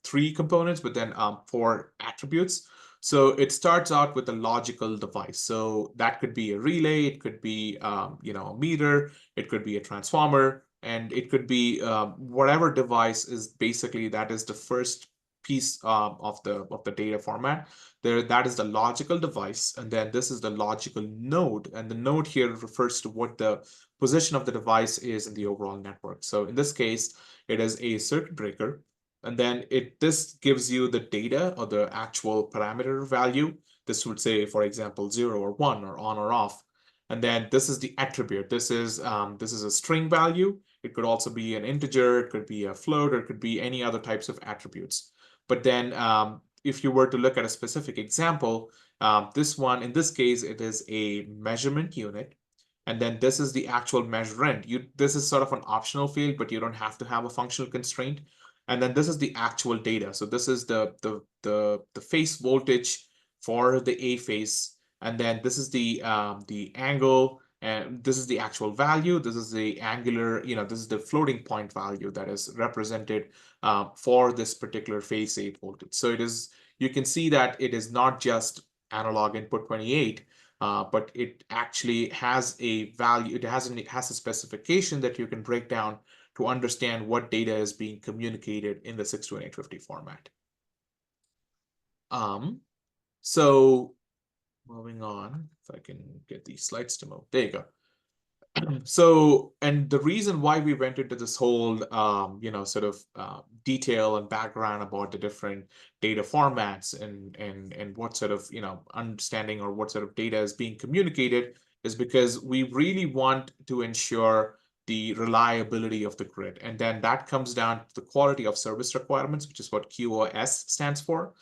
3 components, but then 4 attributes. So it starts out with a logical device. So that could be a relay, it could be a meter, it could be a transformer, and it could be whatever device is basically that is the first piece of the data format. That is the logical device, and then this is the logical node, and the node here refers to what the position of the device is in the overall network. So in this case, it is a circuit breaker. And then this gives you the data or the actual parameter value. This would say, for example, 0 or 1 or on or off. And then this is the attribute. This is a string value. It could also be an integer. It could be a float, or it could be any other types of attributes. But then if you were to look at a specific example, this one, in this case, it is a measurement unit. And then this is the actual measurand. This is sort of an optional field, but you don't have to have a functional constraint. And then this is the actual data. So this is the phase voltage for the A phase. And then this is the angle, and this is the actual value. This is the angular, this is the floating point value that is represented for this particular phase 8 voltage. So you can see that it is not just analog input 28, but it actually has a value. It has a specification that you can break down to understand what data is being communicated in the 62850 format. So moving on, if I can get these slides to move. There you go. So, and the reason why we went into this whole, sort of detail and background about the different data formats and what sort of, understanding or what sort of data is being communicated is because we really want to ensure the reliability of the grid. And then that comes down to the quality of service requirements, which is what QoS stands for.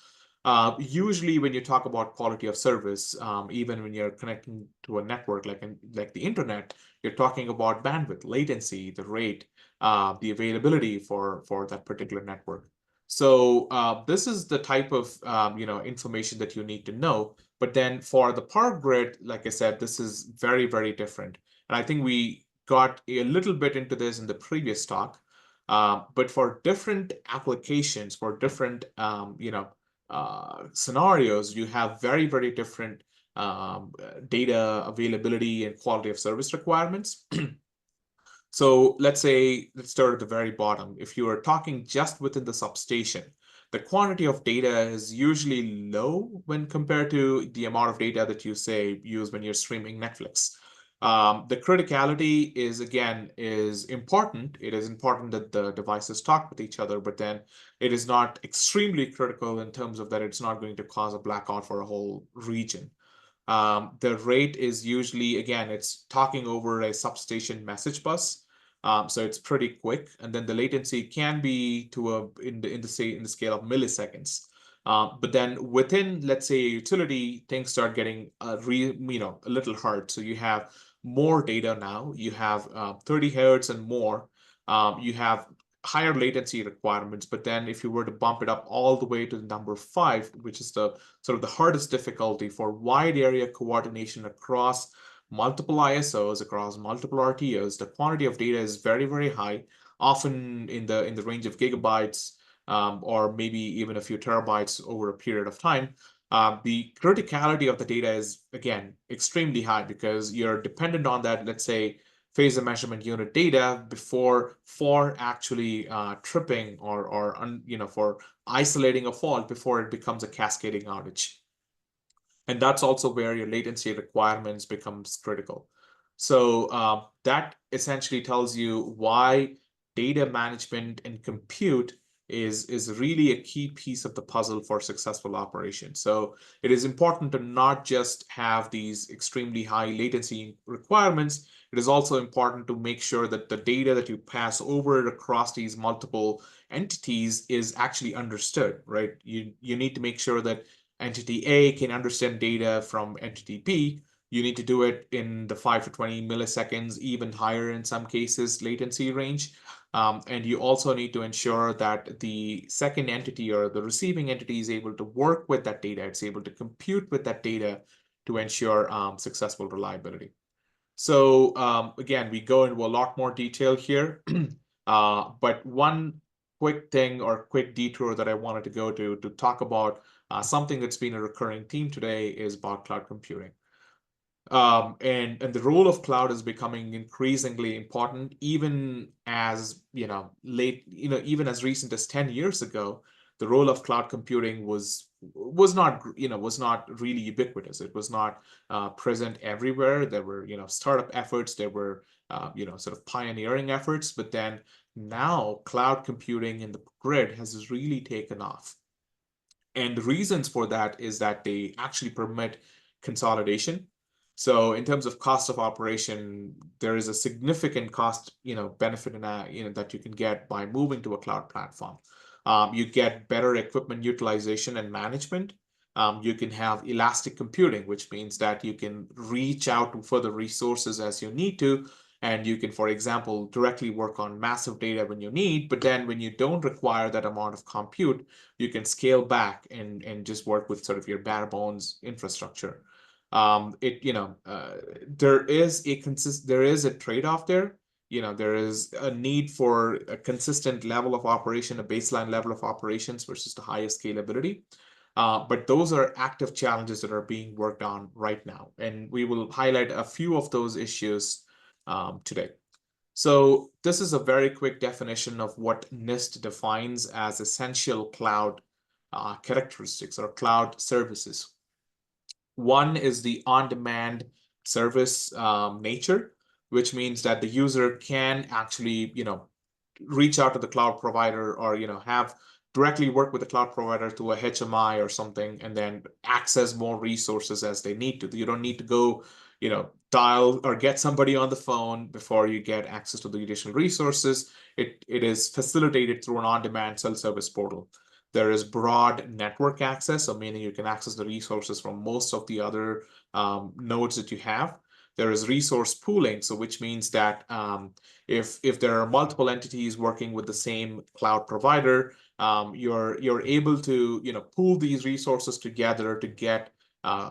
Usually when you talk about quality of service, even when you're connecting to a network like the internet, you're talking about bandwidth, latency, the rate, the availability for that particular network. So this is the type of information that you need to know. But then for the power grid, like I said, this is very, very different. And I think we got a little bit into this in the previous talk. But for different applications, for different scenarios, you have very, very different data availability and quality of service requirements. So let's start at the very bottom. If you are talking just within the substation, the quantity of data is usually low when compared to the amount of data that you use when you're streaming Netflix. The criticality is, again, is important. It is important that the devices talk with each other, but then it is not extremely critical in terms of that it's not going to cause a blackout for a whole region. The rate is usually, again, it's talking over a substation message bus. So it's pretty quick, and then the latency can be to in the scale of milliseconds. But then within, let's say, a utility, things start getting a little hard. So you have more data now. You have 30 hertz and more. You have higher latency requirements. But then if you were to bump it up all the way to the number 5, which is the sort of the hardest difficulty for wide area coordination across multiple ISOs, across multiple RTOs, the quantity of data is very, very high, often in the range of gigabytes, or maybe even a few terabytes over a period of time. The criticality of the data is, again, extremely high because you're dependent on that, let's say, phase measurement unit data for actually tripping or for isolating a fault before it becomes a cascading outage. And that's also where your latency requirements becomes critical. So that essentially tells you why data management and compute is really a key piece of the puzzle for successful operation. So it is important to not just have these extremely high latency requirements. It is also important to make sure that the data that you pass over across these multiple entities is actually understood, right? You need to make sure that entity A can understand data from entity B. You need to do it in the 5 to 20 milliseconds, even higher in some cases, latency range. And you also need to ensure that the second entity or the receiving entity is able to work with that data. It's able to compute with that data to ensure successful reliability. So again, we go into a lot more detail here. But one quick thing or quick detour that I wanted to go to talk about something that's been a recurring theme today is about cloud computing. And the role of cloud is becoming increasingly important, even as, even as recent as 10 years ago, the role of cloud computing was not really ubiquitous. It was not present everywhere. There were, startup efforts, there were, sort of pioneering efforts, but then now cloud computing in the grid has really taken off. And the reasons for that is that they actually permit consolidation. So in terms of cost of operation, there is a significant cost, benefit in that you can get by moving to a cloud platform. You get better equipment utilization and management. You can have elastic computing, which means that you can reach out to further resources as you need to. And you can, for example, directly work on massive data when you need, but then when you don't require that amount of compute, you can scale back and just work with sort of your bare bones infrastructure. There is a trade-off there. There is a need for a consistent level of operation, a baseline level of operations versus the highest scalability. But those are active challenges that are being worked on right now. And we will highlight a few of those issues today. So this is a very quick definition of what NIST defines as essential cloud characteristics or cloud services. One is the on-demand service nature, which means that the user can actually, reach out to the cloud provider or, have directly work with the cloud provider through a HMI or something, and then access more resources as they need to. You don't need to go, dial or get somebody on the phone before you get access to the additional resources. It is facilitated through an on-demand self-service portal. There is broad network access, so meaning you can access the resources from most of the other nodes that you have. There is resource pooling, so which means that if there are multiple entities working with the same cloud provider, you're able to pool these resources together to get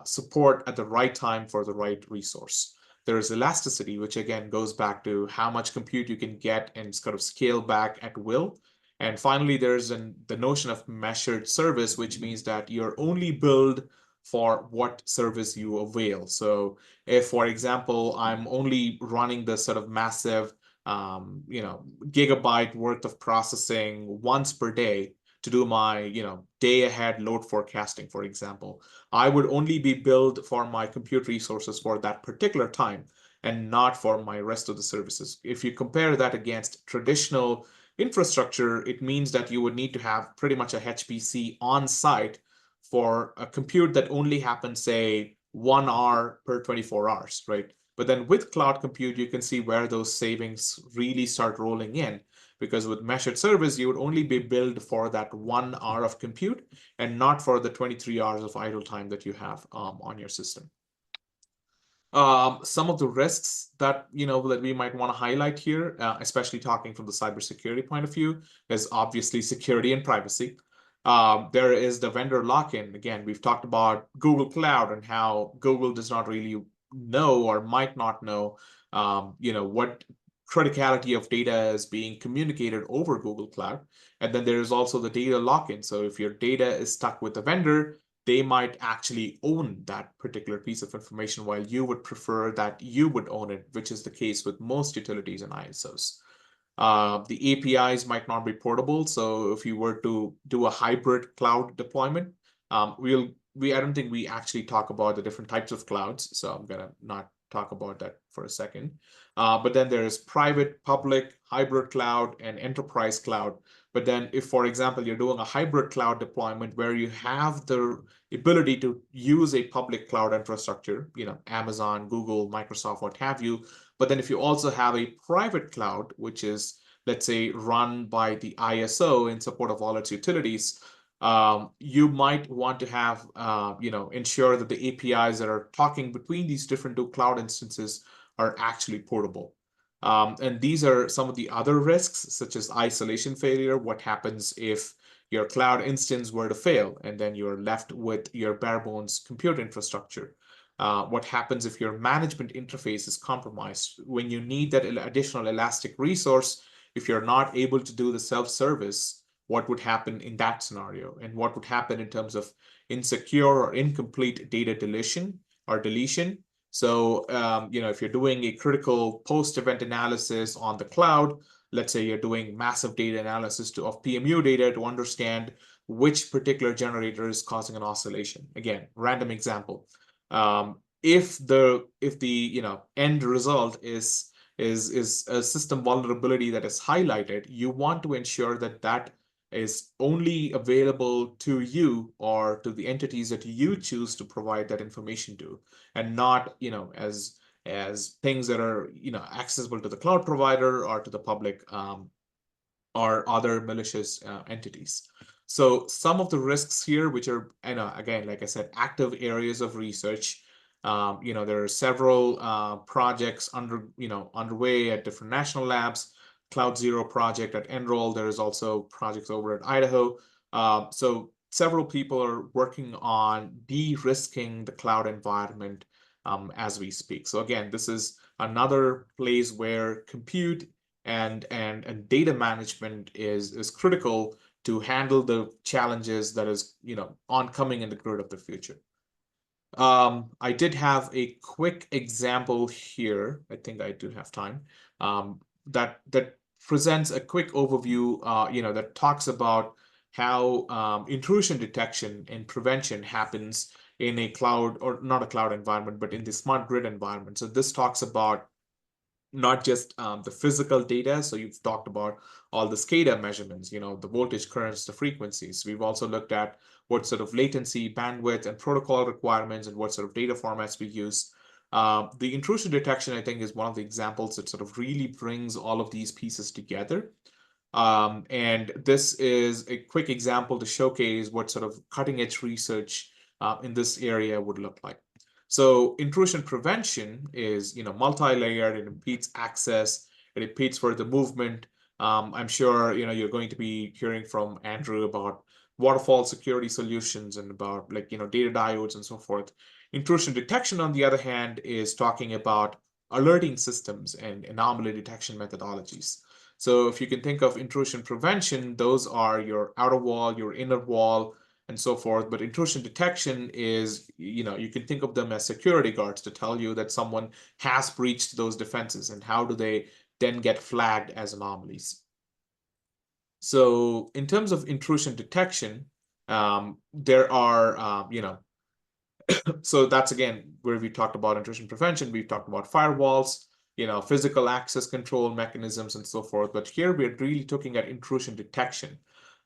support at the right time for the right resource. There is elasticity, which again goes back to how much compute you can get and sort of scale back at will. And finally, there's the notion of measured service, which means that you're only billed for what service you avail. So if, for example, I'm only running the sort of massive, gigabyte worth of processing once per day to do my, day ahead load forecasting, for example. I would only be billed for my compute resources for that particular time and not for my rest of the services. If you compare that against traditional infrastructure, it means that you would need to have pretty much a HPC on site for a compute that only happens, say, 1 hour per 24 hours, right? But then with cloud compute, you can see where those savings really start rolling in, because with measured service, you would only be billed for that 1 hour of compute and not for the 23 hours of idle time that you have on your system. Some of the risks that that we might want to highlight here, especially talking from the cybersecurity point of view, is obviously security and privacy. There is the vendor lock-in. Again, we've talked about Google Cloud and how Google does not really know or might not know, what criticality of data is being communicated over Google Cloud. And then there is also the data lock-in. So if your data is stuck with the vendor, they might actually own that particular piece of information while you would prefer that you would own it, which is the case with most utilities and ISOs. The APIs might not be portable. So if you were to do a hybrid cloud deployment, I don't think we actually talk about the different types of clouds. So I'm gonna not talk about that for a second. But then there's private, public, hybrid cloud, and enterprise cloud. But then if, for example, you're doing a hybrid cloud deployment where you have the ability to use a public cloud infrastructure, Amazon, Google, Microsoft, what have you. But then if you also have a private cloud, which is, let's say, run by the ISO in support of all its utilities, you might want to have, ensure that the APIs that are talking between these different two cloud instances are actually portable. And these are some of the other risks, such as isolation failure. What happens if your cloud instance were to fail and then you're left with your bare bones compute infrastructure? What happens if your management interface is compromised? When you need that additional elastic resource, if you're not able to do the self-service, what would happen in that scenario? And what would happen in terms of insecure or incomplete data deletion? So, if you're doing a critical post-event analysis on the cloud, let's say you're doing massive data analysis of PMU data to understand which particular generator is causing an oscillation. Again, random example. If the end result is a system vulnerability that is highlighted, you want to ensure that that is only available to you or to the entities that you choose to provide that information to, and not as things that are accessible to the cloud provider or to the public or other malicious entities. So some of the risks here, which are again, like I said, active areas of research. There are several projects underway at different national labs. Cloud Zero project at Enroll. There is also projects over at Idaho. So several people are working on de-risking the cloud environment as we speak. So again, this is another place where compute and data management is critical to handle the challenges that is oncoming in the grid of the future. I did have a quick example here. I think I do have time. That presents a quick overview, that talks about how intrusion detection and prevention happens in a cloud, or not a cloud environment, but in the smart grid environment. So this talks about not just the physical data. So you've talked about all the SCADA measurements, the voltage, currents, the frequencies. We've also looked at what sort of latency, bandwidth, and protocol requirements and what sort of data formats we use. The intrusion detection, I think, is one of the examples that sort of really brings all of these pieces together. And this is a quick example to showcase what sort of cutting edge research in this area would look like. So intrusion prevention is, multi-layered. It impedes access. It impedes for the movement. I'm sure, you're going to be hearing from Andrew about waterfall security solutions and about data diodes and so forth. Intrusion detection, on the other hand, is talking about alerting systems and anomaly detection methodologies. So if you can think of intrusion prevention, those are your outer wall, your inner wall, and so forth. But intrusion detection is, you can think of them as security guards to tell you that someone has breached those defenses, and how do they then get flagged as anomalies. So in terms of intrusion detection, there are, so that's again where we talked about intrusion prevention. We've talked about firewalls, physical access control mechanisms and so forth. But here we're really looking at intrusion detection.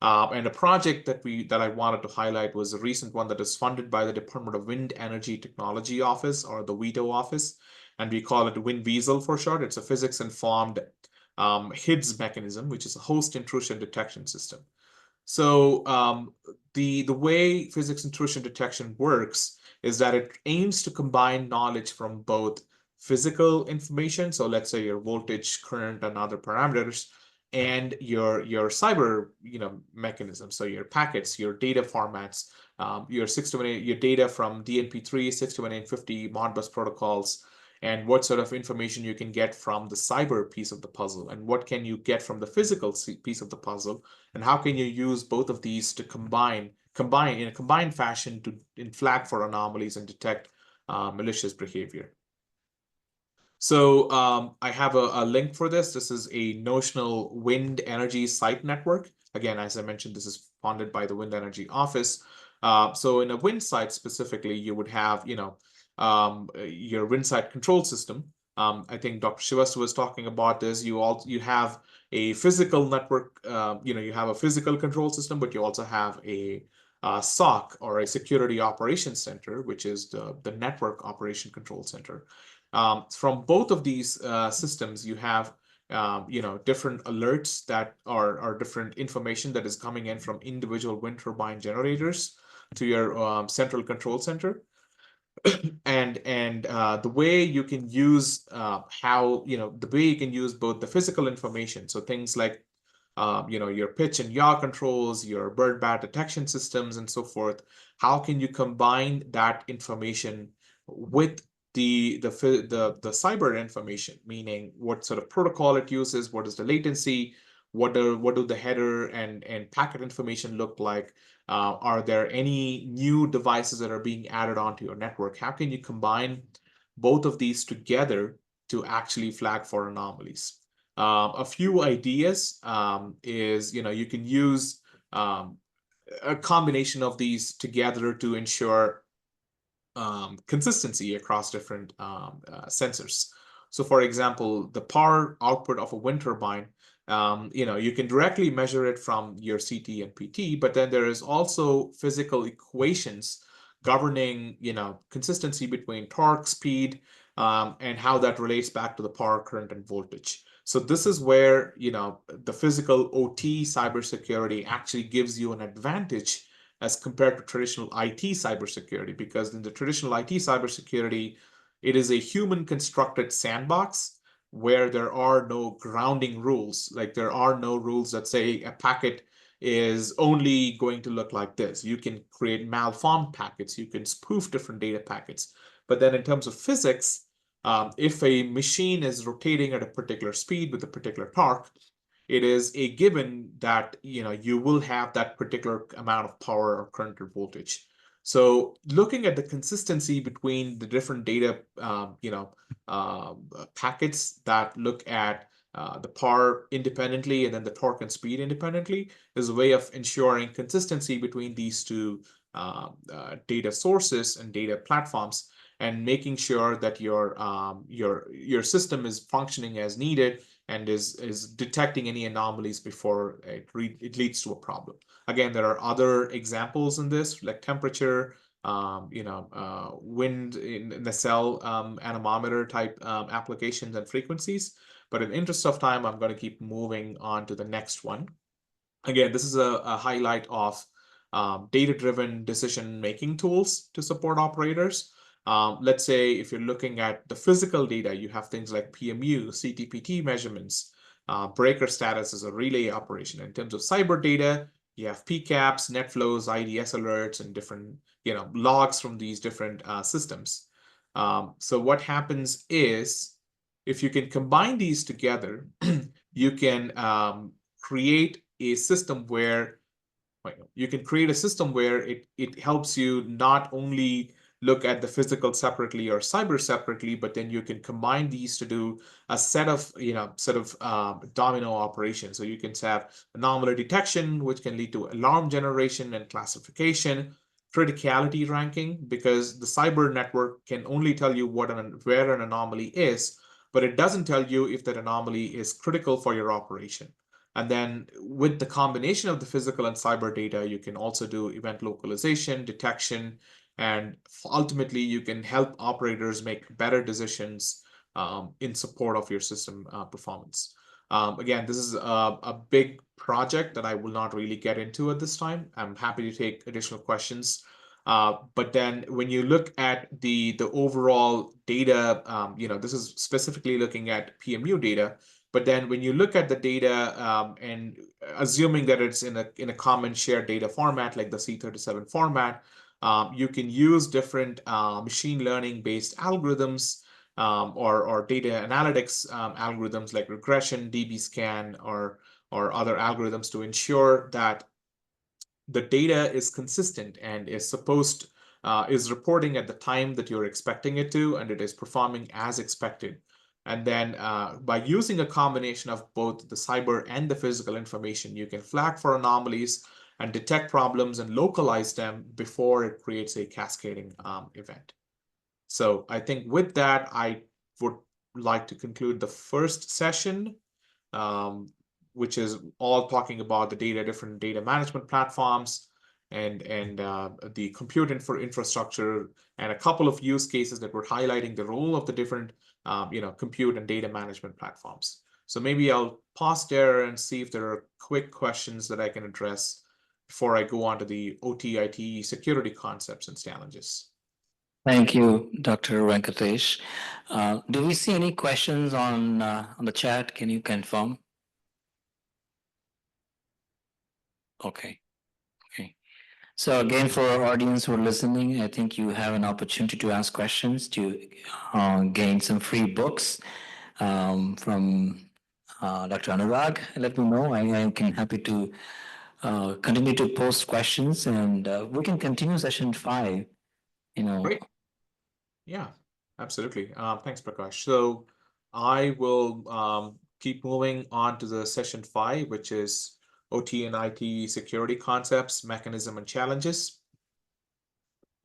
And a project that I wanted to highlight was a recent one that is funded by the Department of Wind Energy Technology Office, or the WETO office, and we call it WinVeasel for short. It's a physics-informed HIDS mechanism, which is a host intrusion detection system. So the way physics intrusion detection works is that it aims to combine knowledge from both physical information, so let's say your voltage, current, and other parameters, and your cyber mechanism, so your packets, your data formats, your 628, your data from DNP3, 62850 Modbus protocols, and what sort of information you can get from the cyber piece of the puzzle, and what can you get from the physical piece of the puzzle, and how can you use both of these to combine in a combined fashion to flag for anomalies and detect malicious behavior. So I have a link for this. This is a notional wind energy site network. Again, as I mentioned, this is funded by the Wind Energy Office. So in a wind site specifically, you would have, your wind site control system. I think Dr. Srivastava was talking about this. You have a physical network. You have a physical control system, but you also have a SOC, or a security operations center, which is the network operation control center. From both of these systems, you have different alerts that are different information that is coming in from individual wind turbine generators to your central control center. And the way you can use the way you can use both the physical information, so things like your pitch and yaw controls, your bird bat detection systems, and so forth. How can you combine that information with the cyber information, meaning what sort of protocol it uses, what is the latency, what do the header and packet information look like? Are there any new devices that are being added onto your network? How can you combine both of these together to actually flag for anomalies? A few ideas is, you can use a combination of these together to ensure consistency across different sensors. So for example, the power output of a wind turbine, you can directly measure it from your CT and PT, but then there is also physical equations governing, consistency between torque, speed, and how that relates back to the power, current, and voltage. So this is where, the physical OT cybersecurity actually gives you an advantage as compared to traditional IT cybersecurity, because in the traditional IT cybersecurity, it is a human constructed sandbox where there are no grounding rules. Like, there are no rules that say a packet is only going to look like this. You can create malformed packets, you can spoof different data packets. But then in terms of physics, if a machine is rotating at a particular speed with a particular torque, it is a given that you will have that particular amount of power or current or voltage. So looking at the consistency between the different data packets that look at the power independently and then the torque and speed independently is a way of ensuring consistency between these two data sources and data platforms, and making sure that your system is functioning as needed and is detecting any anomalies before it leads to a problem. Again, there are other examples in this, like temperature, wind in the cell anemometer type applications and frequencies. But in the interest of time, I'm going to keep moving on to the next one. Again, this is a highlight of data-driven decision-making tools to support operators. Let's say if you're looking at the physical data, you have things like PMU, CTPT measurements, breaker status is a relay operation. In terms of cyber data, you have PCAPs, net flows, IDS alerts, and different logs from these different systems. So what happens is, if you can combine these together, you can create a system where it helps you not only look at the physical separately or cyber separately, but then you can combine these to do a set of, domino operations. So you can have anomaly detection, which can lead to alarm generation and classification, criticality ranking, because the cyber network can only tell you where an anomaly is, but it doesn't tell you if that anomaly is critical for your operation. And then with the combination of the physical and cyber data, you can also do event localization, detection, and ultimately you can help operators make better decisions in support of your system performance. Again, this is a big project that I will not really get into at this time. I'm happy to take additional questions. But then when you look at the overall data, this is specifically looking at PMU data. But then when you look at the data and assuming that it's in a common shared data format like the C37 format, you can use different machine learning based algorithms or data analytics algorithms like regression, DB-scan, or other algorithms to ensure that the data is consistent and is reporting at the time that you're expecting it to, and it is performing as expected. And then by using a combination of both the cyber and the physical information, you can flag for anomalies and detect problems and localize them before it creates a cascading event. So I think with that, I would like to conclude the first session, which is all talking about the different data management platforms and the compute infrastructure, and a couple of use cases that were highlighting the role of the different compute and data management platforms. So maybe I'll pause there and see if there are quick questions that I can address before I go on to the OT/IT security concepts and challenges. Thank you, Dr. Venkatesh. Do we see any questions on the chat? Can you confirm? Okay. So again, for our audience who are listening, I think you have an opportunity to ask questions to gain some free books from Dr. Anurag. Let me know. I can happy to continue to post questions, and we can continue session 5. Great. Yeah, absolutely. Thanks, Prakash. So I will keep moving on to the session 5, which is OT and IT security concepts, mechanism, and challenges.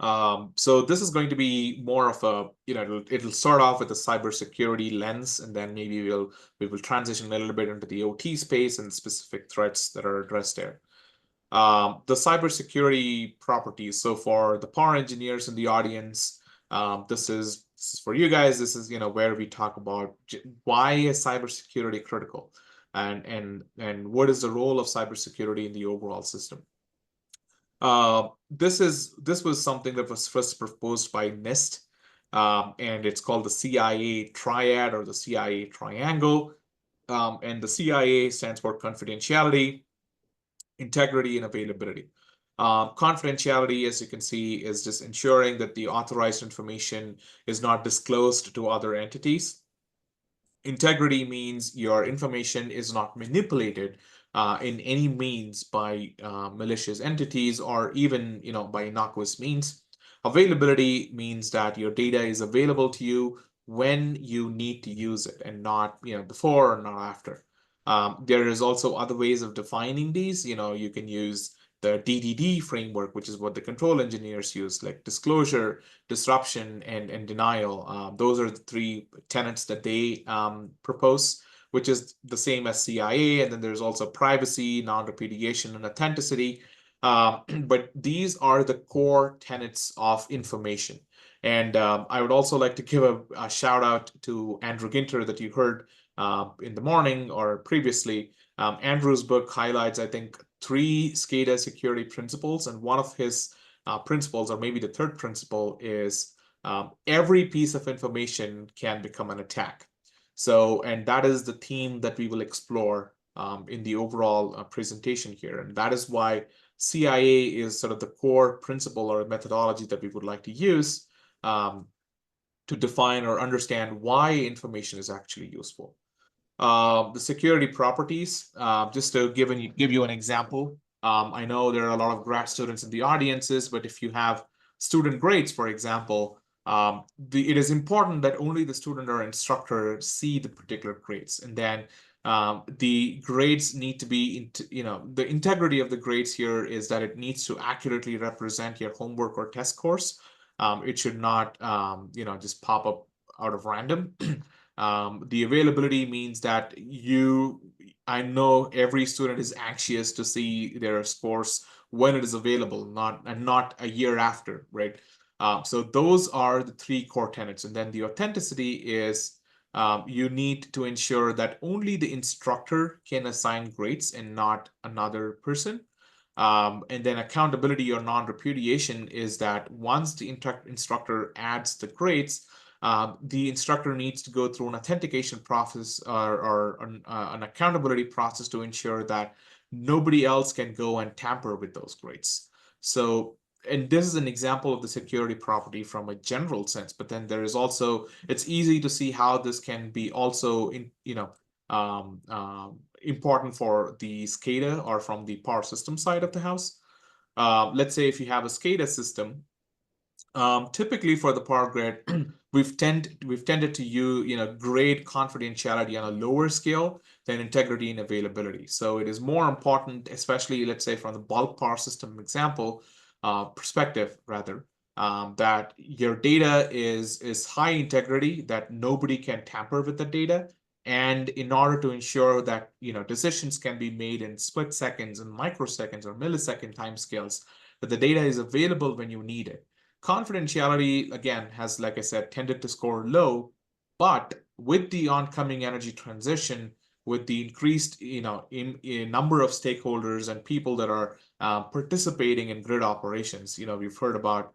So this is going to be more of a, it'll start off with a cybersecurity lens, and then maybe we will transition a little bit into the OT space and specific threats that are addressed there. The cybersecurity properties. So for the power engineers in the audience, this is for you guys. This is where we talk about why is cybersecurity critical, and what is the role of cybersecurity in the overall system. This was something that was first proposed by NIST, and it's called the CIA triad or the CIA triangle. And the CIA stands for confidentiality, integrity, and availability. Confidentiality, as you can see, is just ensuring that the authorized information is not disclosed to other entities. Integrity means your information is not manipulated in any means by malicious entities or even by innocuous means. Availability means that your data is available to you when you need to use it, and not before or not after. There is also other ways of defining these. You can use the DDD framework, which is what the control engineers use, like disclosure, disruption, and denial. Those are the 3 tenets that they propose, which is the same as CIA. And then there's also privacy, non-repudiation, and authenticity. But these are the core tenets of information. And I would also like to give a shout out to Andrew Ginter that you heard in the morning or previously. Andrew's book highlights, I think, 3 SCADA security principles, and one of his principles, or maybe the 3rd principle, is every piece of information can become an attack. So, and that is the theme that we will explore in the overall presentation here, and that is why CIA is sort of the core principle or methodology that we would like to use to define or understand why information is actually useful. The security properties, just to give you an example. I know there are a lot of grad students in the audiences, but if you have student grades, for example, it is important that only the student or instructor see the particular grades, and then the grades need to be, the integrity of the grades here is that it needs to accurately represent your homework or test course. It should not, just pop up out of random. The availability means that I know every student is anxious to see their scores when it is available, not a year after, right? So those are the three core tenets. And then the authenticity is you need to ensure that only the instructor can assign grades and not another person. And then accountability or non-repudiation is that once the instructor adds the grades, the instructor needs to go through an authentication process or an accountability process to ensure that nobody else can go and tamper with those grades. So, and this is an example of the security property from a general sense, but then there is also, it's easy to see how this can be also important for the SCADA or from the power system side of the house. Let's say if you have a SCADA system, typically for the power grid, we've tended to grade confidentiality on a lower scale than integrity and availability. So it is more important, especially let's say from the bulk power system example perspective, rather, that your data is high integrity, that nobody can tamper with the data. And in order to ensure that decisions can be made in split seconds and microseconds or millisecond timescales, that the data is available when you need it. Confidentiality, again, has, like I said, tended to score low, but with the oncoming energy transition, with the increased, in number of stakeholders and people that are participating in grid operations, we've heard about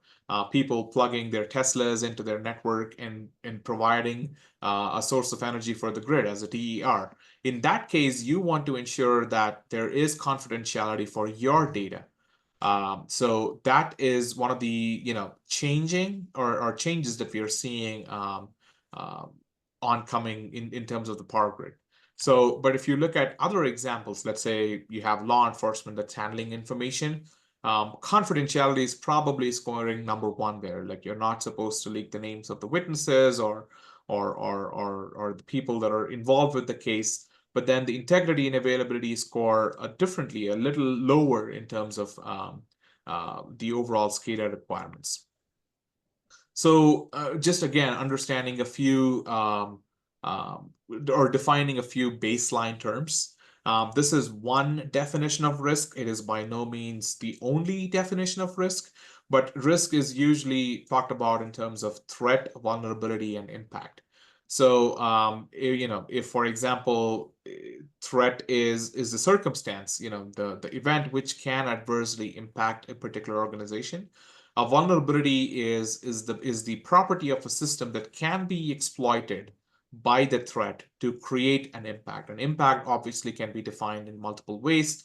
people plugging their Teslas into their network and providing a source of energy for the grid as a DER. In that case, you want to ensure that there is confidentiality for your data. So that is one of the changing or changes that we are seeing oncoming in terms of the power grid. So, but if you look at other examples, let's say you have law enforcement that's handling information, confidentiality is probably scoring number one there. Like, you're not supposed to leak the names of the witnesses or the people that are involved with the case. But then the integrity and availability score differently, a little lower in terms of the overall SCADA requirements. So just again, understanding a few or defining a few baseline terms. This is one definition of risk. It is by no means the only definition of risk, but risk is usually talked about in terms of threat, vulnerability, and impact. So, if, for example, threat is the circumstance, the event which can adversely impact a particular organization. A vulnerability is the property of a system that can be exploited by the threat to create an impact. An impact obviously can be defined in multiple ways.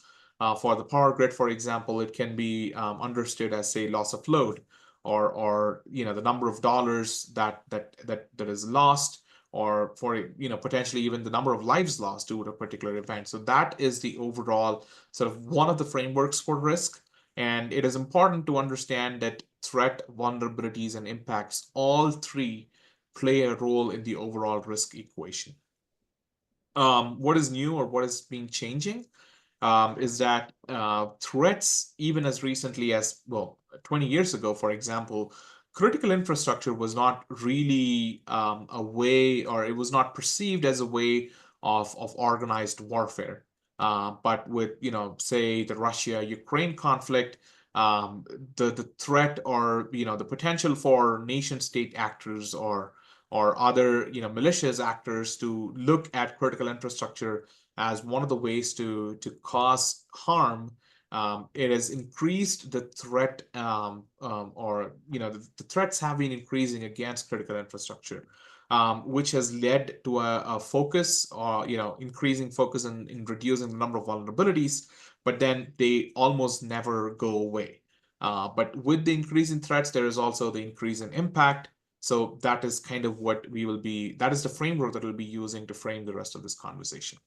For the power grid, for example, it can be understood as, say, loss of load, or the number of dollars that is lost, or for potentially even the number of lives lost due to a particular event. So that is the overall sort of one of the frameworks for risk. And it is important to understand that threat, vulnerabilities, and impacts, all three play a role in the overall risk equation. What is new or what has been changing is that threats, even as recently as, 20 years ago, for example, critical infrastructure was not really a way, or it was not perceived as a way of organized warfare. But with, say, the Russia-Ukraine conflict, the threat, or the potential for nation state actors or other malicious actors to look at critical infrastructure as one of the ways to cause harm, it has increased the threat, the threats have been increasing against critical infrastructure, which has led to a focus, or increasing focus in reducing the number of vulnerabilities, but then they almost never go away. But with the increase in threats, there is also the increase in impact. So that is kind of what that is the framework that we'll be using to frame the rest of this conversation.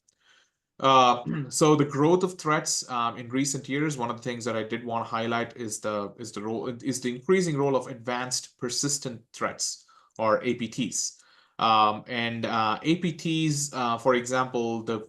So the growth of threats in recent years, one of the things that I did want to highlight is the increasing role of advanced persistent threats, or APTs. And APTs, for example, the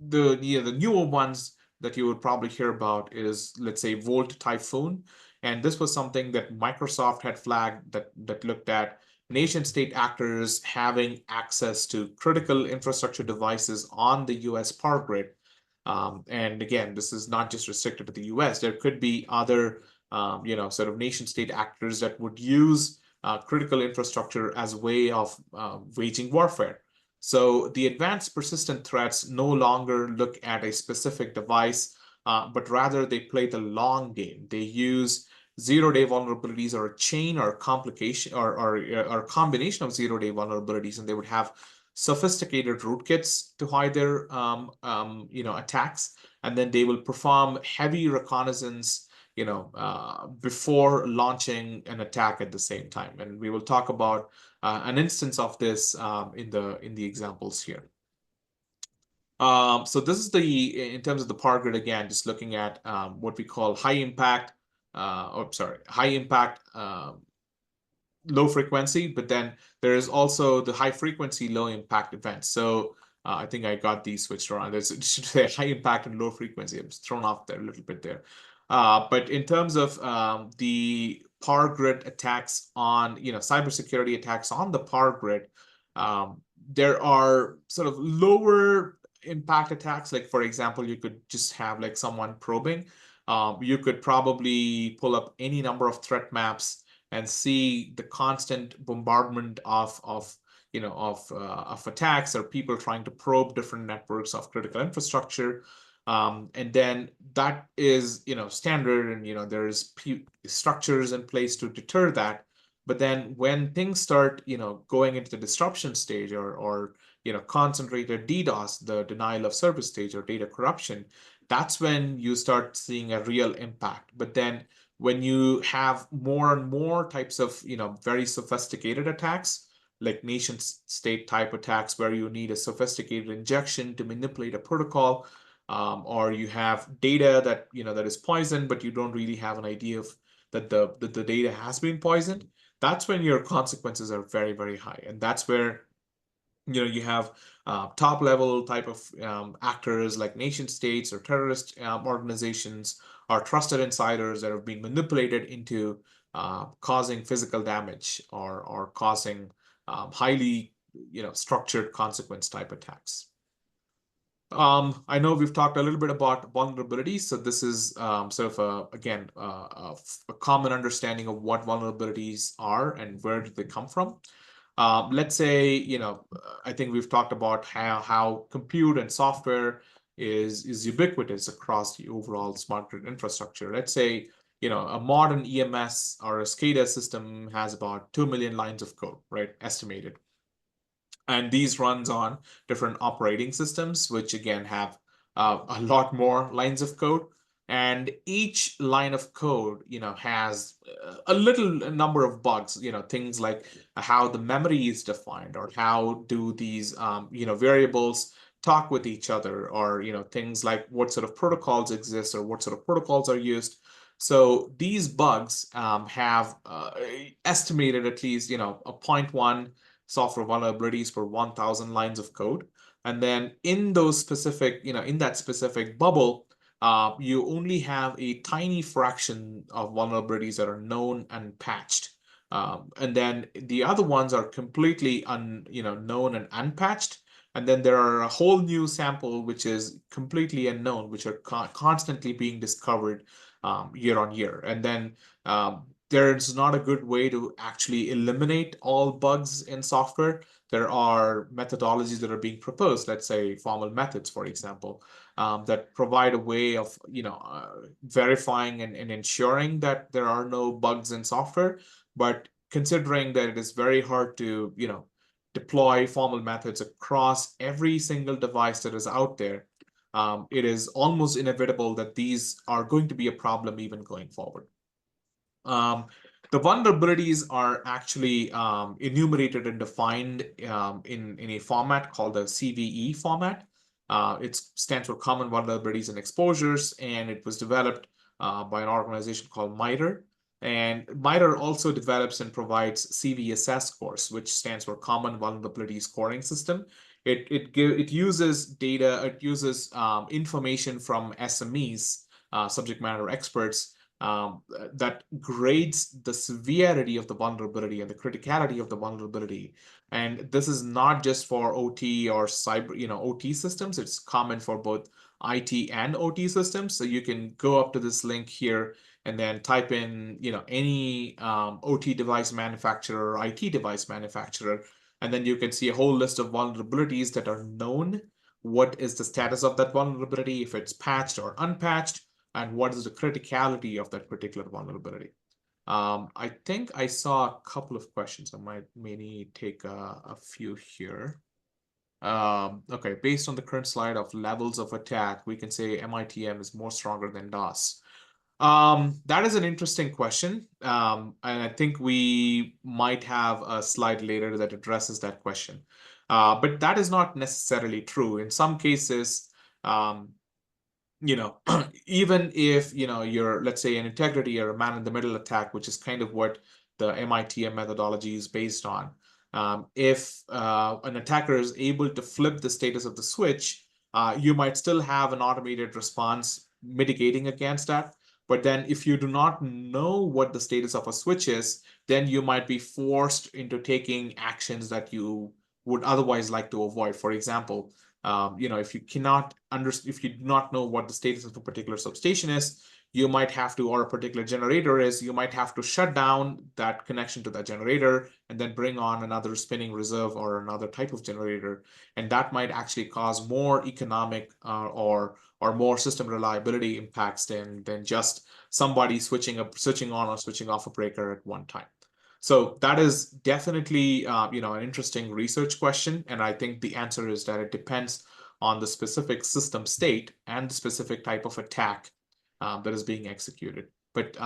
newer ones that you would probably hear about is, let's say, Volt Typhoon. And this was something that Microsoft had flagged, that looked at nation-state actors having access to critical infrastructure devices on the US power grid. And again, this is not just restricted to the US. There could be other, sort of nation-state actors that would use critical infrastructure as a way of waging warfare. So the advanced persistent threats no longer look at a specific device, but rather they play the long game. They use zero-day vulnerabilities, or a chain or complication or combination of zero-day vulnerabilities, and they would have sophisticated rootkits to hide their attacks, and then they will perform heavy reconnaissance before launching an attack at the same time. And we will talk about an instance of this in the examples here. So this is in terms of the power grid, again, just looking at what we call high impact, low frequency, but then there is also the high frequency, low impact events. So I think I got these switched around. It should say high impact and low frequency. I was thrown off there a little bit there. But in terms of the power grid attacks on, cybersecurity attacks on the power grid, there are sort of lower impact attacks. Like, for example, you could just have like someone probing. You could probably pull up any number of threat maps and see the constant bombardment of attacks, or people trying to probe different networks of critical infrastructure. And then that is, standard, and, there's structures in place to deter that. But then when things start, going into the disruption stage, or concentrated DDoS, the denial of service stage, or data corruption, that's when you start seeing a real impact. But then when you have more and more types of, very sophisticated attacks, like nation state type attacks, where you need a sophisticated injection to manipulate a protocol, or you have data that, that is poisoned, but you don't really have an idea of that the data has been poisoned, that's when your consequences are very, very high. And that's where you have top level type of actors like nation states or terrorist organizations, or trusted insiders that have been manipulated into causing physical damage, or causing highly structured consequence type attacks. I know we've talked a little bit about vulnerabilities, so this is sort of a common understanding of what vulnerabilities are and where do they come from. Let's say, I think we've talked about how compute and software is ubiquitous across the overall smart grid infrastructure. Let's say, a modern EMS or a SCADA system has about 2 million lines of code, right? Estimated. And these runs on different operating systems, which again have a lot more lines of code. And each line of code, has a little number of bugs, things like how the memory is defined, or how do these, variables talk with each other, or, things like what sort of protocols exist, or what sort of protocols are used. So these bugs have estimated at least, a 0.1 software vulnerabilities per 1,000 lines of code. And then in those specific, in that specific bubble, you only have a tiny fraction of vulnerabilities that are known and patched. And then the other ones are completely known and unpatched. And then there are a whole new sample which is completely unknown, which are constantly being discovered year on year. And then there's not a good way to actually eliminate all bugs in software. There are methodologies that are being proposed, let's say formal methods, for example, that provide a way of verifying and ensuring that there are no bugs in software. But considering that it is very hard to deploy formal methods across every single device that is out there, it is almost inevitable that these are going to be a problem even going forward. The vulnerabilities are actually enumerated and defined in a format called the CVE format. It stands for Common Vulnerabilities and Exposures, and it was developed by an organization called MITRE. And MITRE also develops and provides CVSS scores, which stands for Common Vulnerability Scoring System. It uses data, it uses information from SMEs, subject matter experts, that grades the severity of the vulnerability and the criticality of the vulnerability. And this is not just for OT or cyber, OT systems. It's common for both IT and OT systems. So you can go up to this link here and then type in, any OT device manufacturer or IT device manufacturer, and then you can see a whole list of vulnerabilities that are known. What is the status of that vulnerability, if it's patched or unpatched, and what is the criticality of that particular vulnerability. I think I saw a couple of questions. I may need take a few here. Okay, based on the current slide of levels of attack, we can say MITM is more stronger than DOS. That is an interesting question. And I think we might have a slide later that addresses that question. But that is not necessarily true. In some cases, even if, you're, let's say, an integrity or a man-in-the-middle attack, which is kind of what the MITM methodology is based on. If an attacker is able to flip the status of the switch, you might still have an automated response mitigating against that. But then if you do not know what the status of a switch is, then you might be forced into taking actions that you would otherwise like to avoid. For example, if you if you do not know what the status of a particular substation is, you might have to, or a particular generator is, you might have to shut down that connection to that generator and then bring on another spinning reserve or another type of generator. And that might actually cause more economic or more system reliability impacts than just somebody switching on or switching off a breaker at one time. So that is definitely, an interesting research question. And I think the answer is that it depends on the specific system state and the specific type of attack that is being executed. But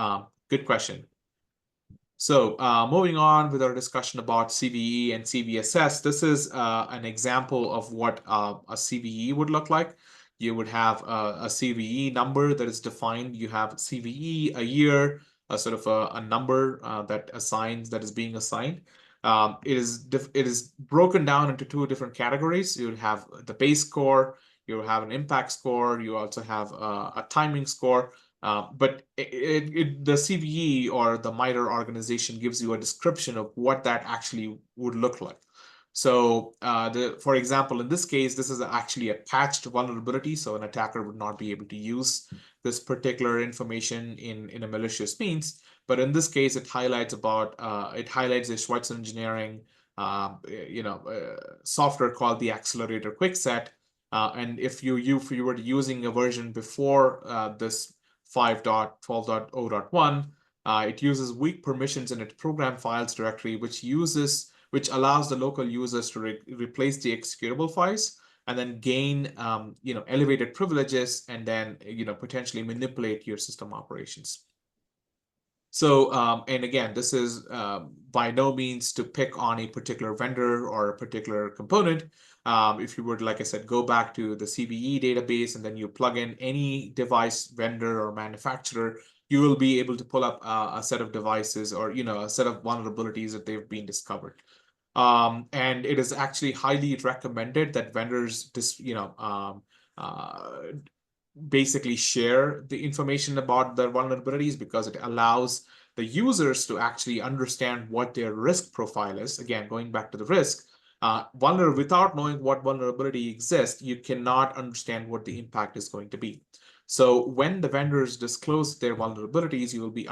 good question. So moving on with our discussion about CVE and CVSS, this is an example of what a CVE would look like. You would have a CVE number that is defined. You have CVE, a year, a sort of a number that is being assigned. It is broken down into two different categories. You would have the base score, you have an impact score, you also have a timing score. But the CVE or the MITRE organization gives you a description of what that actually would look like. So for example, in this case, this is actually a patched vulnerability. So an attacker would not be able to use this particular information in a malicious means. But in this case, it highlights the Schweitzer Engineering software called the Accelerator Quickset. And if you were using a version before this 5.12.0.1, it uses weak permissions in its program files directory, which allows the local users to replace the executable files and then gain elevated privileges and then potentially manipulate your system operations. So and again, this is by no means to pick on a particular vendor or a particular component. If you would, like I said, go back to the CVE database and then you plug in any device vendor or manufacturer, you will be able to pull up a set of devices or a set of vulnerabilities that they've been discovered. And it is actually highly recommended that vendors basically share the information about their vulnerabilities, because it allows the users to actually understand what their risk profile is. Again, going back to the risk, without knowing what vulnerability exists, you cannot understand what the impact is going to be. So when the vendors disclose their vulnerabilities, you will be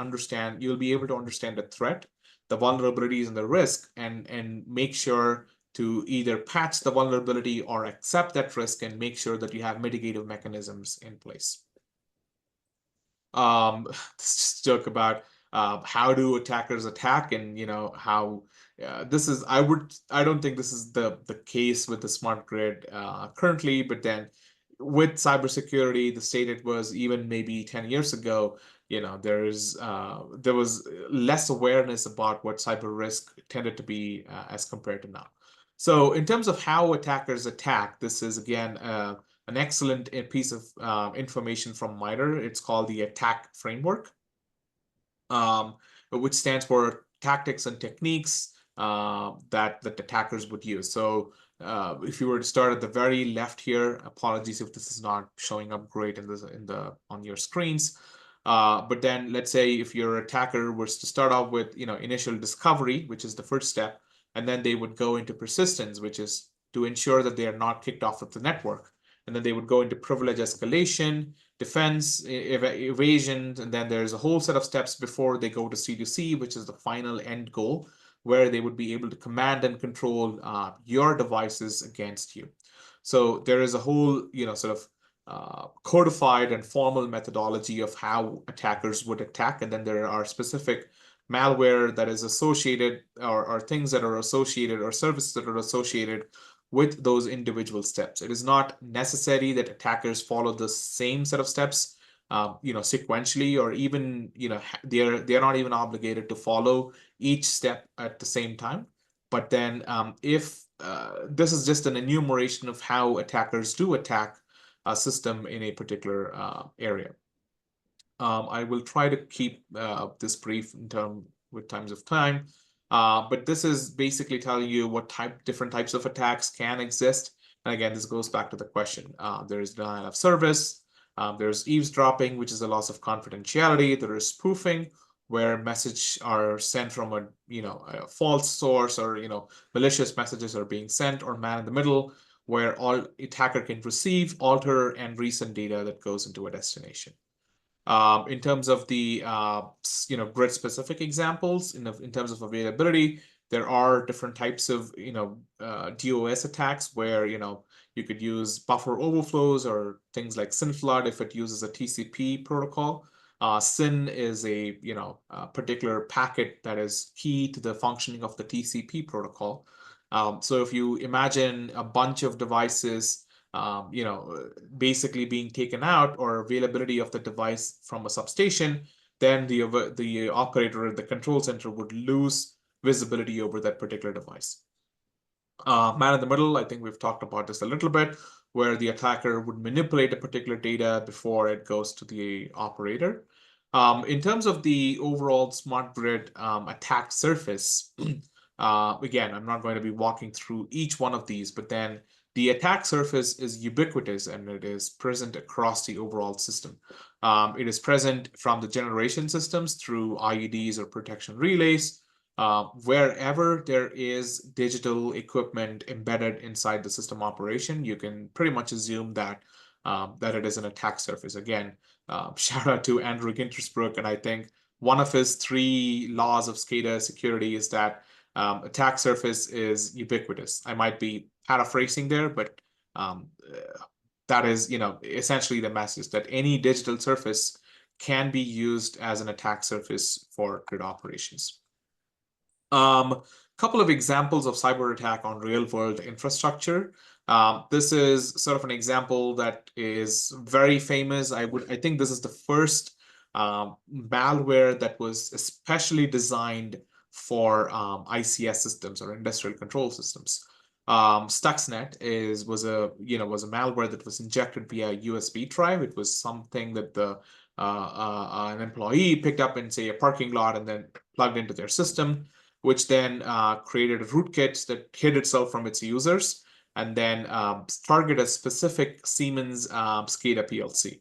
able to understand the threat, the vulnerabilities and the risk, and make sure to either patch the vulnerability or accept that risk and make sure that you have mitigative mechanisms in place. Let's just joke about how do attackers attack, and how this is. I don't think this is the case with the smart grid currently, but then with cybersecurity, the state it was even maybe 10 years ago, there was less awareness about what cyber risk tended to be as compared to now. So in terms of how attackers attack, this is again an excellent piece of information from MITRE. It's called the attack framework, which stands for tactics and techniques that attackers would use. So if you were to start at the very left here, apologies if this is not showing up great on your screens. But then let's say if your attacker was to start off with initial discovery, which is the first step, and then they would go into persistence, which is to ensure that they are not kicked off of the network. And then they would go into privilege escalation, defense, evasion, and then there's a whole set of steps before they go to C2C, which is the final end goal, where they would be able to command and control your devices against you. So there is a whole, sort of codified and formal methodology of how attackers would attack, and then there are specific malware that is associated, or things that are associated, or services that are associated with those individual steps. It is not necessary that attackers follow the same set of steps, sequentially, or even, they're not even obligated to follow each step at the same time. But then if this is just an enumeration of how attackers do attack a system in a particular area. I will try to keep this brief with times of time. But this is basically telling you what different types of attacks can exist. And again, this goes back to the question. There's denial of service. There's eavesdropping, which is a loss of confidentiality. There is spoofing, where messages are sent from a false source, or malicious messages are being sent, or man in the middle, where all attacker can receive, alter, and resend data that goes into a destination. In terms of the grid specific examples, in terms of availability, there are different types of DOS attacks where you could use buffer overflows or things like SYN flood if it uses a TCP protocol. SYN is a particular packet that is key to the functioning of the TCP protocol. So if you imagine a bunch of devices basically being taken out, or availability of the device from a substation, then the operator at the control center would lose visibility over that particular device. Man in the middle, I think we've talked about this a little bit, where the attacker would manipulate a particular data before it goes to the operator. In terms of the overall smart grid attack surface, again, I'm not going to be walking through each one of these, but then the attack surface is ubiquitous, and it is present across the overall system. It is present from the generation systems through IEDs or protection relays. Wherever there is digital equipment embedded inside the system operation, you can pretty much assume that it is an attack surface. Again, shout out to Andrew Gintersbrook, and I think one of his 3 laws of SCADA security is that attack surface is ubiquitous. I might be paraphrasing there, but that is, essentially the message, that any digital surface can be used as an attack surface for grid operations. Couple of examples of cyber attack on real world infrastructure. This is sort of an example that is very famous. I think this is the first malware that was especially designed for ICS systems, or industrial control systems. Stuxnet was a malware that was injected via a USB drive. It was something that an employee picked up in, say, a parking lot, and then plugged into their system, which then created rootkits that hid itself from its users, and then targeted a specific Siemens SCADA PLC.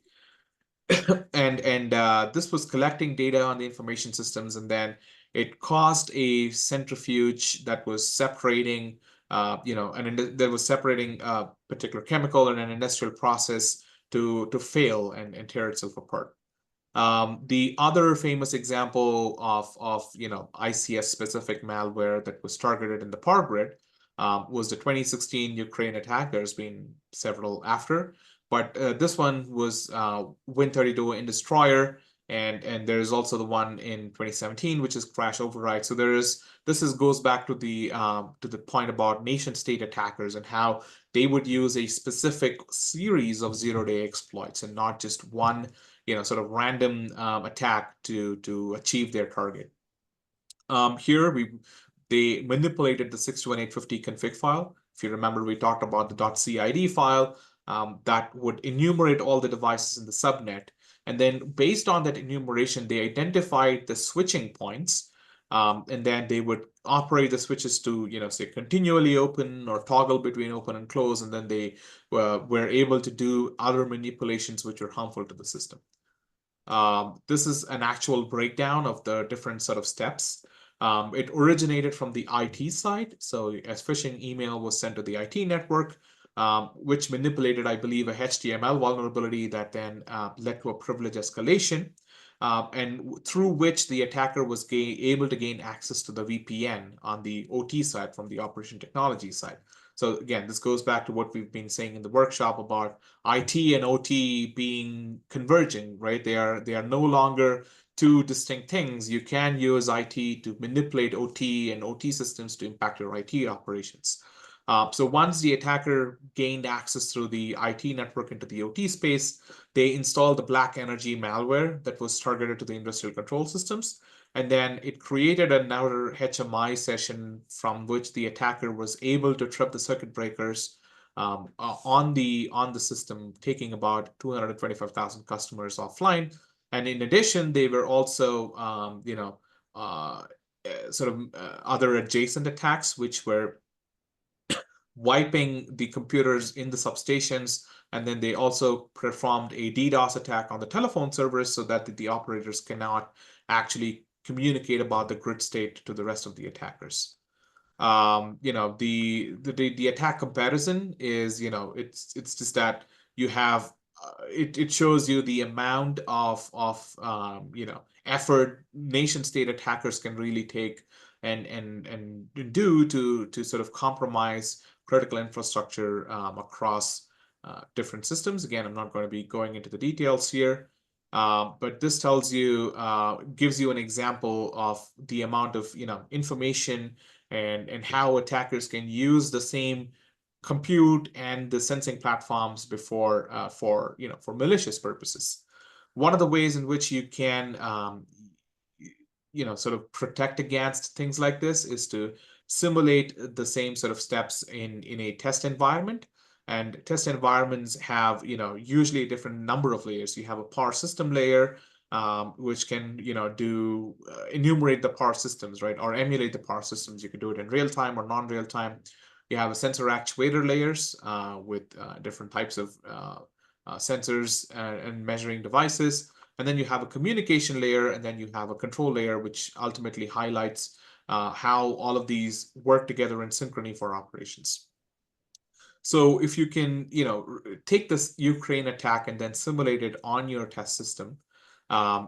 and this was collecting data on the information systems, and then it caused a centrifuge that was separating, that was separating a particular chemical in an industrial process to fail and tear itself apart. The other famous example of ICS specific malware that was targeted in the power grid was the 2016 Ukraine attack. There's been several after, but this one was Win32 in Destroyer, and there is also the one in 2017, which is Crash Override. So this goes back to the point about nation state attackers and how they would use a specific series of zero-day exploits and not just one sort of random attack to achieve their target. Here they manipulated the 62850 config file. If you remember, we talked about the .cid file. that would enumerate all the devices in the subnet. And then based on that enumeration, they identified the switching points, and then they would operate the switches to, say continually open or toggle between open and close, and then they were able to do other manipulations which were harmful to the system. This is an actual breakdown of the different sort of steps. It originated from the IT side. So as phishing email was sent to the IT network, which manipulated, I believe, a HTML vulnerability that then led to a privilege escalation, and through which the attacker was able to gain access to the VPN on the OT side from the operation technology side. So again, this goes back to what we've been saying in the workshop about IT and OT being converging, right? They are no longer two distinct things. You can use IT to manipulate OT and OT systems to impact your IT operations. So once the attacker gained access through the IT network into the OT space, they installed the black energy malware that was targeted to the industrial control systems. And then it created another HMI session from which the attacker was able to trip the circuit breakers on the system, taking about 225,000 customers offline. And in addition, they were also, other adjacent attacks, which were wiping the computers in the substations. And then they also performed a DDoS attack on the telephone servers so that the operators cannot actually communicate about the grid state to the rest of the attackers. The attack comparison is, it's just that you have it shows you the amount of effort nation state attackers can really take and do to sort of compromise critical infrastructure across different systems. Again, I'm not going to be going into the details here, but this tells you, gives you an example of the amount of information and how attackers can use the same compute and the sensing platforms before for malicious purposes. One of the ways in which you can sort of protect against things like this is to simulate the same sort of steps in a test environment. And test environments have usually a different number of layers. You have a power system layer, which can enumerate the power systems, right, or emulate the power systems. You can do it in real time or non-real time. You have a sensor actuator layers with different types of sensors and measuring devices. And then you have a communication layer, and then you have a control layer, which ultimately highlights how all of these work together in synchrony for operations. So if you can, take this Ukraine attack and then simulate it on your test system,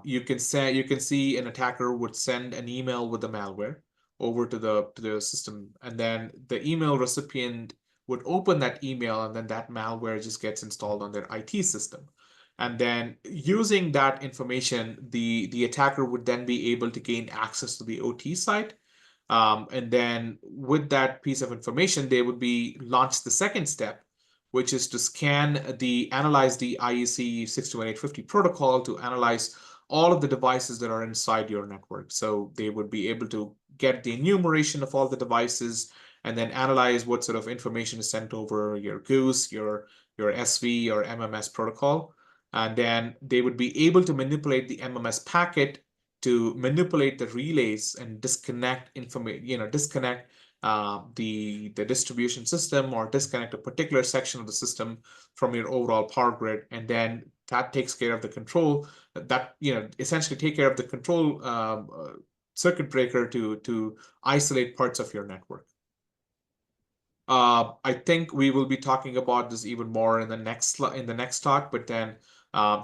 you can see an attacker would send an email with the malware over to the system, and then the email recipient would open that email, and then that malware just gets installed on their IT system. And then using that information, the attacker would then be able to gain access to the OT site. And then with that piece of information, they would be launched the second step, which is to analyze the IEC 62850 protocol to analyze all of the devices that are inside your network. So they would be able to get the enumeration of all the devices and then analyze what sort of information is sent over your Goose, your SV or MMS protocol. And then they would be able to manipulate the MMS packet to manipulate the relays and disconnect information, disconnect the distribution system or disconnect a particular section of the system from your overall power grid. And then that takes care of the control that, essentially take care of the control circuit breaker to isolate parts of your network. I think we will be talking about this even more in the next talk, but then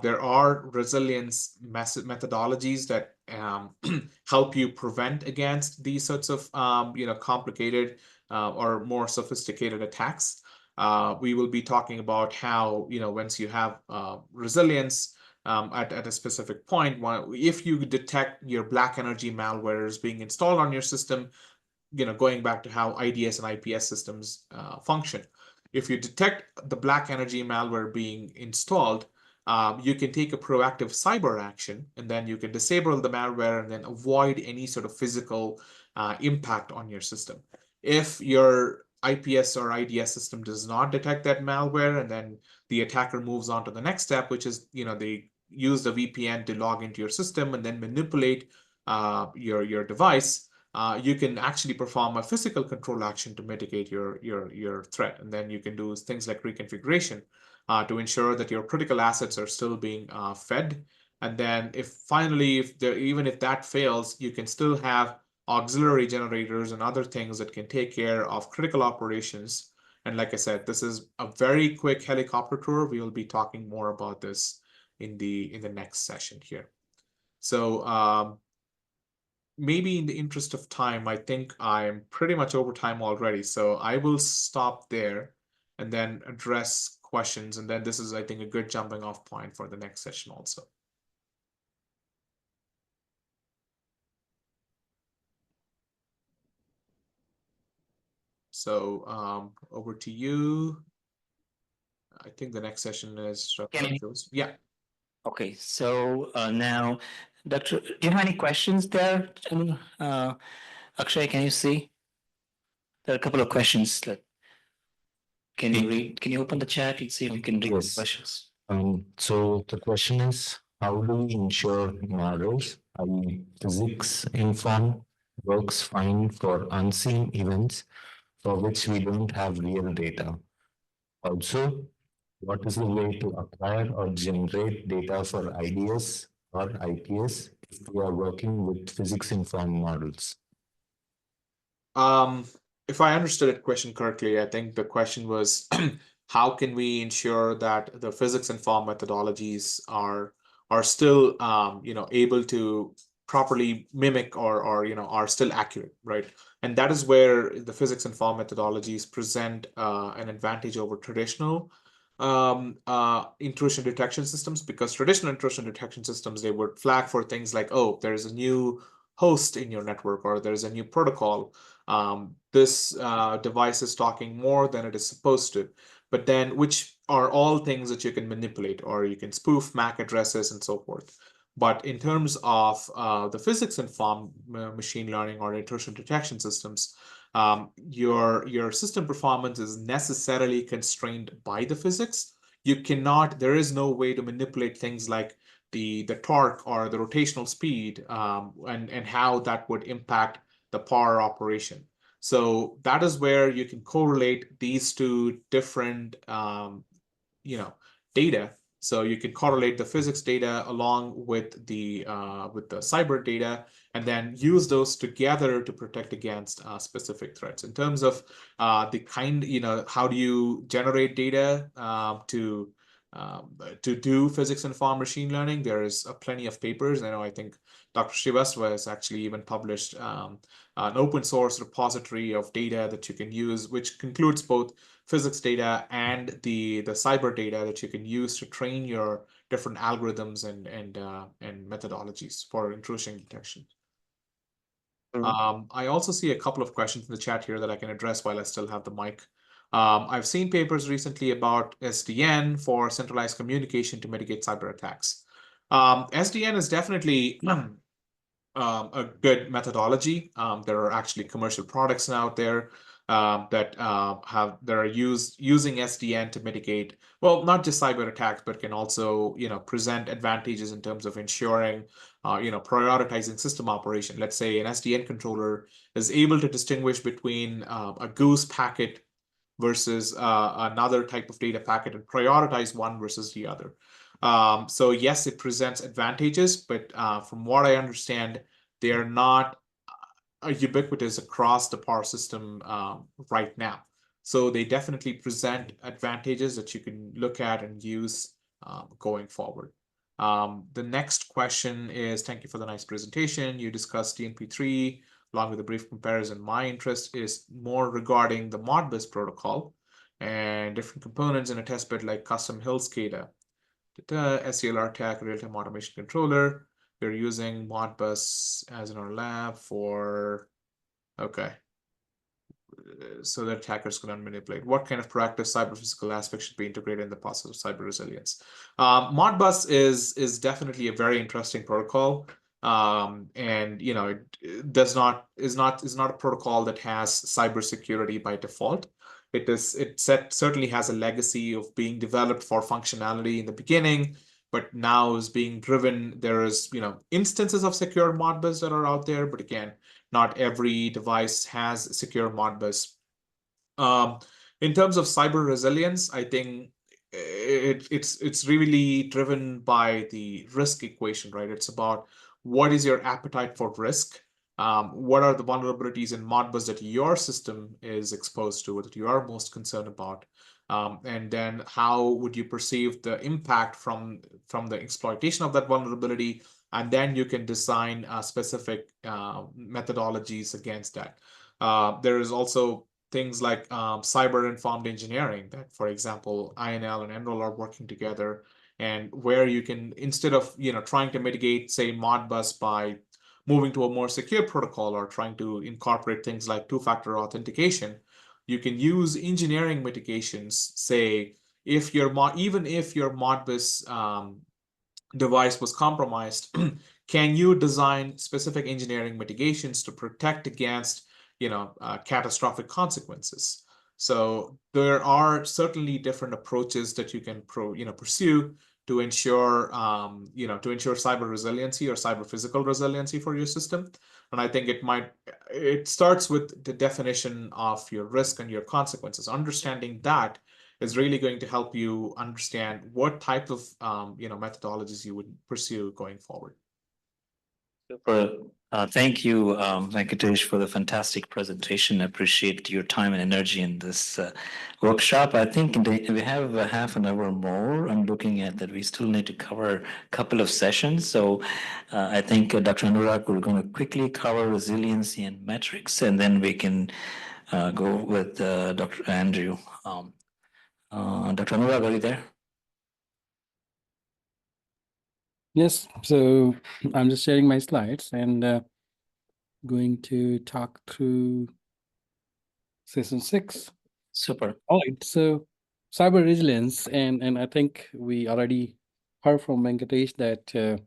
there are resilience methodologies that help you prevent against these sorts of complicated or more sophisticated attacks. We will be talking about how once you have resilience at a specific point, if you detect your black energy malware is being installed on your system, going back to how IDS and IPS systems function. If you detect the black energy malware being installed, you can take a proactive cyber action, and then you can disable the malware and then avoid any sort of physical impact on your system. If your IPS or IDS system does not detect that malware, and then the attacker moves on to the next step, which is, they use the VPN to log into your system and then manipulate your device. You can actually perform a physical control action to mitigate your threat, and then you can do things like reconfiguration to ensure that your critical assets are still being fed. And then even if that fails, you can still have auxiliary generators and other things that can take care of critical operations. And like I said, this is a very quick helicopter tour. We will be talking more about this in the next session here. So maybe in the interest of time, I think I'm pretty much over time already. So I will stop there and then address questions. And then this is, I think, a good jumping off point for the next session also. So over to you. I think the next session is yeah. Okay, so now, Doctor, do you have any questions there? Akshay, can you see? There are a couple of questions. Can you read? Can you open the chat and see if you can read the questions? So the question is, how do we ensure models, physics informed, works fine for unseen events for which we don't have real data? Also, what is the way to acquire or generate data for IDS or IPS if we are working with physics informed models? If I understood the question correctly, I think the question was how can we ensure that the physics informed methodologies are still able to properly mimic or are still accurate, right? And that is where the physics informed methodologies present an advantage over traditional intrusion detection systems, because traditional intrusion detection systems, they would flag for things like, oh, there's a new host in your network, or there's a new protocol. This device is talking more than it is supposed to, but then which are all things that you can manipulate, or you can spoof MAC addresses and so forth. But in terms of the physics informed machine learning or intrusion detection systems, your system performance is necessarily constrained by the physics. There is no way to manipulate things like the torque or the rotational speed, and how that would impact the power operation. So that is where you can correlate these two different data. So you can correlate the physics data along with the cyber data, and then use those together to protect against specific threats. In terms of the kind, how do you generate data to do physics informed machine learning? There is plenty of papers. I think Dr. Srivastava has actually even published an open source repository of data that you can use, which includes both physics data and the cyber data that you can use to train your different algorithms and methodologies for intrusion detection. I also see a couple of questions in the chat here that I can address while I still have the mic. I've seen papers recently about SDN for centralized communication to mitigate cyber attacks. SDN is definitely a good methodology. There are actually commercial products out there that are using SDN to mitigate, well, not just cyber attacks, but can also present advantages in terms of ensuring prioritizing system operation. Let's say an SDN controller is able to distinguish between a goose packet versus another type of data packet and prioritize one versus the other. So yes, it presents advantages, but from what I understand, they are not ubiquitous across the power system right now. So they definitely present advantages that you can look at and use going forward. The next question is, thank you for the nice presentation. You discussed DNP3 along with a brief comparison. My interest is more regarding the Modbus protocol and different components in a testbed like custom Hill SCADA. SCLR TAC real-time automation controller. We're using Modbus as in our lab for, okay. So that attackers can manipulate. What kind of proactive cyber physical aspects should be integrated in the process of cyber resilience? Modbus is definitely a very interesting protocol. and it does not is not a protocol that has cybersecurity by default. Certainly has a legacy of being developed for functionality in the beginning, but now is being driven. There is instances of secure Modbus that are out there, but again, not every device has secure Modbus. In terms of cyber resilience, I think it's really driven by the risk equation, right? It's about what is your appetite for risk? What are the vulnerabilities in Modbus that your system is exposed to, that you are most concerned about? And then how would you perceive the impact from the exploitation of that vulnerability? And then you can design specific methodologies against that. There is also things like cyber-informed engineering that, for example, INL and Enroll are working together, and where you can, instead of trying to mitigate, say, Modbus by moving to a more secure protocol or trying to incorporate things like two-factor authentication, you can use engineering mitigations. Say, even if your Modbus device was compromised, can you design specific engineering mitigations to protect against catastrophic consequences? So there are certainly different approaches that you can pursue to ensure cyber resiliency or cyber physical resiliency for your system. And I think it starts with the definition of your risk and your consequences. Understanding that is really going to help you understand what type of methodologies you would pursue going forward. Super. Thank you, Venkatesh, for the fantastic presentation. I appreciate your time and energy in this workshop. I think we have a half an hour more. I'm looking at that. We still need to cover a couple of sessions. So I think Dr. Anurag, we're going to quickly cover resiliency and metrics, and then we can go with Dr. Andrew. Dr. Anurag, are you there? Yes, so I'm just sharing my slides and going to talk through session 6. Super. All right, so cyber resilience, and I think we already heard from Venkatesh that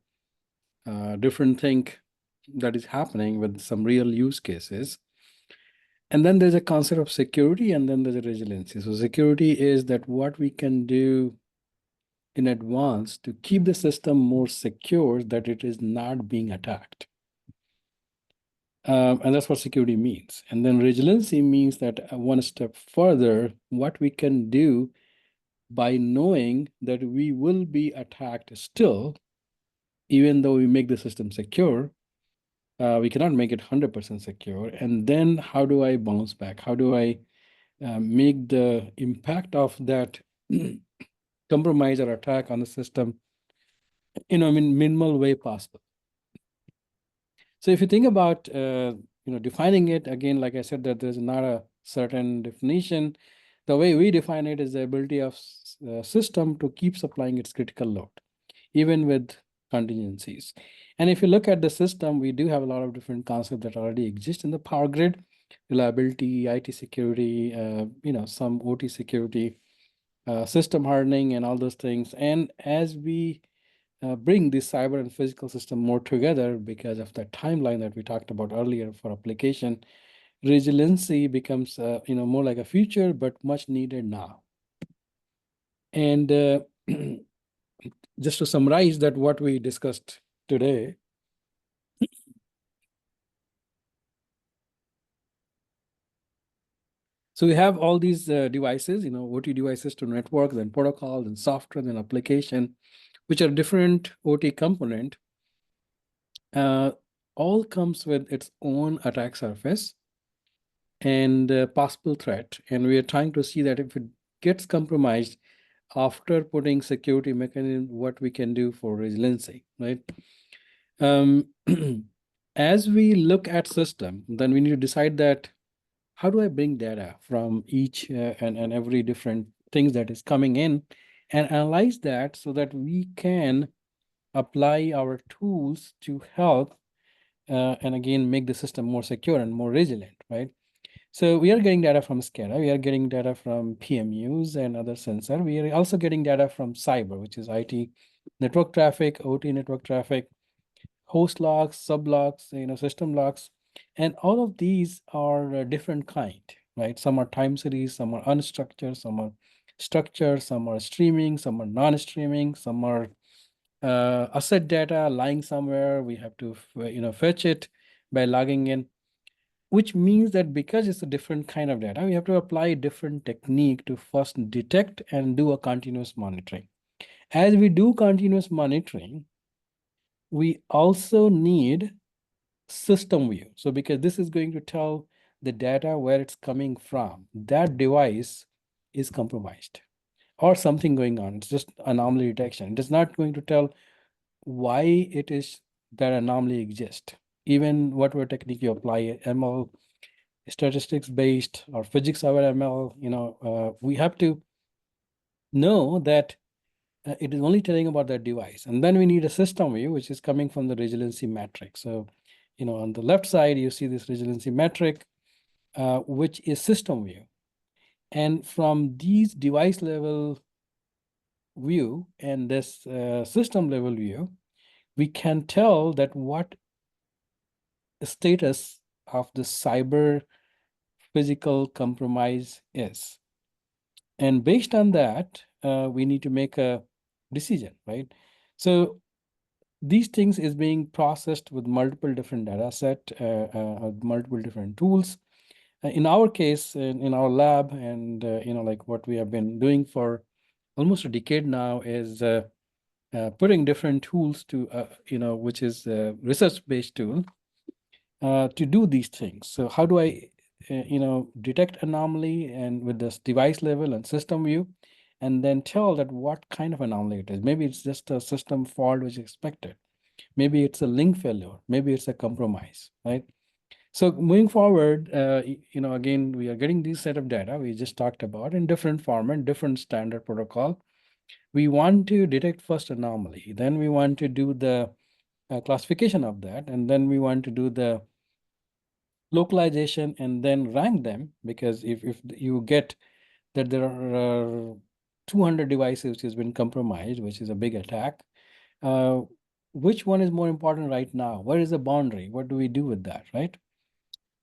different thing that is happening with some real use cases. And then there's a concept of security, and then there's a resiliency. So security is that what we can do in advance to keep the system more secure, that it is not being attacked. And that's what security means. And then resiliency means that one step further, what we can do by knowing that we will be attacked still, even though we make the system secure, we cannot make it 100% secure. And then how do I bounce back? How do I make the impact of that compromise or attack on the system in minimal way possible? So if you think about defining it, again, like I said, that there's not a certain definition. The way we define it is the ability of system to keep supplying its critical load, even with contingencies. And if you look at the system, we do have a lot of different concepts that already exist in the power grid: reliability, IT security, some OT security, system hardening, and all those things. And as we bring this cyber and physical system more together, because of that timeline that we talked about earlier for application, resiliency becomes more like a future, but much needed now. And just to summarize that what we discussed today, so we have all these devices, OT devices to network, then protocol, then software, then application, which are different OT component. All comes with its own attack surface and possible threat. And we are trying to see that if it gets compromised, after putting security mechanism, what we can do for resiliency, right? As we look at system, then we need to decide that how do I bring data from each and every different things that is coming in and analyze that so that we can apply our tools to help and again make the system more secure and more resilient, right? So we are getting data from SCADA, we are getting data from PMUs and other sensor. We are also getting data from cyber, which is IT network traffic, OT network traffic, host logs, sub logs, system logs, and all of these are different kind, right? Some are time series, some are unstructured, some are structured, some are streaming, some are non-streaming, some are asset data lying somewhere. We have to fetch it by logging in, which means that because it's a different kind of data, we have to apply a different technique to first detect and do a continuous monitoring. As we do continuous monitoring, we also need system view. So because this is going to tell the data where it's coming from, that device is compromised or something going on. It's just anomaly detection. It is not going to tell why it is that anomaly exists. Even whatever technique you apply, ML, statistics based or physics over ML, we have to know that it is only telling about that device. And then we need a system view, which is coming from the resiliency metric. So, on the left side, you see this resiliency metric, which is system view. And from these device level view and this system level view, we can tell that what the status of the cyber physical compromise is. And based on that, we need to make a decision, right? So these things is being processed with multiple different data set, multiple different tools. In our case, in our lab, and like what we have been doing for almost a decade now is putting different tools to, which is a research-based tool to do these things. So how do I, detect anomaly and with this device level and system view, and then tell that what kind of anomaly it is. Maybe it's just a system fault which is expected. Maybe it's a link failure. Maybe it's a compromise, right? So moving forward, again, we are getting this set of data we just talked about in different format, different standard protocol. We want to detect first anomaly. Then we want to do the classification of that. And then we want to do the localization and then rank them, because if you get that there are 200 devices which has been compromised, which is a big attack, which one is more important right now? Where is the boundary? What do we do with that, right?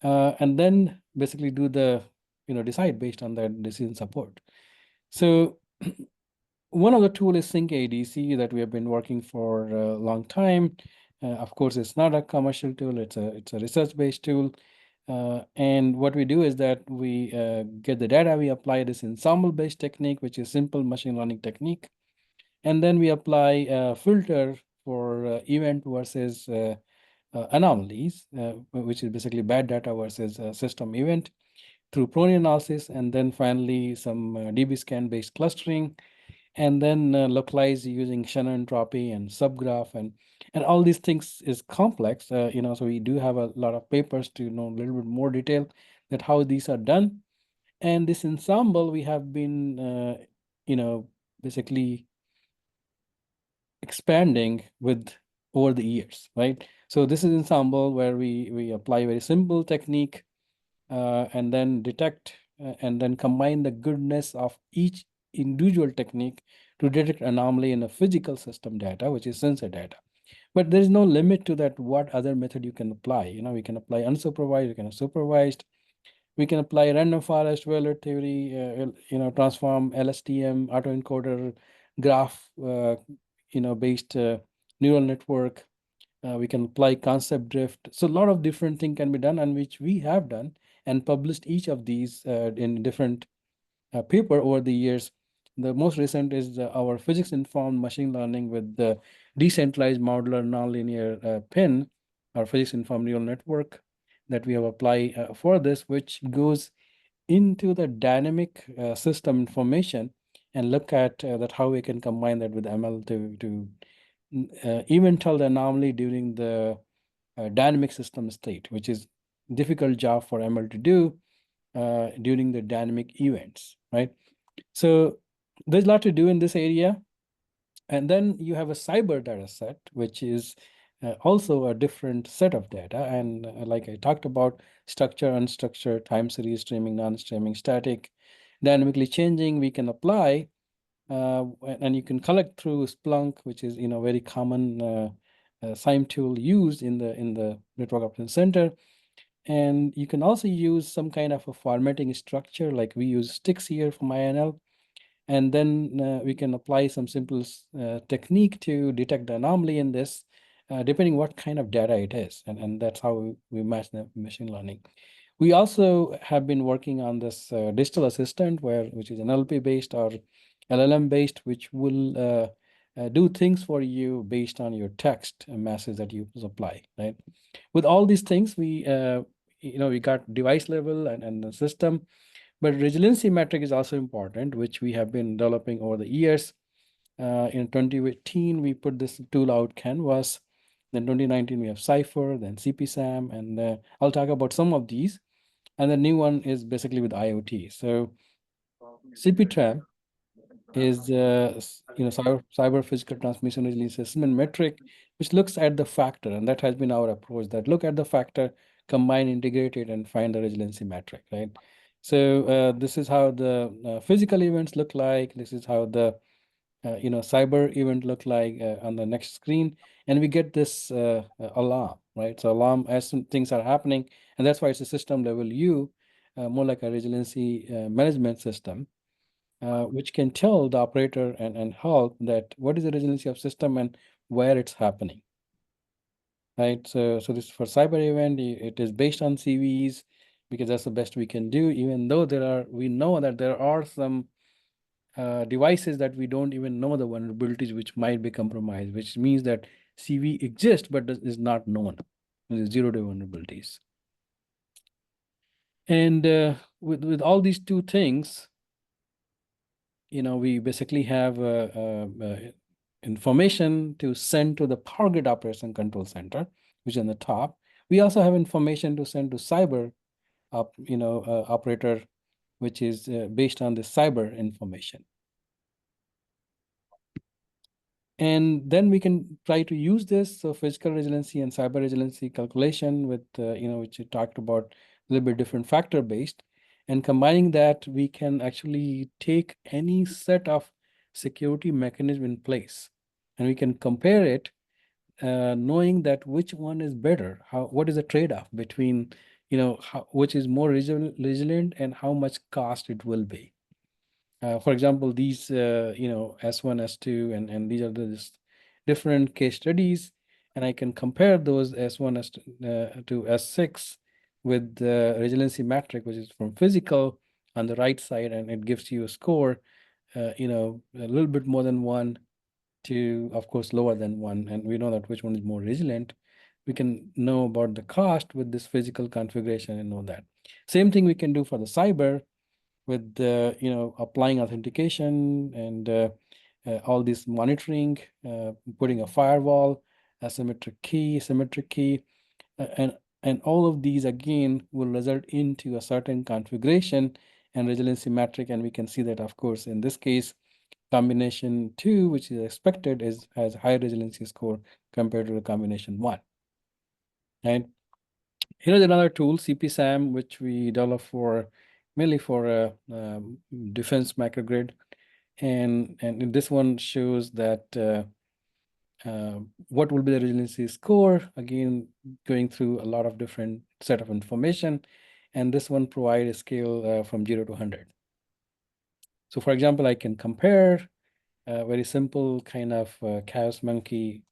And then basically do the, decide based on that decision support. So one of the tool is Sync ADC that we have been working for a long time. Of course, it's not a commercial tool. It's a research-based tool. And what we do is that we get the data, we apply this ensemble-based technique, which is simple machine learning technique. And then we apply a filter for event versus anomalies, which is basically bad data versus system event through Prony analysis. And then finally, some DB scan-based clustering, and then localize using Shannon entropy and subgraph, and all these things is complex, so we do have a lot of papers to know a little bit more detail that how these are done. And this ensemble we have been basically expanding with over the years, right? So this is ensemble where we apply very simple technique and then detect and then combine the goodness of each individual technique to detect anomaly in a physical system data, which is sensor data. But there is no limit to that what other method you can apply. We can apply unsupervised, we can supervised, we can apply random forest, Euler theory, transform, LSTM, autoencoder, graph, based neural network. We can apply concept drift. So a lot of different things can be done, and which we have done and published each of these in different paper over the years. The most recent is our physics-informed machine learning with the decentralized modular nonlinear PIN, or physics-informed neural network, that we have applied for this, which goes into the dynamic system information and look at that how we can combine that with ML to even tell the anomaly during the dynamic system state, which is difficult job for ML to do during the dynamic events, right? So there's a lot to do in this area. And then you have a cyber data set, which is also a different set of data. And like I talked about, structure, unstructured, time series, streaming, non-streaming, static, dynamically changing, we can apply. And you can collect through Splunk, which is very common SIME tool used in the network operations center. And you can also use some kind of a formatting structure, like we use sticks here for MyNL. And then we can apply some simple technique to detect the anomaly in this, depending what kind of data it is. And that's how we match the machine learning. We also have been working on this digital assistant, which is NLP based or LLM based, which will do things for you based on your text message that you supply, right? With all these things, we got device level and the system, but resiliency metric is also important, which we have been developing over the years. In 2018, we put this tool out, Canvas. Then 2019, we have Cypher, then CPSAM, and I'll talk about some of these. And the new one is basically with IoT. So CPTRAM is cyber physical transmission resilience assessment metric, which looks at the factor, and that has been our approach, that look at the factor, combine, integrate it, and find the resiliency metric, right? So this is how the physical events look like. This is how the cyber event look like on the next screen, and we get this alarm, right? So alarm as some things are happening, and that's why it's a system level view, more like a resiliency management system, which can tell the operator and help that what is the resiliency of system and where it's happening, right? So this for cyber event, it is based on CVEs because that's the best we can do, even though we know that there are some devices that we don't even know the vulnerabilities which might be compromised, which means that CV exists but is not known. There's 0-day vulnerabilities. And with all these two things, we basically have information to send to the Power Grid Operation Control Center, which is on the top. We also have information to send to cyber operator, which is based on the cyber information. And then we can try to use this, so physical resiliency and cyber resiliency calculation with, which you talked about, a little bit different factor based. And combining that, we can actually take any set of security mechanism in place, and we can compare it, knowing that which one is better. What is the trade-off between, which is more resilient and how much cost it will be. For example, these, S1, S2, and these are the different case studies, and I can compare those S1 to S6 with the resiliency metric, which is from physical on the right side, and it gives you a score, a little bit more than 1 to, of course, lower than 1, and we know that which one is more resilient. We can know about the cost with this physical configuration and know that. Same thing we can do for the cyber, with applying authentication and all this monitoring, putting a firewall, asymmetric key, symmetric key, and all of these again will result into a certain configuration and resiliency metric. And we can see that, of course, in this case, combination 2, which is expected, has high resiliency score compared to the combination 1. And here is another tool, CPSAM, which we developed mainly for defense microgrid, and this one shows that what will be the resiliency score. Again, going through a lot of different set of information, and this one provide a scale from 0 to 100. So, for example, I can compare a very simple kind of chaos monkey.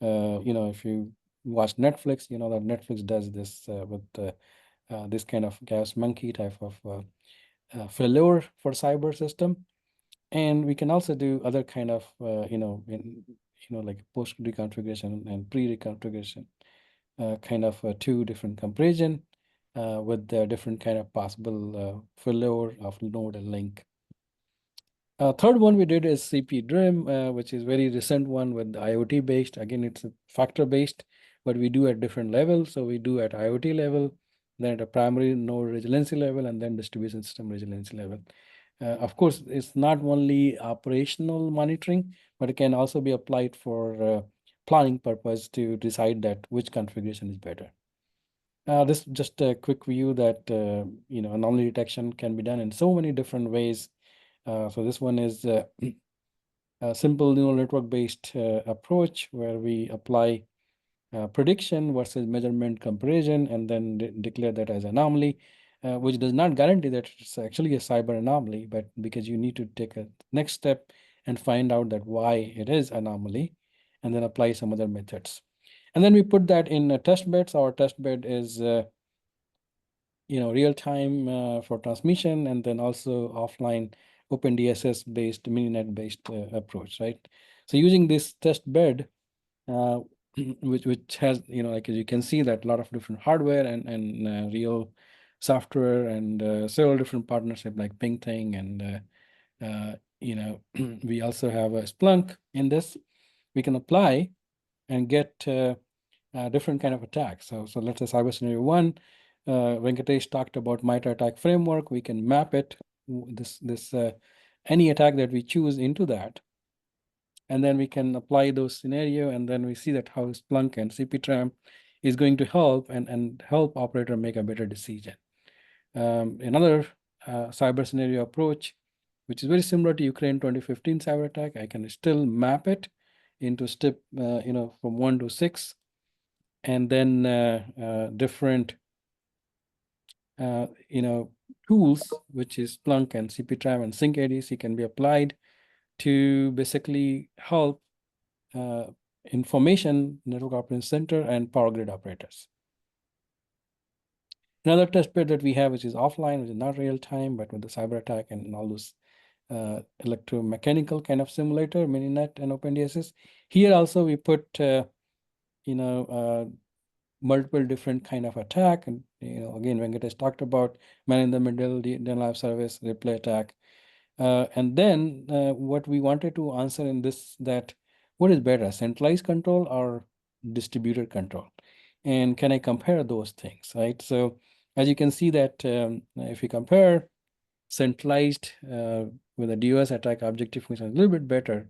If you watch Netflix, you know that Netflix does this with this kind of chaos monkey type of failure for cyber system. And we can also do other kind of, like post reconfiguration and pre-reconfiguration, kind of 2 different comparison with the different kind of possible failure of node and link. Third one we did is CP-DRIM, which is very recent one with IoT based. Again, it's a factor based, but we do at different levels. So we do at IoT level, then at a primary node resiliency level, and then distribution system resiliency level. Of course, it's not only operational monitoring, but it can also be applied for planning purpose to decide that which configuration is better. This just a quick view that anomaly detection can be done in so many different ways. So this one is a simple neural network based approach where we apply prediction versus measurement comparison, and then declare that as anomaly, which does not guarantee that it's actually a cyber anomaly, but because you need to take a next step and find out that why it is anomaly, and then apply some other methods. And then we put that in test beds. Our test bed is real time for transmission, and then also offline OpenDSS based mininet based approach, right? So using this test bed, which has like as you can see that a lot of different hardware and real software and several different partnership like PingThing, and we also have a Splunk in this. We can apply and get different kind of attacks. So let's say cyber scenario 1, Venkatesh talked about MITRE attack framework. We can map it, any attack that we choose into that. And then we can apply those scenario, and then we see that how Splunk and CPTRAM is going to help and help operator make a better decision. Another cyber scenario approach, which is very similar to Ukraine 2015 cyber attack, I can still map it into step, from 1 to 6, and then different, tools, which is Splunk and CPTRAM and Sync ADC, can be applied to basically help information network operations center and power grid operators. Another test bed that we have, which is offline, which is not real time, but with the cyber attack and all those electromechanical kind of simulator, Mininet and OpenDSS. Here also we put, multiple different kind of attack. And, again, Venkatesh talked about man in the middle, denial of service, replay attack. And then what we wanted to answer in this, that what is better, centralized control or distributed control? And can I compare those things, right? So as you can see that if you compare centralized with a DOS attack objective function, a little bit better,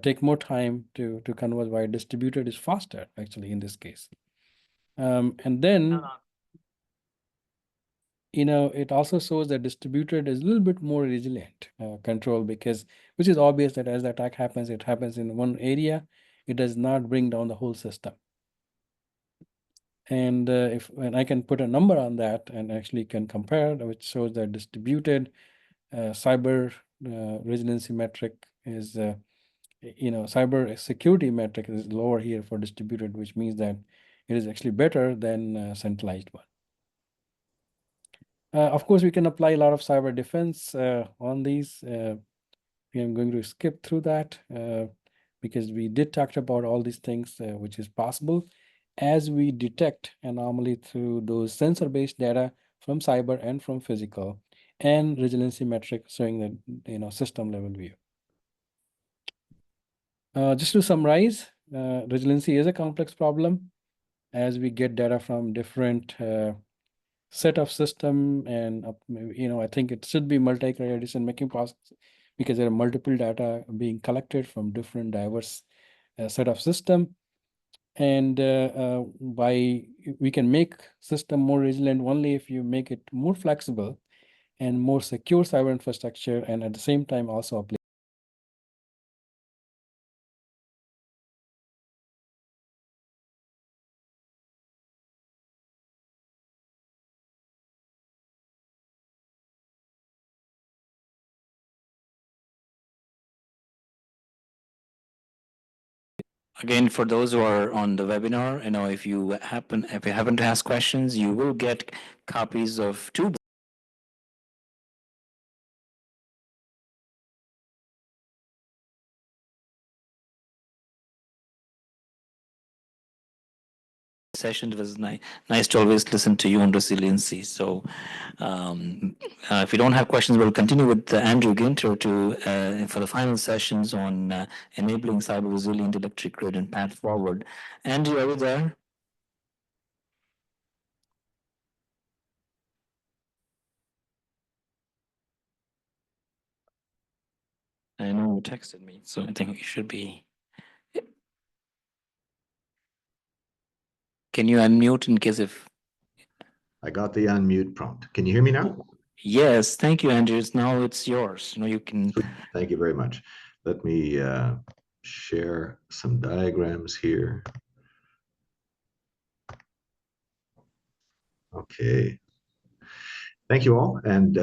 take more time to converge, while distributed is faster actually in this case. And then it also shows that distributed is a little bit more resilient control, because which is obvious that as the attack happens, it happens in one area. It does not bring down the whole system. And and I can put a number on that and actually can compare, which shows that distributed cyber resiliency metric is, cyber security metric is lower here for distributed, which means that it is actually better than centralized one. Of course, we can apply a lot of cyber defense on these. I'm going to skip through that because we did talk about all these things, which is possible as we detect anomaly through those sensor-based data from cyber and from physical, and resiliency metric showing the system level view. Just to summarize, resiliency is a complex problem as we get data from different set of system, and I think it should be multi-criteria decision-making process, because there are multiple data being collected from different diverse set of system. And by we can make system more resilient only if you make it more flexible and more secure cyber infrastructure, and at the same time also apply Again, for those who are on the webinar, if you happen to ask questions, you will get copies of 2 session. It was nice to always listen to you on resiliency. So if you don't have questions, we'll continue with Andrew Ginter for the final sessions on enabling cyber resilient electric grid and path forward. Andrew, are you there? I know you texted me, so I think you should be. Can you unmute in case if... I got the unmute prompt. Can you hear me now? Yes, thank you, Andrew. Now it's yours. You can. Thank you very much. Let me share some diagrams here. Okay. Thank you all. And,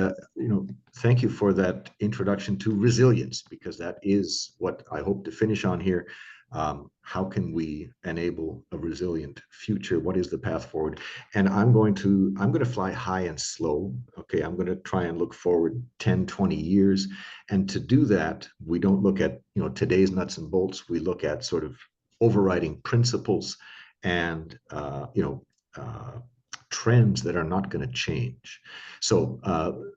thank you for that introduction to resilience, because that is what I hope to finish on here. How can we enable a resilient future? What is the path forward? And I'm going to fly high and slow. Okay. I'm going to try and look forward 10, 20 years. And to do that, we don't look at, today's nuts and bolts. We look at sort of overriding principles and, trends that are not going to change. So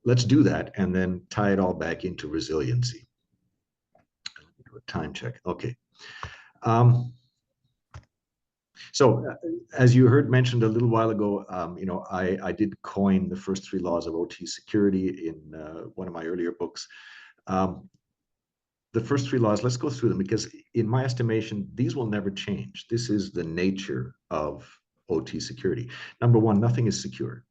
let's do that and then tie it all back into resiliency. Do a time check. Okay. So as you heard mentioned a little while ago, I did coin the first 3 laws of OT security in one of my earlier books. The first 3 laws, let's go through them, because in my estimation, these will never change. This is the nature of OT security. Number 1, nothing is secure.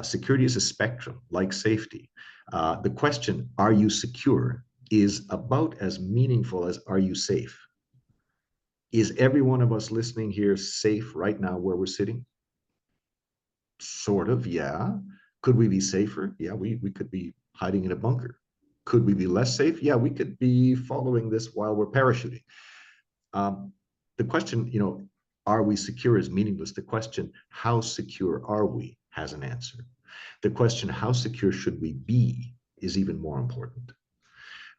Security is a spectrum, like safety. The question, are you secure, is about as meaningful as are you safe? Is every one of us listening here safe right now where we're sitting? Sort of, yeah. Could we be safer? Yeah, we could be hiding in a bunker. Could we be less safe? Yeah, we could be following this while we're parachuting. The question, are we secure is meaningless. The question, how secure are we, has an answer. The question, how secure should we be, is even more important.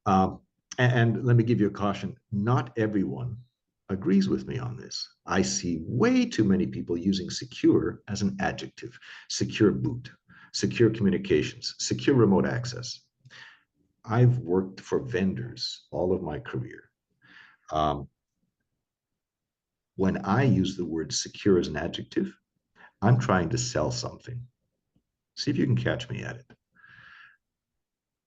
And let me give you a caution. Not everyone agrees with me on this. I see way too many people using secure as an adjective. Secure boot, secure communications, secure remote access. I've worked for vendors all of my career. When I use the word secure as an adjective, I'm trying to sell something. See if you can catch me at it.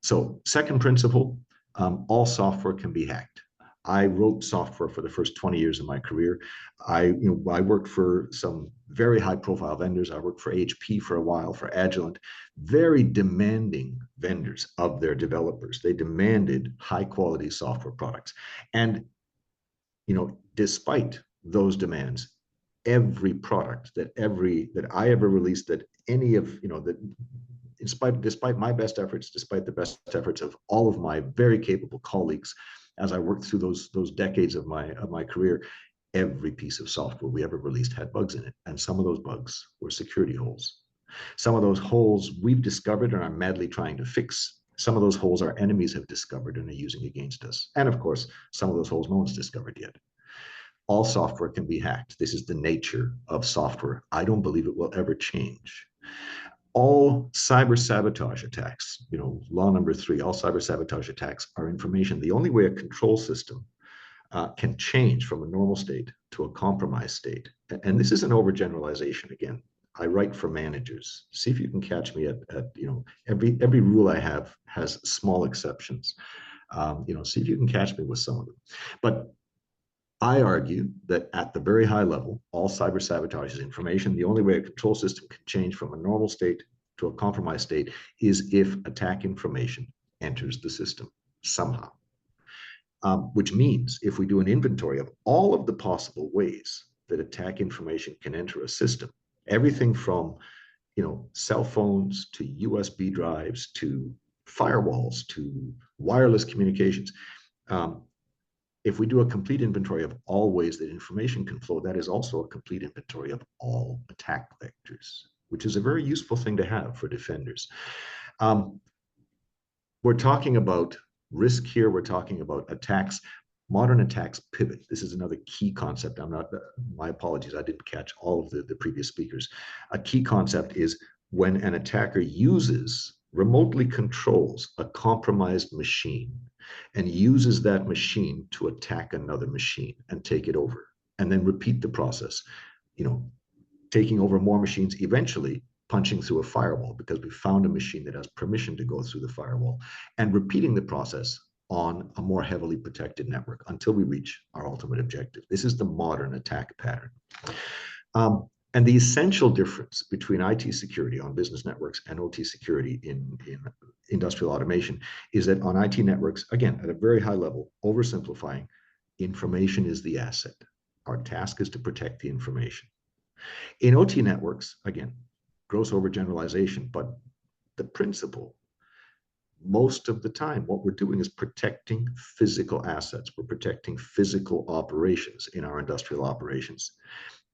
So, second principle, all software can be hacked. I wrote software for the first 20 years of my career. I worked for some very high-profile vendors. I worked for HP for a while, for Agilent, very demanding vendors of their developers. They demanded high-quality software products. And, despite those demands, every product that I ever released, that any of, that despite my best efforts, despite the best efforts of all of my very capable colleagues, as I worked through those decades of my career, every piece of software we ever released had bugs in it. And some of those bugs were security holes. Some of those holes we've discovered and are madly trying to fix. Some of those holes our enemies have discovered and are using against us. And of course, some of those holes no one's discovered yet. All software can be hacked. This is the nature of software. I don't believe it will ever change. All cyber sabotage attacks, law number 3, all cyber sabotage attacks are information. The only way a control system can change from a normal state to a compromised state, and this is an overgeneralization again. I write for managers. See if you can catch me at every rule I have has small exceptions. See if you can catch me with some of them. But I argue that at the very high level, all cyber sabotage is information. The only way a control system can change from a normal state to a compromised state is if attack information enters the system somehow. Which means if we do an inventory of all of the possible ways that attack information can enter a system, everything from cell phones to USB drives to firewalls to wireless communications, if we do a complete inventory of all ways that information can flow, that is also a complete inventory of all attack vectors, which is a very useful thing to have for defenders. We're talking about risk here. We're talking about attacks. Modern attacks pivot. This is another key concept. My apologies, I didn't catch all of the previous speakers. A key concept is when an attacker remotely controls a compromised machine and uses that machine to attack another machine and take it over, and then repeat the process, taking over more machines, eventually punching through a firewall because we found a machine that has permission to go through the firewall, and repeating the process on a more heavily protected network until we reach our ultimate objective. This is the modern attack pattern. And the essential difference between IT security on business networks and OT security in industrial automation is that on IT networks, again, at a very high level, oversimplifying, information is the asset. Our task is to protect the information. In OT networks, again, gross overgeneralization, but the principle, most of the time, what we're doing is protecting physical assets. We're protecting physical operations in our industrial operations.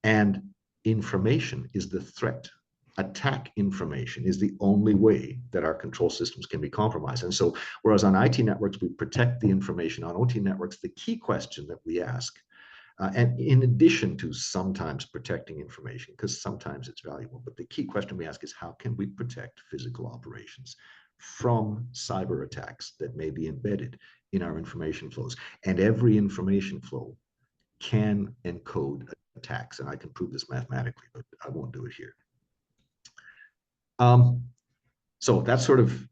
And information is the threat. Attack information is the only way that our control systems can be compromised. And so, whereas on IT networks, we protect the information, on OT networks, the key question that we ask, and in addition to sometimes protecting information, because sometimes it's valuable, but the key question we ask is how can we protect physical operations from cyber attacks that may be embedded in our information flows? And every information flow can encode attacks, and I can prove this mathematically, but I won't do it here. So that's sort of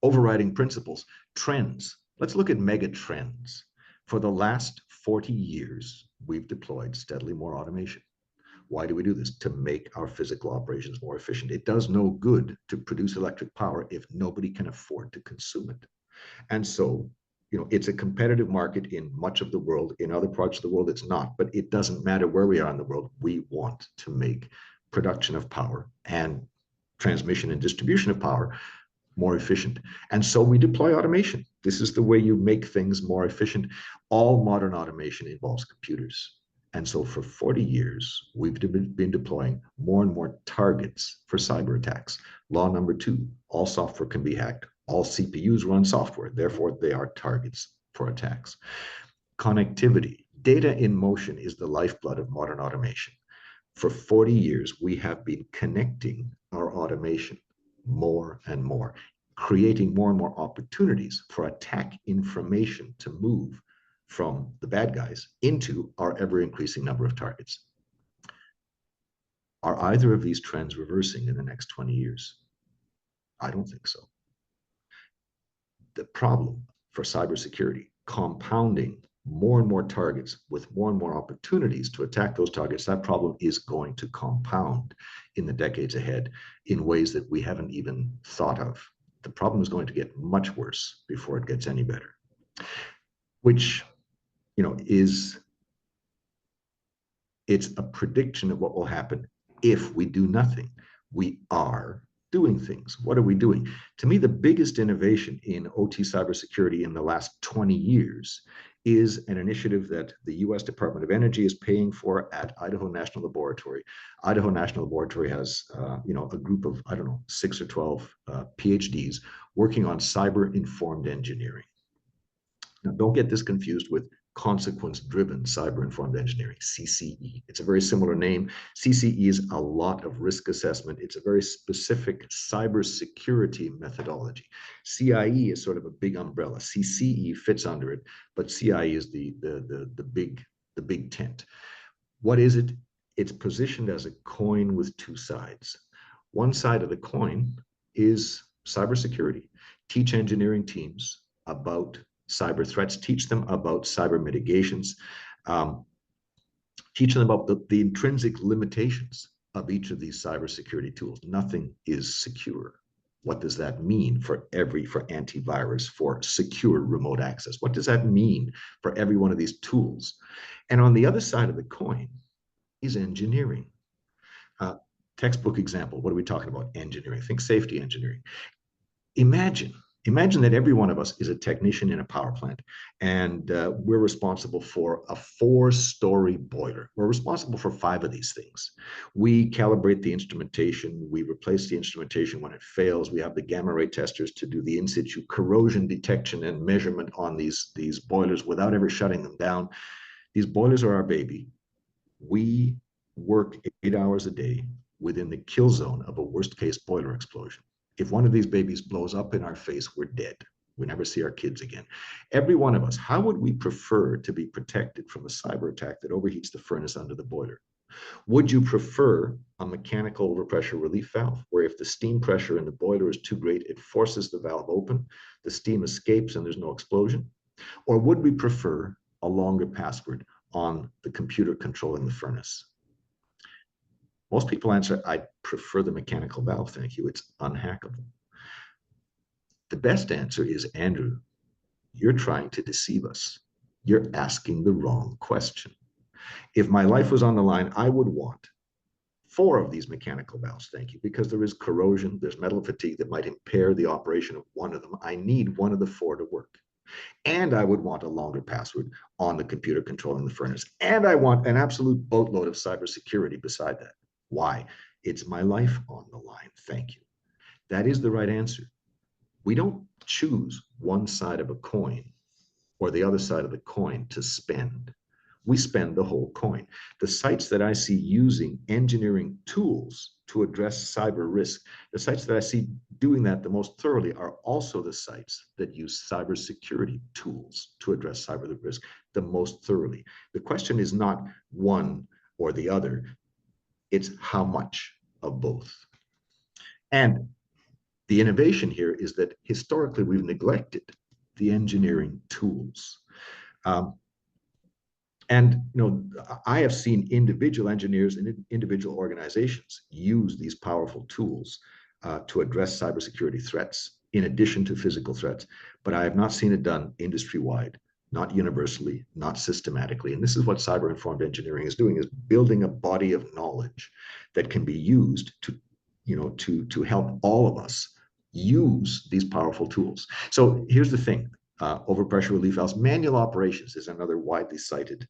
overriding principles. Trends. Let's look at mega trends. For the last 40 years, we've deployed steadily more automation. Why do we do this? To make our physical operations more efficient. It does no good to produce electric power if nobody can afford to consume it. And so, it's a competitive market in much of the world. In other parts of the world, it's not. But it doesn't matter where we are in the world. We want to make production of power and transmission and distribution of power more efficient. And so we deploy automation. This is the way you make things more efficient. All modern automation involves computers. And so for 40 years, we've been deploying more and more targets for cyber attacks. Law number 2, all software can be hacked. All CPUs run software. Therefore, they are targets for attacks. Connectivity. Data in motion is the lifeblood of modern automation. For 40 years, we have been connecting our automation more and more, creating more and more opportunities for attack information to move from the bad guys into our ever-increasing number of targets. Are either of these trends reversing in the next 20 years? I don't think so. The problem for cybersecurity, compounding more and more targets with more and more opportunities to attack those targets, that problem is going to compound in the decades ahead in ways that we haven't even thought of. The problem is going to get much worse before it gets any better, which, it's a prediction of what will happen if we do nothing. We are doing things. What are we doing? To me, the biggest innovation in OT cybersecurity in the last 20 years is an initiative that the US Department of Energy is paying for at Idaho National Laboratory. Idaho National Laboratory has, a group of, 6 or 12 PhDs working on cyber-informed engineering. Now, don't get this confused with consequence-driven cyber-informed engineering, CCE. It's a very similar name. CCE is a lot of risk assessment. It's a very specific cybersecurity methodology. CIE is sort of a big umbrella. CCE fits under it, but CIE is the big tent. What is it? It's positioned as a coin with two sides. One side of the coin is cybersecurity. Teach engineering teams about cyber threats, teach them about cyber mitigations, teach them about the intrinsic limitations of each of these cybersecurity tools. Nothing is secure. What does that mean for antivirus, for secure remote access? What does that mean for every one of these tools? And on the other side of the coin is engineering. Textbook example, what are we talking about? Engineering. Think safety engineering. Imagine that every one of us is a technician in a power plant, and we're responsible for a 4-story boiler. We're responsible for 5 of these things. We calibrate the instrumentation. We replace the instrumentation when it fails. We have the gamma ray testers to do the in situ corrosion detection and measurement on these boilers without ever shutting them down. These boilers are our baby. We work 8 hours a day within the kill zone of a worst case boiler explosion. If one of these babies blows up in our face, we're dead. We never see our kids again. Every one of us, how would we prefer to be protected from a cyber attack that overheats the furnace under the boiler? Would you prefer a mechanical overpressure relief valve, where if the steam pressure in the boiler is too great, it forces the valve open, the steam escapes, and there's no explosion? Or would we prefer a longer password on the computer controlling the furnace? Most people answer, I prefer the mechanical valve, thank you. It's unhackable. The best answer is, Andrew, you're trying to deceive us. You're asking the wrong question. If my life was on the line, I would want 4 of these mechanical valves, thank you, because there is corrosion, there's metal fatigue that might impair the operation of one of them. I need one of the 4 to work. And I would want a longer password on the computer controlling the furnace. And I want an absolute boatload of cybersecurity beside that. Why? It's my life on the line. Thank you. That is the right answer. We don't choose one side of a coin or the other side of the coin to spend. We spend the whole coin. The sites that I see using engineering tools to address cyber risk, the sites that I see doing that the most thoroughly are also the sites that use cybersecurity tools to address cyber risk the most thoroughly. The question is not one or the other, it's how much of both. And the innovation here is that historically we've neglected the engineering tools. And I have seen individual engineers and individual organizations use these powerful tools to address cybersecurity threats in addition to physical threats, but I have not seen it done industry-wide, not universally, not systematically. And this is what cyber-informed engineering is doing, is building a body of knowledge that can be used to help all of us use these powerful tools. So here's the thing. Overpressure relief valves. Manual operations is another widely cited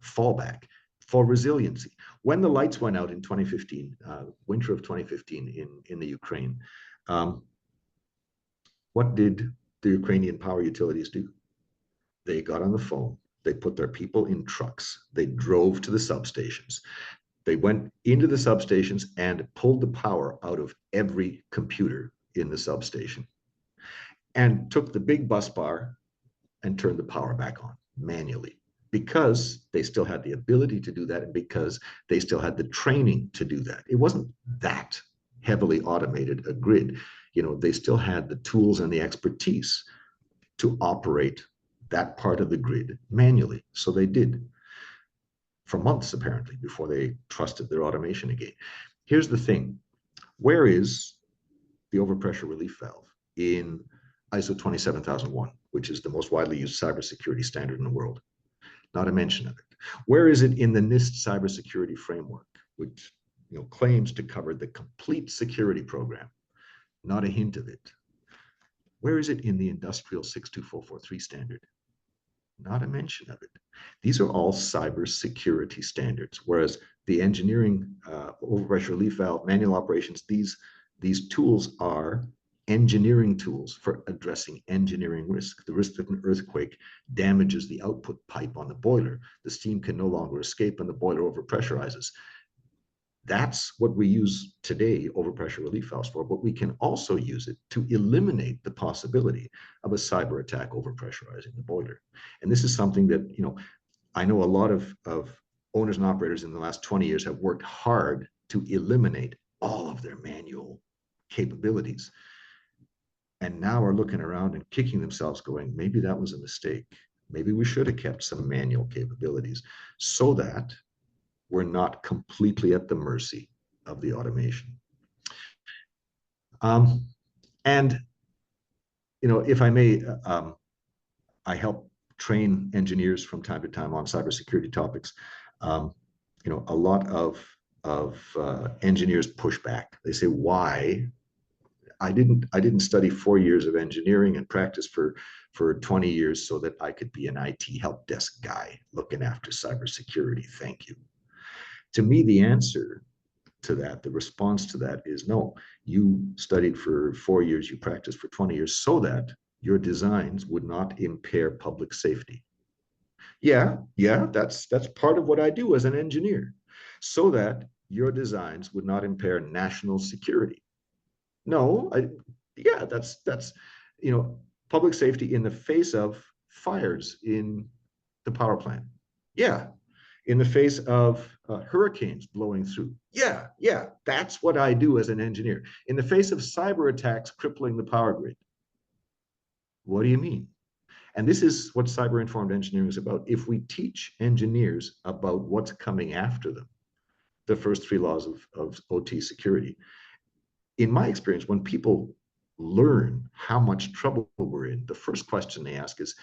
fallback for resiliency. When the lights went out in 2015, winter of 2015 in the Ukraine, what did the Ukrainian power utilities do? They got on the phone. They put their people in trucks. They drove to the substations. They went into the substations and pulled the power out of every computer in the substation, and took the big bus bar and turned the power back on manually, because they still had the ability to do that and because they still had the training to do that. It wasn't that heavily automated a grid. They still had the tools and the expertise to operate that part of the grid manually. So they did for months, apparently, before they trusted their automation again. Here's the thing. Where is the overpressure relief valve in ISO 27001, which is the most widely used cybersecurity standard in the world? Not a mention of it. Where is it in the NIST cybersecurity framework, which claims to cover the complete security program? Not a hint of it. Where is it in the industrial 62443 standard? Not a mention of it. These are all cybersecurity standards, whereas the engineering overpressure relief valve manual operations, these tools are engineering tools for addressing engineering risk. The risk that an earthquake damages the output pipe on the boiler. The steam can no longer escape and the boiler overpressurizes. That's what we use today overpressure relief valves for, but we can also use it to eliminate the possibility of a cyber attack overpressurizing the boiler. And this is something that, I know a lot of owners and operators in the last 20 years have worked hard to eliminate all of their manual capabilities. And now are looking around and kicking themselves going, maybe that was a mistake. Maybe we should have kept some manual capabilities so that we're not completely at the mercy of the automation. And, if I may, I help train engineers from time to time on cybersecurity topics. A lot of engineers push back. They say, why? I didn't study 4 years of engineering and practice for 20 years so that I could be an IT help desk guy looking after cybersecurity. Thank you. To me, the answer to that, the response to that is no. You studied for 4 years, you practiced for 20 years so that your designs would not impair public safety. Yeah, that's part of what I do as an engineer, so that your designs would not impair national security. No, that's public safety in the face of fires in the power plant. Yeah, in the face of hurricanes blowing through. Yeah, that's what I do as an engineer. In the face of cyber attacks crippling the power grid. What do you mean? And this is what cyber-informed engineering is about. If we teach engineers about what's coming after them, the first 3 laws of OT security, in my experience, when people learn how much trouble we're in, the first question they ask is,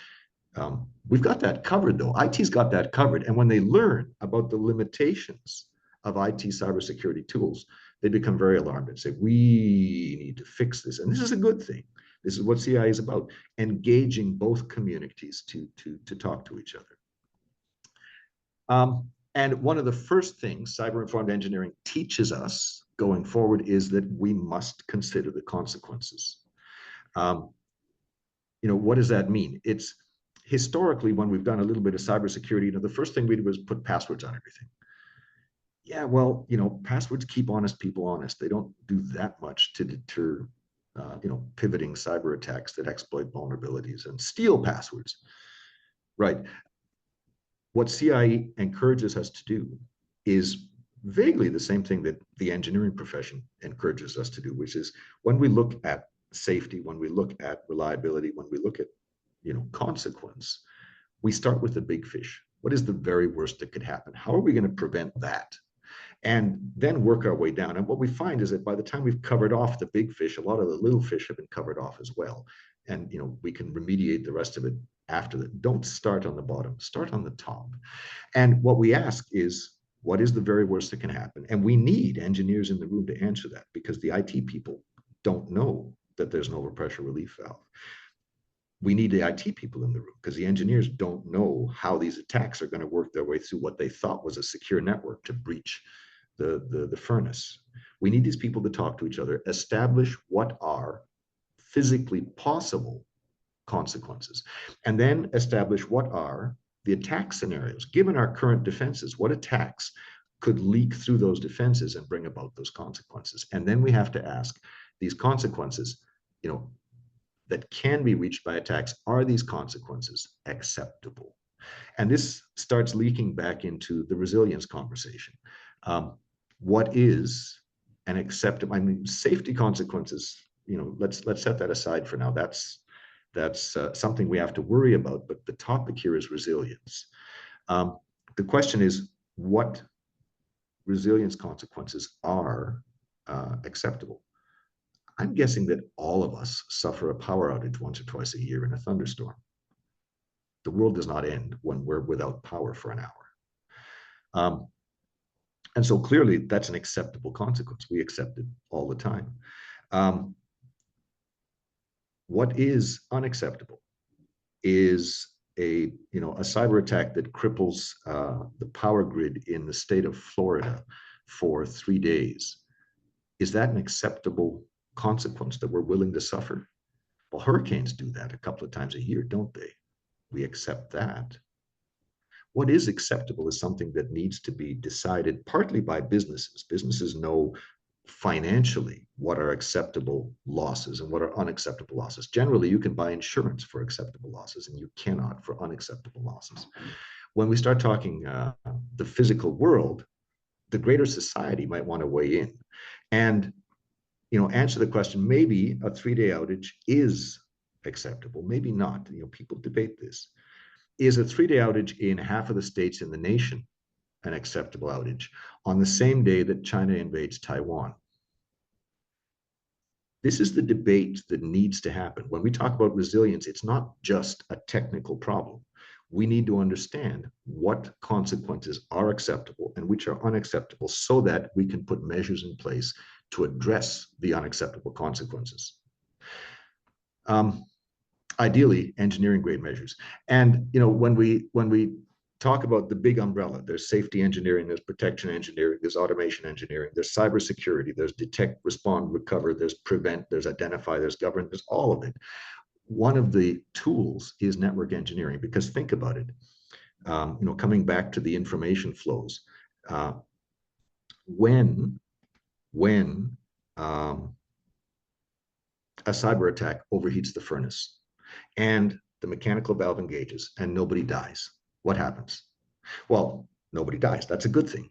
we've got that covered though. IT's got that covered. And when they learn about the limitations of IT cybersecurity tools, they become very alarmed and say, we need to fix this. And this is a good thing. This is what CI is about, engaging both communities to talk to each other. And one of the first things cyber-informed engineering teaches us going forward is that we must consider the consequences. What does that mean? It's historically, when we've done a little bit of cybersecurity, the first thing we did was put passwords on everything. Yeah, well, passwords keep honest people honest. They don't do that much to deter, pivoting cyber attacks that exploit vulnerabilities and steal passwords. Right. What CI encourages us to do is vaguely the same thing that the engineering profession encourages us to do, which is when we look at safety, when we look at reliability, when we look at, consequence, we start with the big fish. What is the very worst that could happen? How are we going to prevent that? And then work our way down. And what we find is that by the time we've covered off the big fish, a lot of the little fish have been covered off as well. And we can remediate the rest of it after that. Don't start on the bottom, start on the top. And what we ask is, what is the very worst that can happen? And we need engineers in the room to answer that, because the IT people don't know that there's an overpressure relief valve. We need the IT people in the room, because the engineers don't know how these attacks are going to work their way through what they thought was a secure network to breach the furnace. We need these people to talk to each other, establish what are physically possible consequences, and then establish what are the attack scenarios. Given our current defenses, what attacks could leak through those defenses and bring about those consequences? And then we have to ask, these consequences, that can be reached by attacks, are these consequences acceptable? And this starts leaking back into the resilience conversation. What is an acceptable, safety consequences, let's set that aside for now. That's something we have to worry about, but the topic here is resilience. The question is, what resilience consequences are acceptable? I'm guessing that all of us suffer a power outage once or twice a year in a thunderstorm. The world does not end when we're without power for an hour. And so clearly that's an acceptable consequence. We accept it all the time. What is unacceptable is a cyber attack that cripples the power grid in the state of Florida for 3 days. Is that an acceptable consequence that we're willing to suffer? Well, hurricanes do that a couple of times a year, don't they? We accept that. What is acceptable is something that needs to be decided partly by businesses. Businesses know financially what are acceptable losses and what are unacceptable losses. Generally, you can buy insurance for acceptable losses, and you cannot for unacceptable losses. When we start talking the physical world, the greater society might want to weigh in and answer the question. Maybe a 3-day outage is acceptable, maybe not. People debate this. Is a 3-day outage in half of the states in the nation an acceptable outage on the same day that China invades Taiwan? This is the debate that needs to happen. When we talk about resilience, it's not just a technical problem. We need to understand what consequences are acceptable and which are unacceptable, so that we can put measures in place to address the unacceptable consequences. Ideally, engineering grade measures. And when we talk about the big umbrella, there's safety engineering, there's protection engineering, there's automation engineering, there's cybersecurity, there's detect, respond, recover, there's prevent, there's identify, there's govern, there's all of it. One of the tools is network engineering, because think about it. Coming back to the information flows, when a cyber attack overheats the furnace and the mechanical valve engages and nobody dies, what happens? Well, nobody dies. That's a good thing.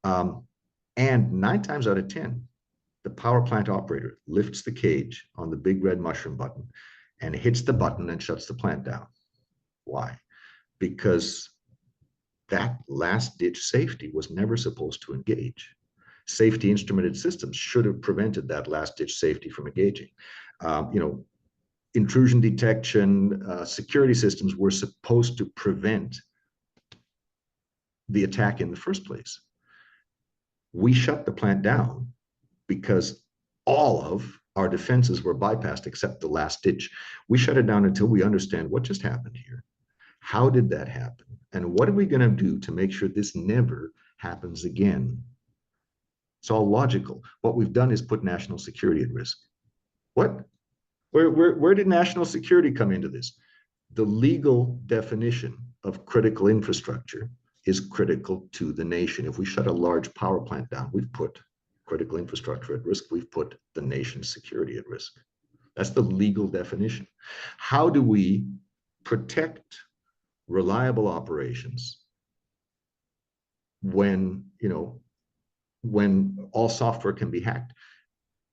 And 9 times out of 10, the power plant operator lifts the cage on the big red mushroom button and hits the button and shuts the plant down. Why? Because that last ditch safety was never supposed to engage. Safety instrumented systems should have prevented that last ditch safety from engaging. Intrusion detection, security systems were supposed to prevent the attack in the first place. We shut the plant down because all of our defenses were bypassed except the last ditch. We shut it down until we understand what just happened here. How did that happen? And what are we going to do to make sure this never happens again? It's all logical. What we've done is put national security at risk. What? Where did national security come into this? The legal definition of critical infrastructure is critical to the nation. If we shut a large power plant down, we've put critical infrastructure at risk. We've put the nation's security at risk. That's the legal definition. How do we protect reliable operations when, when all software can be hacked?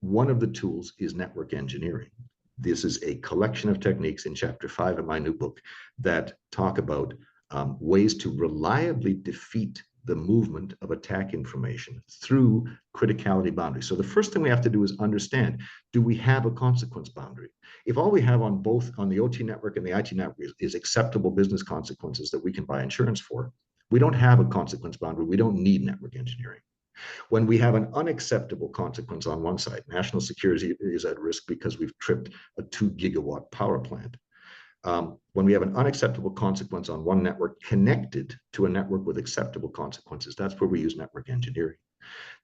One of the tools is network engineering. This is a collection of techniques in chapter 5 of my new book that talk about ways to reliably defeat the movement of attack information through criticality boundaries. So the first thing we have to do is understand, do we have a consequence boundary? If all we have on both, on the OT network and the IT network is acceptable business consequences that we can buy insurance for, we don't have a consequence boundary. We don't need network engineering. When we have an unacceptable consequence on one side, national security is at risk because we've tripped a 2 gigawatt power plant. When we have an unacceptable consequence on one network connected to a network with acceptable consequences, that's where we use network engineering.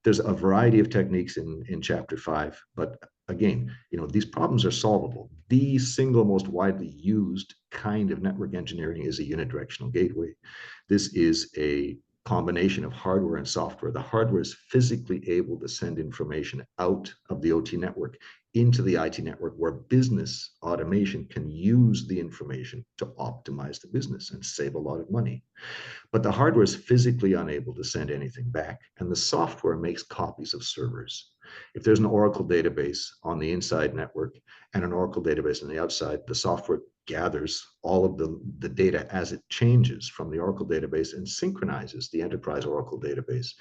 There's a variety of techniques in chapter 5, but again, these problems are solvable. The single most widely used kind of network engineering is a unidirectional gateway. This is a combination of hardware and software. The hardware is physically able to send information out of the OT network into the IT network, where business automation can use the information to optimize the business and save a lot of money. But the hardware is physically unable to send anything back, and the software makes copies of servers. If there's an Oracle database on the inside network and an Oracle database on the outside, the software gathers all of the data as it changes from the Oracle database and synchronizes the enterprise Oracle database.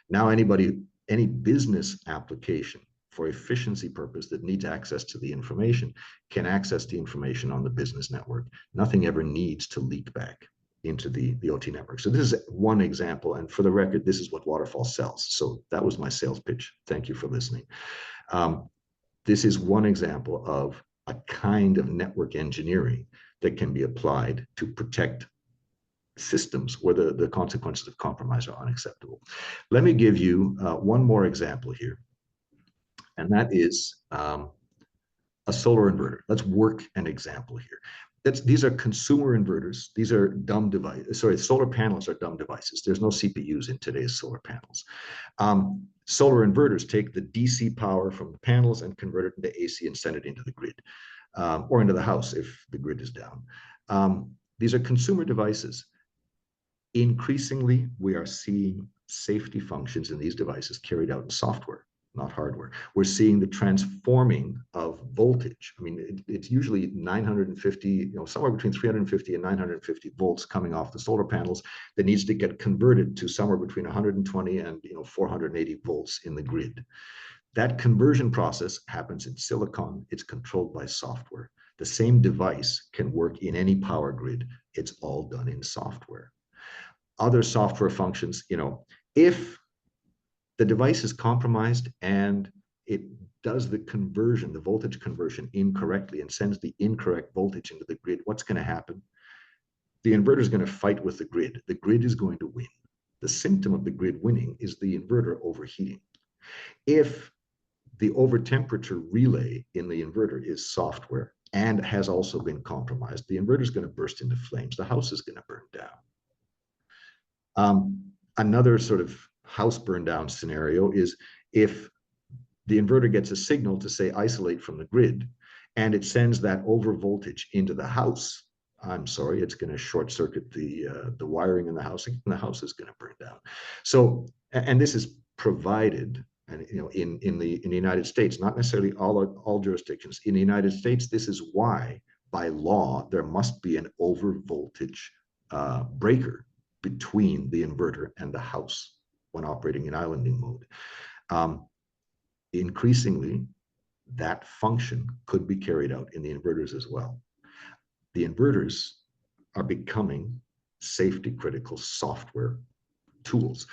Now any business application for efficiency purpose that needs access to the information can access the information on the business network. Nothing ever needs to leak back into the OT network. So this is one example. And for the record, this is what Waterfall sells. So that was my sales pitch. Thank you for listening. This is one example of a kind of network engineering that can be applied to protect systems where the consequences of compromise are unacceptable. Let me give you one more example here. And that is a solar inverter. Let's work an example here. These are consumer inverters. These are dumb devices. Sorry, solar panels are dumb devices. There's no CPUs in today's solar panels. Solar inverters take the DC power from the panels and convert it into AC and send it into the grid, or into the house if the grid is down. These are consumer devices. Increasingly, we are seeing safety functions in these devices carried out in software, not hardware. We're seeing the transforming of voltage. I mean, it's usually 950, somewhere between 350 and 950 volts coming off the solar panels that needs to get converted to somewhere between 120 and 480 volts in the grid. That conversion process happens in silicon. It's controlled by software. The same device can work in any power grid. It's all done in software. Other software functions, if the device is compromised and it does the conversion, the voltage conversion incorrectly and sends the incorrect voltage into the grid, what's going to happen? The inverter is going to fight with the grid. The grid is going to win. The symptom of the grid winning is the inverter overheating. If the overtemperature relay in the inverter is software and has also been compromised, the inverter is going to burst into flames. The house is going to burn down. Another sort of house burn down scenario is if the inverter gets a signal to say isolate from the grid and it sends that over voltage into the house, I'm sorry, it's going to short circuit the wiring in the house, and the house is going to burn down. So, and this is provided, and in the United States, not necessarily all jurisdictions. In the United States, this is why by law there must be an over voltage breaker between the inverter and the house when operating in islanding mode. Increasingly, that function could be carried out in the inverters as well. The inverters are becoming safety critical software tools.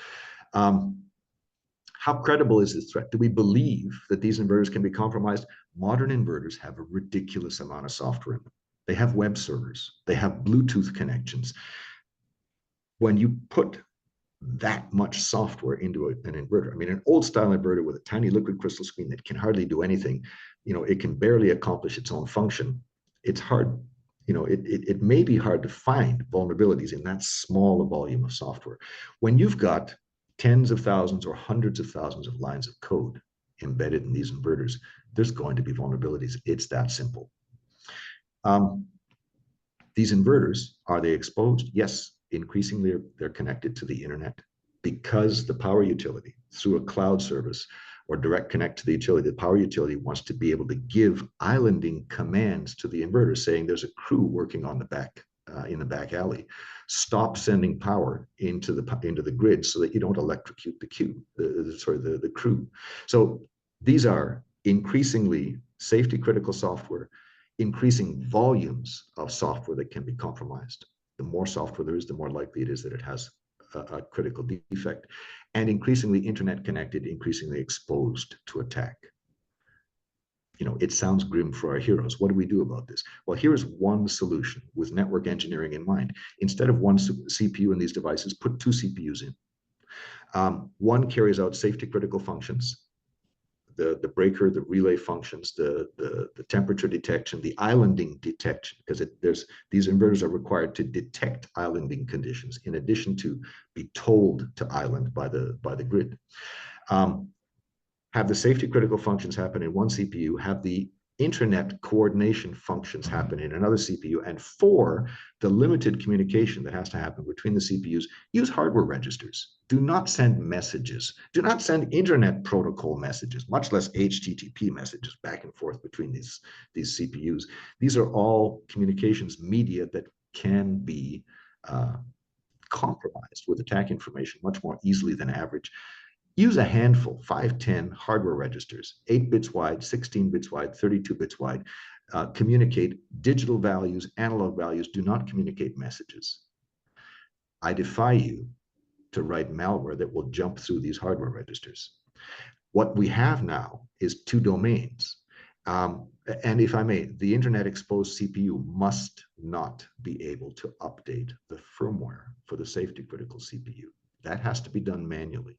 How credible is this threat? Do we believe that these inverters can be compromised? Modern inverters have a ridiculous amount of software in them. They have web servers. They have Bluetooth connections. When you put that much software into an inverter, I mean, an old style inverter with a tiny liquid crystal screen that can hardly do anything, it can barely accomplish its own function. It's hard, it may be hard to find vulnerabilities in that small a volume of software. When you've got tens of thousands or hundreds of thousands of lines of code embedded in these inverters, there's going to be vulnerabilities. It's that simple. These inverters, are they exposed? Yes, increasingly they're connected to the internet because the power utility, through a cloud service or direct connect to the utility, the power utility wants to be able to give islanding commands to the inverter, saying there's a crew working on the back in the back alley. Stop sending power into the grid so that you don't electrocute the crew. So these are increasingly safety critical software, increasing volumes of software that can be compromised. The more software there is, the more likely it is that it has a critical defect, and increasingly internet connected, increasingly exposed to attack. It sounds grim for our heroes. What do we do about this? Well, here's one solution with network engineering in mind. Instead of one CPU in these devices, put two CPUs in. One carries out safety critical functions, the breaker, the relay functions, the temperature detection, the islanding detection, because these inverters are required to detect islanding conditions in addition to be told to island by the grid. Have the safety critical functions happen in one CPU, have the internet coordination functions happen in another CPU, and for the limited communication that has to happen between the CPUs, use hardware registers. Do not send messages. Do not send internet protocol messages, much less HTTP messages back and forth between these CPUs. These are all communications media that can be compromised with attack information much more easily than average. Use a handful, 5, 10 hardware registers, 8 bits wide, 16 bits wide, 32 bits wide. Communicate digital values, analog values. Do not communicate messages. I defy you to write malware that will jump through these hardware registers. What we have now is two domains. And if I may, the internet exposed CPU must not be able to update the firmware for the safety critical CPU. That has to be done manually.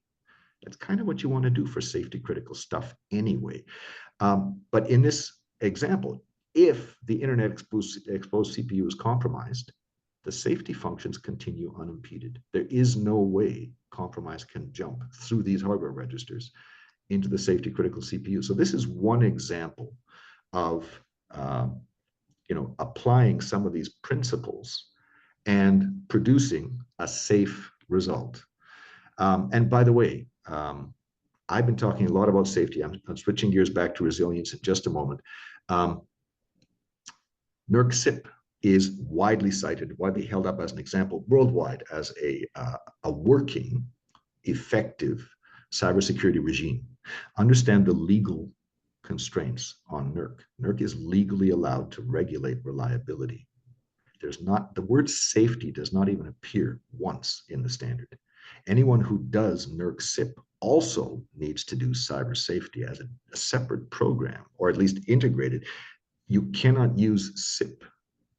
That's kind of what you want to do for safety critical stuff anyway. But in this example, if the internet exposed CPU is compromised, the safety functions continue unimpeded. There is no way compromise can jump through these hardware registers into the safety critical CPU. So this is one example of applying some of these principles and producing a safe result. And by the way, I've been talking a lot about safety. I'm switching gears back to resilience in just a moment. NERC CIP is widely cited, widely held up as an example worldwide as a working, effective cybersecurity regime. Understand the legal constraints on NERC. NERC is legally allowed to regulate reliability. The word safety does not even appear once in the standard. Anyone who does NERC CIP also needs to do cyber safety as a separate program, or at least integrated. You cannot use CIP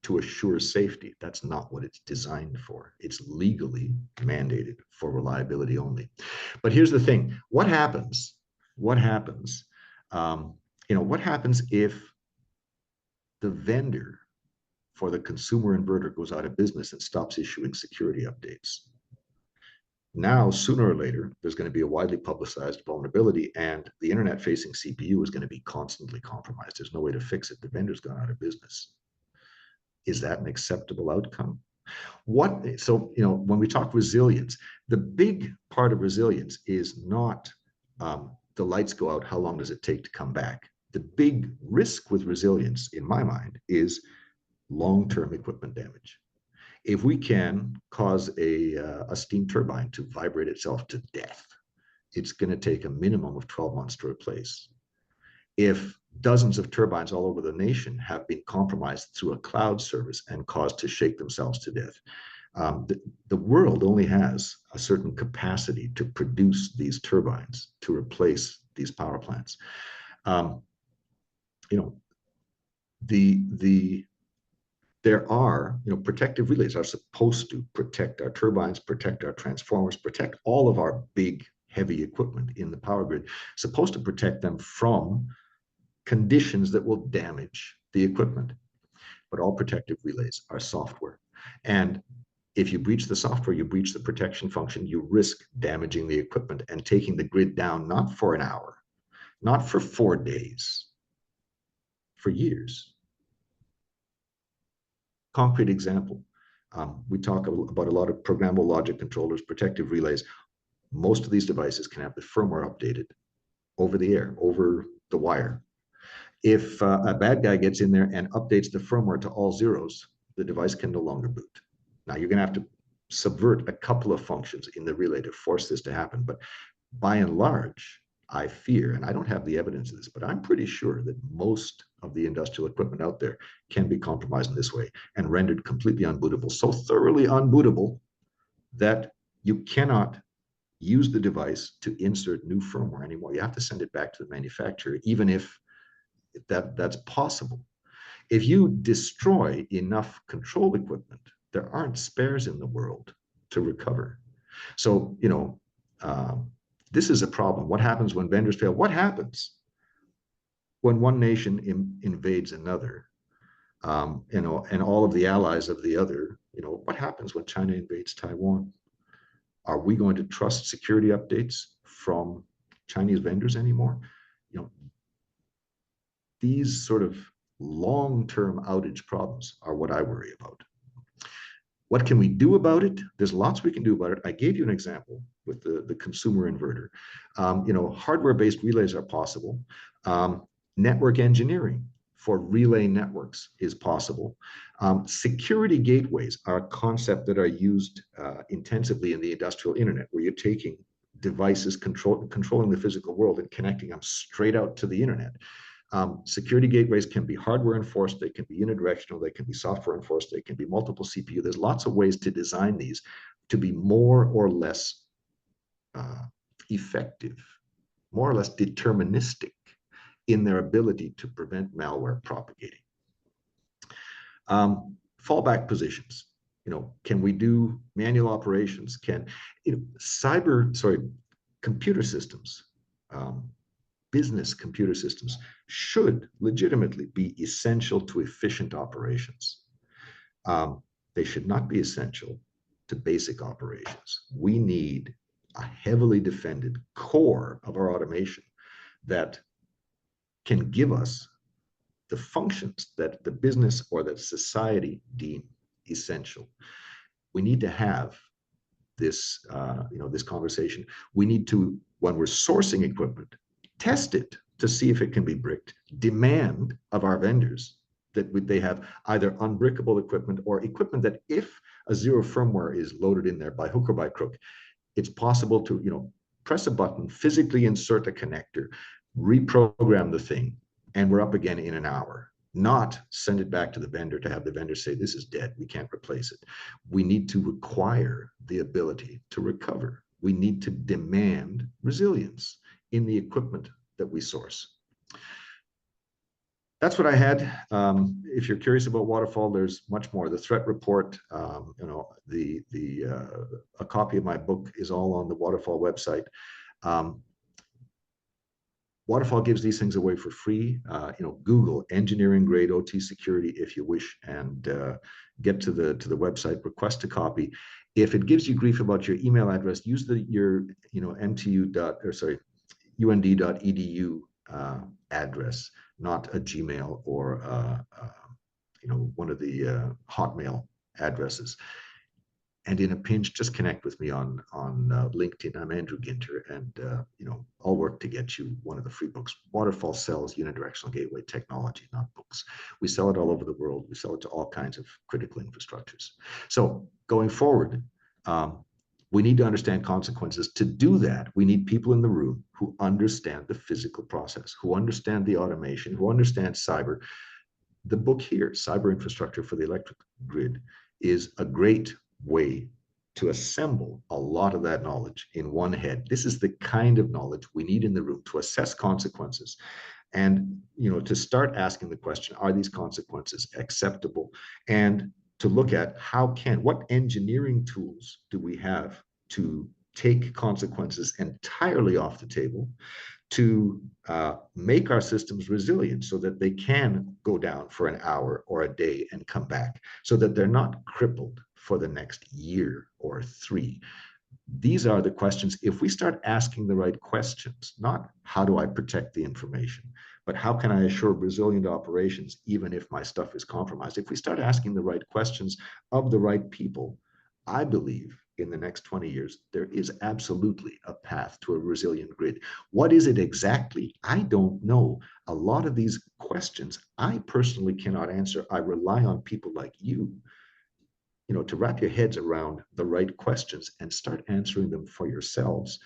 to assure safety. That's not what it's designed for. It's legally mandated for reliability only. But here's the thing: what happens? What happens if the vendor for the consumer inverter goes out of business and stops issuing security updates? Now, sooner or later, there's going to be a widely publicized vulnerability, and the internet-facing CPU is going to be constantly compromised. There's no way to fix it. The vendor's gone out of business. Is that an acceptable outcome? When we talk resilience, the big part of resilience is not the lights go out, how long does it take to come back? The big risk with resilience, in my mind, is long-term equipment damage. If we can cause a steam turbine to vibrate itself to death, it's going to take a minimum of 12 months to replace. If dozens of turbines all over the nation have been compromised through a cloud service and caused to shake themselves to death, The world only has a certain capacity to produce these turbines to replace these power plants. You know, there are, protective relays are supposed to protect our turbines, protect our transformers, protect all of our big, heavy equipment in the power grid, supposed to protect them from conditions that will damage the equipment. But all protective relays are software. And if you breach the software, you breach the protection function, you risk damaging the equipment and taking the grid down, not for an hour, not for 4 days, for years. Concrete example, we talk about a lot of programmable logic controllers, protective relays. Most of these devices can have the firmware updated over the air, over the wire. If a bad guy gets in there and updates the firmware to all zeros, the device can no longer boot. Now you're going to have to subvert a couple of functions in the relay to force this to happen. But by and large, I fear, and I don't have the evidence of this, but I'm pretty sure that most of the industrial equipment out there can be compromised in this way and rendered completely unbootable, so thoroughly unbootable that you cannot use the device to insert new firmware anymore. You have to send it back to the manufacturer, even if that's possible. If you destroy enough control equipment, there aren't spares in the world to recover. So, this is a problem. What happens when vendors fail? What happens when one nation invades another? And all of the allies of the other, what happens when China invades Taiwan? Are we going to trust security updates from Chinese vendors anymore? These sort of long-term outage problems are what I worry about. What can we do about it? There's lots we can do about it. I gave you an example with the consumer inverter. Hardware-based relays are possible. Network engineering for relay networks is possible. Security gateways are a concept that are used intensively in the industrial internet, where you're taking devices controlling the physical world and connecting them straight out to the internet. Security gateways can be hardware enforced, they can be unidirectional, they can be software enforced, they can be multiple CPU. There's lots of ways to design these to be more or less effective, more or less deterministic in their ability to prevent malware propagating. Fallback positions. Can we do manual operations? Computer systems, business computer systems should legitimately be essential to efficient operations. They should not be essential to basic operations. We need a heavily defended core of our automation that can give us the functions that the business or that society deem essential. We need to have this, this conversation. We need to, when we're sourcing equipment, test it to see if it can be bricked, demand of our vendors that they have either unbrickable equipment or equipment that if a zero firmware is loaded in there by hook or by crook, it's possible to, press a button, physically insert a connector, reprogram the thing, and we're up again in an hour. Not send it back to the vendor to have the vendor say, this is dead, we can't replace it. We need to require the ability to recover. We need to demand resilience in the equipment that we source. That's what I had. If you're curious about Waterfall, there's much more. The threat report, a copy of my book is all on the Waterfall website. Waterfall gives these things away for free. Google engineering grade OT security if you wish, and get to the website, request a copy. If it gives you grief about your email address, use your und.edu address, not a Gmail or one of the Hotmail addresses. And in a pinch, just connect with me on LinkedIn. I'm Andrew Ginter, and I'll work to get you one of the free books. Waterfall sells unidirectional gateway technology, not books. We sell it all over the world. We sell it to all kinds of critical infrastructures. So going forward, we need to understand consequences. To do that, we need people in the room who understand the physical process, who understand the automation, who understand cyber. The book here, Cyber Infrastructure for the Electric Grid, is a great way to assemble a lot of that knowledge in one head. This is the kind of knowledge we need in the room to assess consequences. And, to start asking the question, are these consequences acceptable? And to look at what engineering tools do we have to take consequences entirely off the table, to make our systems resilient so that they can go down for an hour or a day and come back, so that they're not crippled for the next year or 3. These are the questions. If we start asking the right questions, not how do I protect the information, but how can I assure resilient operations even if my stuff is compromised? If we start asking the right questions of the right people, I believe in the next 20 years, there is absolutely a path to a resilient grid. What is it exactly? I don't know. A lot of these questions I personally cannot answer. I rely on people like you, to wrap your heads around the right questions and start answering them for yourselves.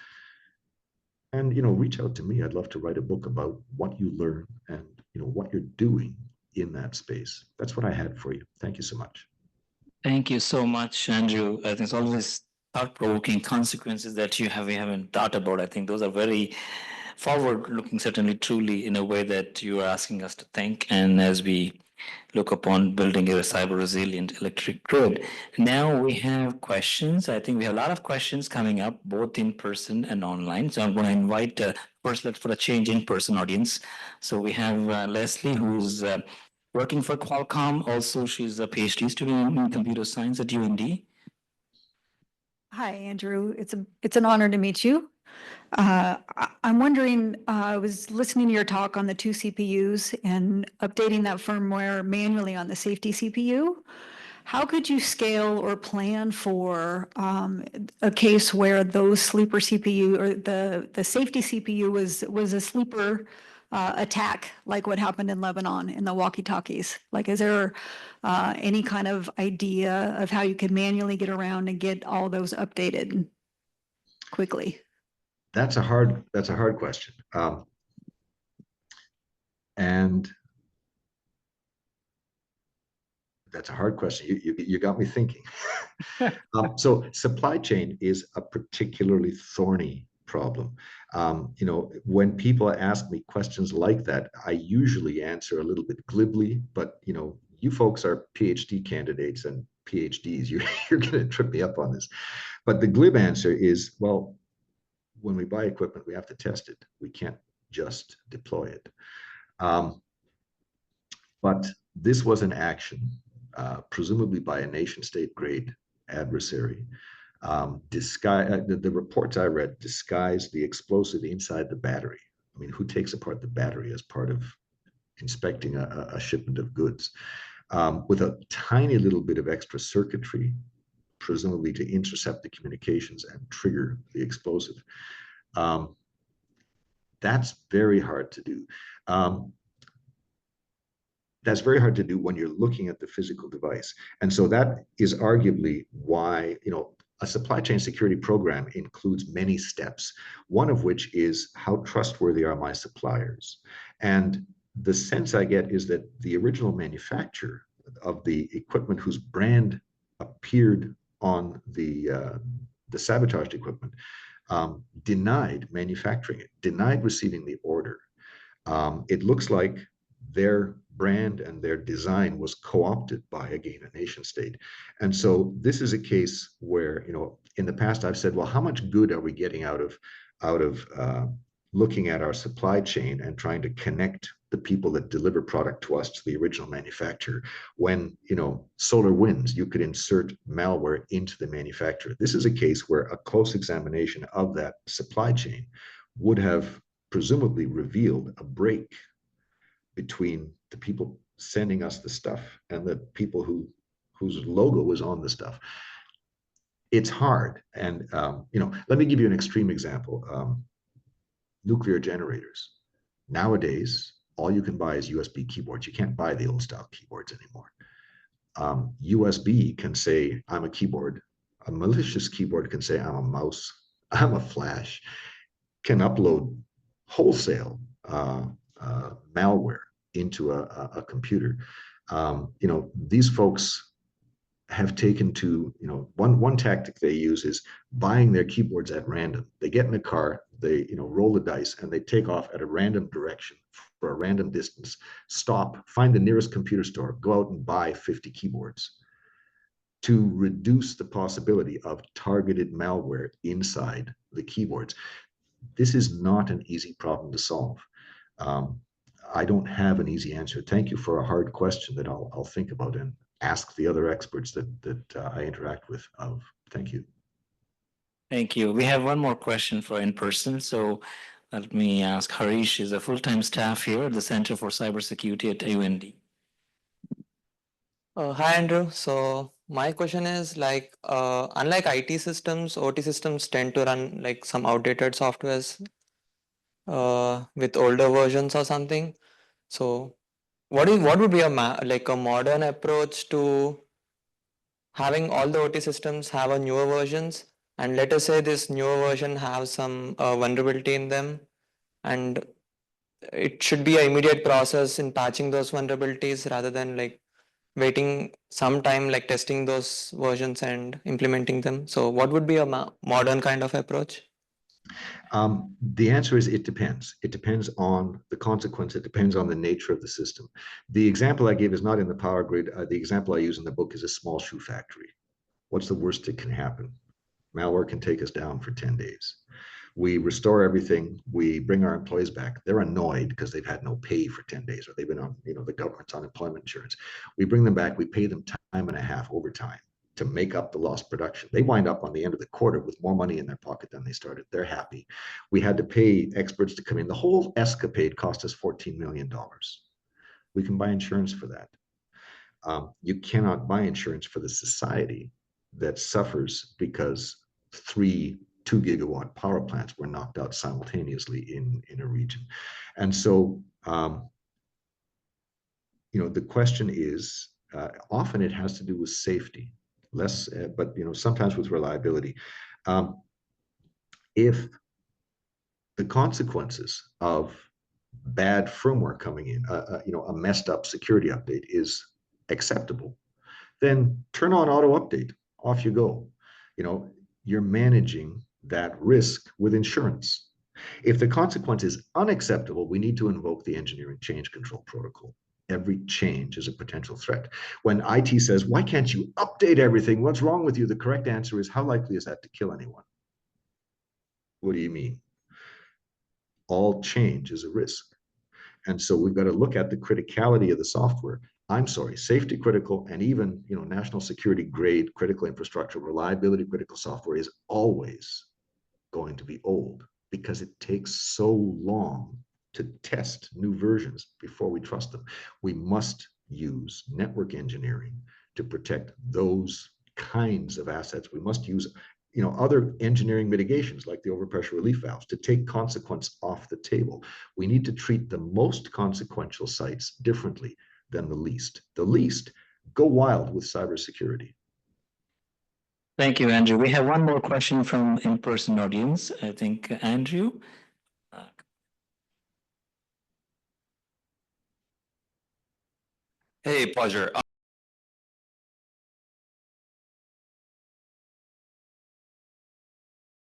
And, reach out to me. I'd love to write a book about what you learn and, what you're doing in that space. That's what I had for you. Thank you so much. Thank you so much, Andrew. I think it's always thought-provoking consequences that we haven't thought about. I think those are very forward-looking, certainly, truly, in a way that you are asking us to think. And as we look upon building a cyber resilient electric grid. Now we have questions. I think we have a lot of questions coming up, both in person and online. So I'm going to invite first, let's for a change in person audience. So we have Leslie, who's working for Qualcomm. Also, she's a PhD student in computer science at UND. Hi, Andrew. It's an honor to meet you. I'm wondering, I was listening to your talk on the 2 CPUs and updating that firmware manually on the safety CPU. How could you scale or plan for a case where those sleeper CPU or the safety CPU was a sleeper attack, like what happened in Lebanon in the walkie-talkies? Like, is there any kind of idea of how you could manually get around and get all those updated quickly? That's a hard question. And that's a hard question. You got me thinking. So supply chain is a particularly thorny problem. When people ask me questions like that, I usually answer a little bit glibly, but you folks are PhD candidates and PhDs. You're going to trip me up on this. But the glib answer is, well, when we buy equipment, we have to test it. We can't just deploy it. But this was an action, presumably by a nation state grade adversary. The reports I read disguised the explosive inside the battery. I mean, who takes apart the battery as part of inspecting a shipment of goods? With a tiny little bit of extra circuitry, presumably to intercept the communications and trigger the explosive. That's very hard to do. That's very hard to do when you're looking at the physical device. And so that is arguably why, a supply chain security program includes many steps, one of which is how trustworthy are my suppliers? And the sense I get is that the original manufacturer of the equipment whose brand appeared on the sabotaged equipment denied manufacturing it, denied receiving the order. It looks like their brand and their design was co-opted by, again, a nation state. And so this is a case where, in the past I've said, well, how much good are we getting out of looking at our supply chain and trying to connect the people that deliver product to us to the original manufacturer? When, SolarWinds, you could insert malware into the manufacturer. This is a case where a close examination of that supply chain would have presumably revealed a break between the people sending us the stuff and the people whose logo is on the stuff. It's hard. And, let me give you an extreme example. Nuclear generators. Nowadays, all you can buy is USB keyboards. You can't buy the old style keyboards anymore. USB can say, I'm a keyboard. A malicious keyboard can say, I'm a mouse. I'm a flash. Can upload wholesale malware into a computer. These folks have taken to, one tactic they use is buying their keyboards at random. They get in a car, they, roll the dice, and they take off at a random direction for a random distance, stop, find the nearest computer store, go out and buy 50 keyboards to reduce the possibility of targeted malware inside the keyboards. This is not an easy problem to solve. I don't have an easy answer. Thank you for a hard question that I'll think about and ask the other experts that I interact with of. Thank you. Thank you. We have one more question for in person. So let me ask Harish, is a full-time staff here at the Center for Cybersecurity at UND. Hi, Andrew. So my question is like, unlike IT systems, OT systems tend to run like some outdated softwares with older versions or something. So what would be a like a modern approach to having all the OT systems have a newer versions? And let us say this newer version have some vulnerability in them, and it should be an immediate process in patching those vulnerabilities rather than like waiting some time, like testing those versions and implementing them. So what would be a modern kind of approach? The answer is it depends. It depends on the consequence. It depends on the nature of the system. The example I gave is not in the power grid. The example I use in the book is a small shoe factory. What's the worst that can happen? Malware can take us down for 10 days. We restore everything. We bring our employees back. They're annoyed because they've had no pay for 10 days, or they've been on, the government's unemployment insurance. We bring them back. We pay them time and a half overtime to make up the lost production. They wind up on the end of the quarter with more money in their pocket than they started. They're happy. We had to pay experts to come in. The whole escapade cost us $14 million. We can buy insurance for that. You cannot buy insurance for the society that suffers because 3 2-gigawatt power plants were knocked out simultaneously in a region. And so, the question is, often it has to do with safety, less, but sometimes with reliability. If the consequences of bad firmware coming in, a messed up security update is acceptable, then turn on auto update, off you go. You're managing that risk with insurance. If the consequence is unacceptable, we need to invoke the engineering change control protocol. Every change is a potential threat. When IT says, why can't you update everything? What's wrong with you? The correct answer is, how likely is that to kill anyone? What do you mean? All change is a risk. And so we've got to look at the criticality of the software. I'm sorry, safety critical and even national security grade critical infrastructure, reliability critical software is always going to be old because it takes so long to test new versions before we trust them. We must use network engineering to protect those kinds of assets. We must use other engineering mitigations like the overpressure relief valves to take consequence off the table. We need to treat the most consequential sites differently than the least. The least, go wild with cybersecurity. Thank you, Andrew. We have one more question from in-person audience. I think Andrew. Hey, pleasure.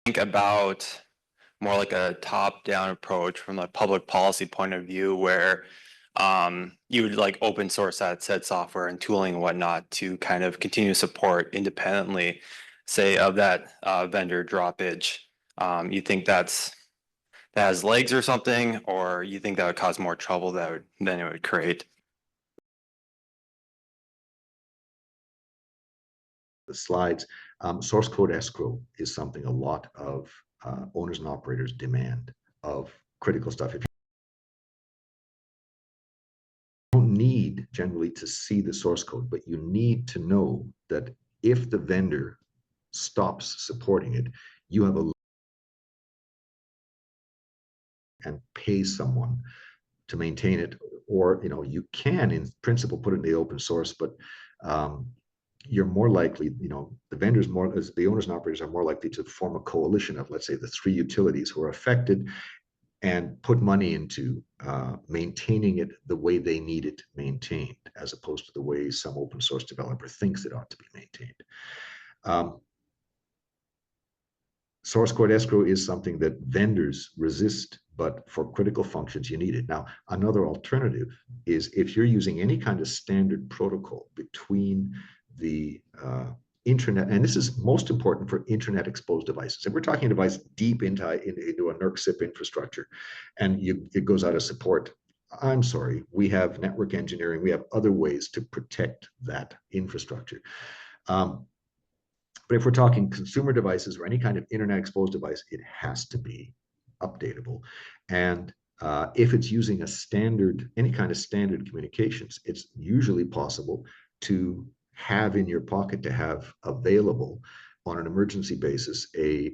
Think about more like a top-down approach from a public policy point of view where you would like open source that said software and tooling and whatnot to kind of continue to support independently, say, of that vendor droppage. You think that has legs or something, or you think that would cause more trouble than it would create? The slides, source code escrow is something a lot of owners and operators demand of critical stuff. If you don't need generally to see the source code, but you need to know that if the vendor stops supporting it, you have a and pay someone to maintain it, or you can in principle put it in the open source, but you're more likely, the vendors the owners and operators are more likely to form a coalition of, let's say, the 3 utilities who are affected and put money into maintaining it the way they need it maintained, as opposed to the way some open source developer thinks it ought to be maintained. Source code escrow is something that vendors resist, but for critical functions, you need it. Now, another alternative is if you're using any kind of standard protocol between the internet, and this is most important for internet exposed devices. And we're talking a device deep into a NERC SIP infrastructure, and it goes out of support. I'm sorry, we have network engineering, we have other ways to protect that infrastructure. But if we're talking consumer devices or any kind of internet exposed device, it has to be updatable. And if it's using a standard, any kind of standard communications, it's usually possible to have in your pocket, to have available on an emergency basis, a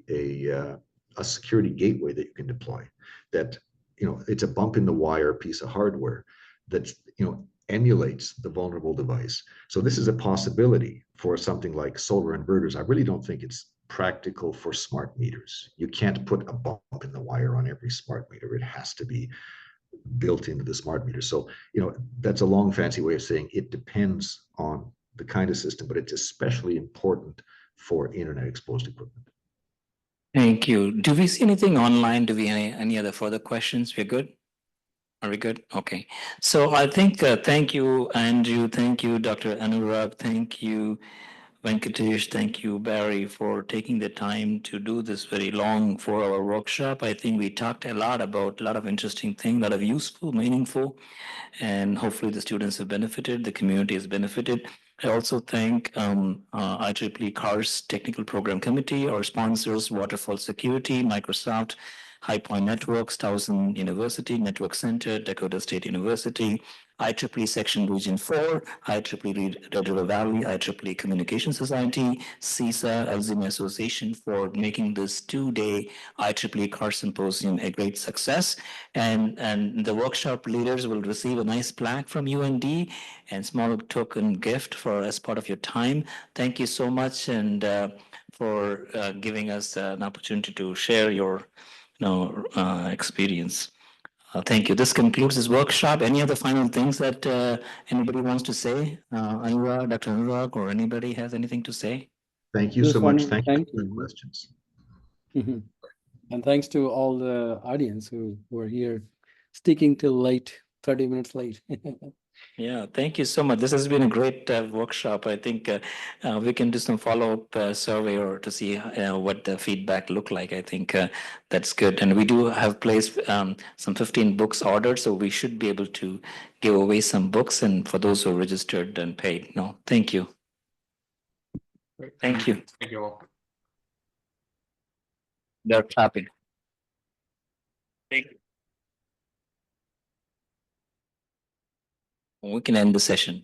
security gateway that you can deploy. That, you know, it's a bump in the wire piece of hardware that's, you know, emulates the vulnerable device. So this is a possibility for something like solar inverters. I really don't think it's practical for smart meters. You can't put a bump in the wire on every smart meter. It has to be built into the smart meter. So, you know, that's a long, fancy way of saying it depends on the kind of system, but it's especially important for internet exposed equipment. Thank you. Do we see anything online? Do we any other further questions? We're good? Are we good? Okay. So I think, thank you, Andrew. Thank you, Dr. Anurag. Thank you, Venkatesh. Thank you, Barry, for taking the time to do this very long 4-hour workshop. I think we talked a lot about a lot of interesting things, a lot of useful, meaningful, and hopefully the students have benefited, the community has benefited. I also thank IEEE CARS Technical Program Committee, our sponsors, Waterfall Security, Microsoft, High Point Networks, Towson University, Network Center, Dakota State University, IEEE Section Region 4, IEEE Red River Valley, IEEE Communication Society, CISA, Alzheimer's Association for making this 2-day IEEE CARS Symposium a great success. And the workshop leaders will receive a nice plaque from UND and small token gift for as part of your time. Thank you so much, and for giving us an opportunity to share your experience. Thank you. This concludes this workshop. Any other final things that anybody wants to say? Anurag, Dr. Anurag, or anybody has anything to say? Thank you Just so much. one, Thank you thank for the you. questions. And thanks to all the audience who were here sticking till late, 30 minutes late. Yeah, thank you so much. This has been a great workshop. I think we can do some follow-up survey or to see what the feedback look like. I think that's good. And we do have placed some 15 books ordered, so we should be able to give away some books, and for those who are registered and paid. No, thank you. Thank you. Thank you all. They're clapping. Thank you. We can end the session.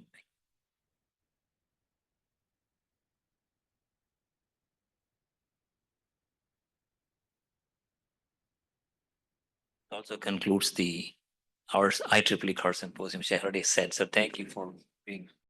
Also concludes our IEEE CARS Symposium, which I already said. So thank you for being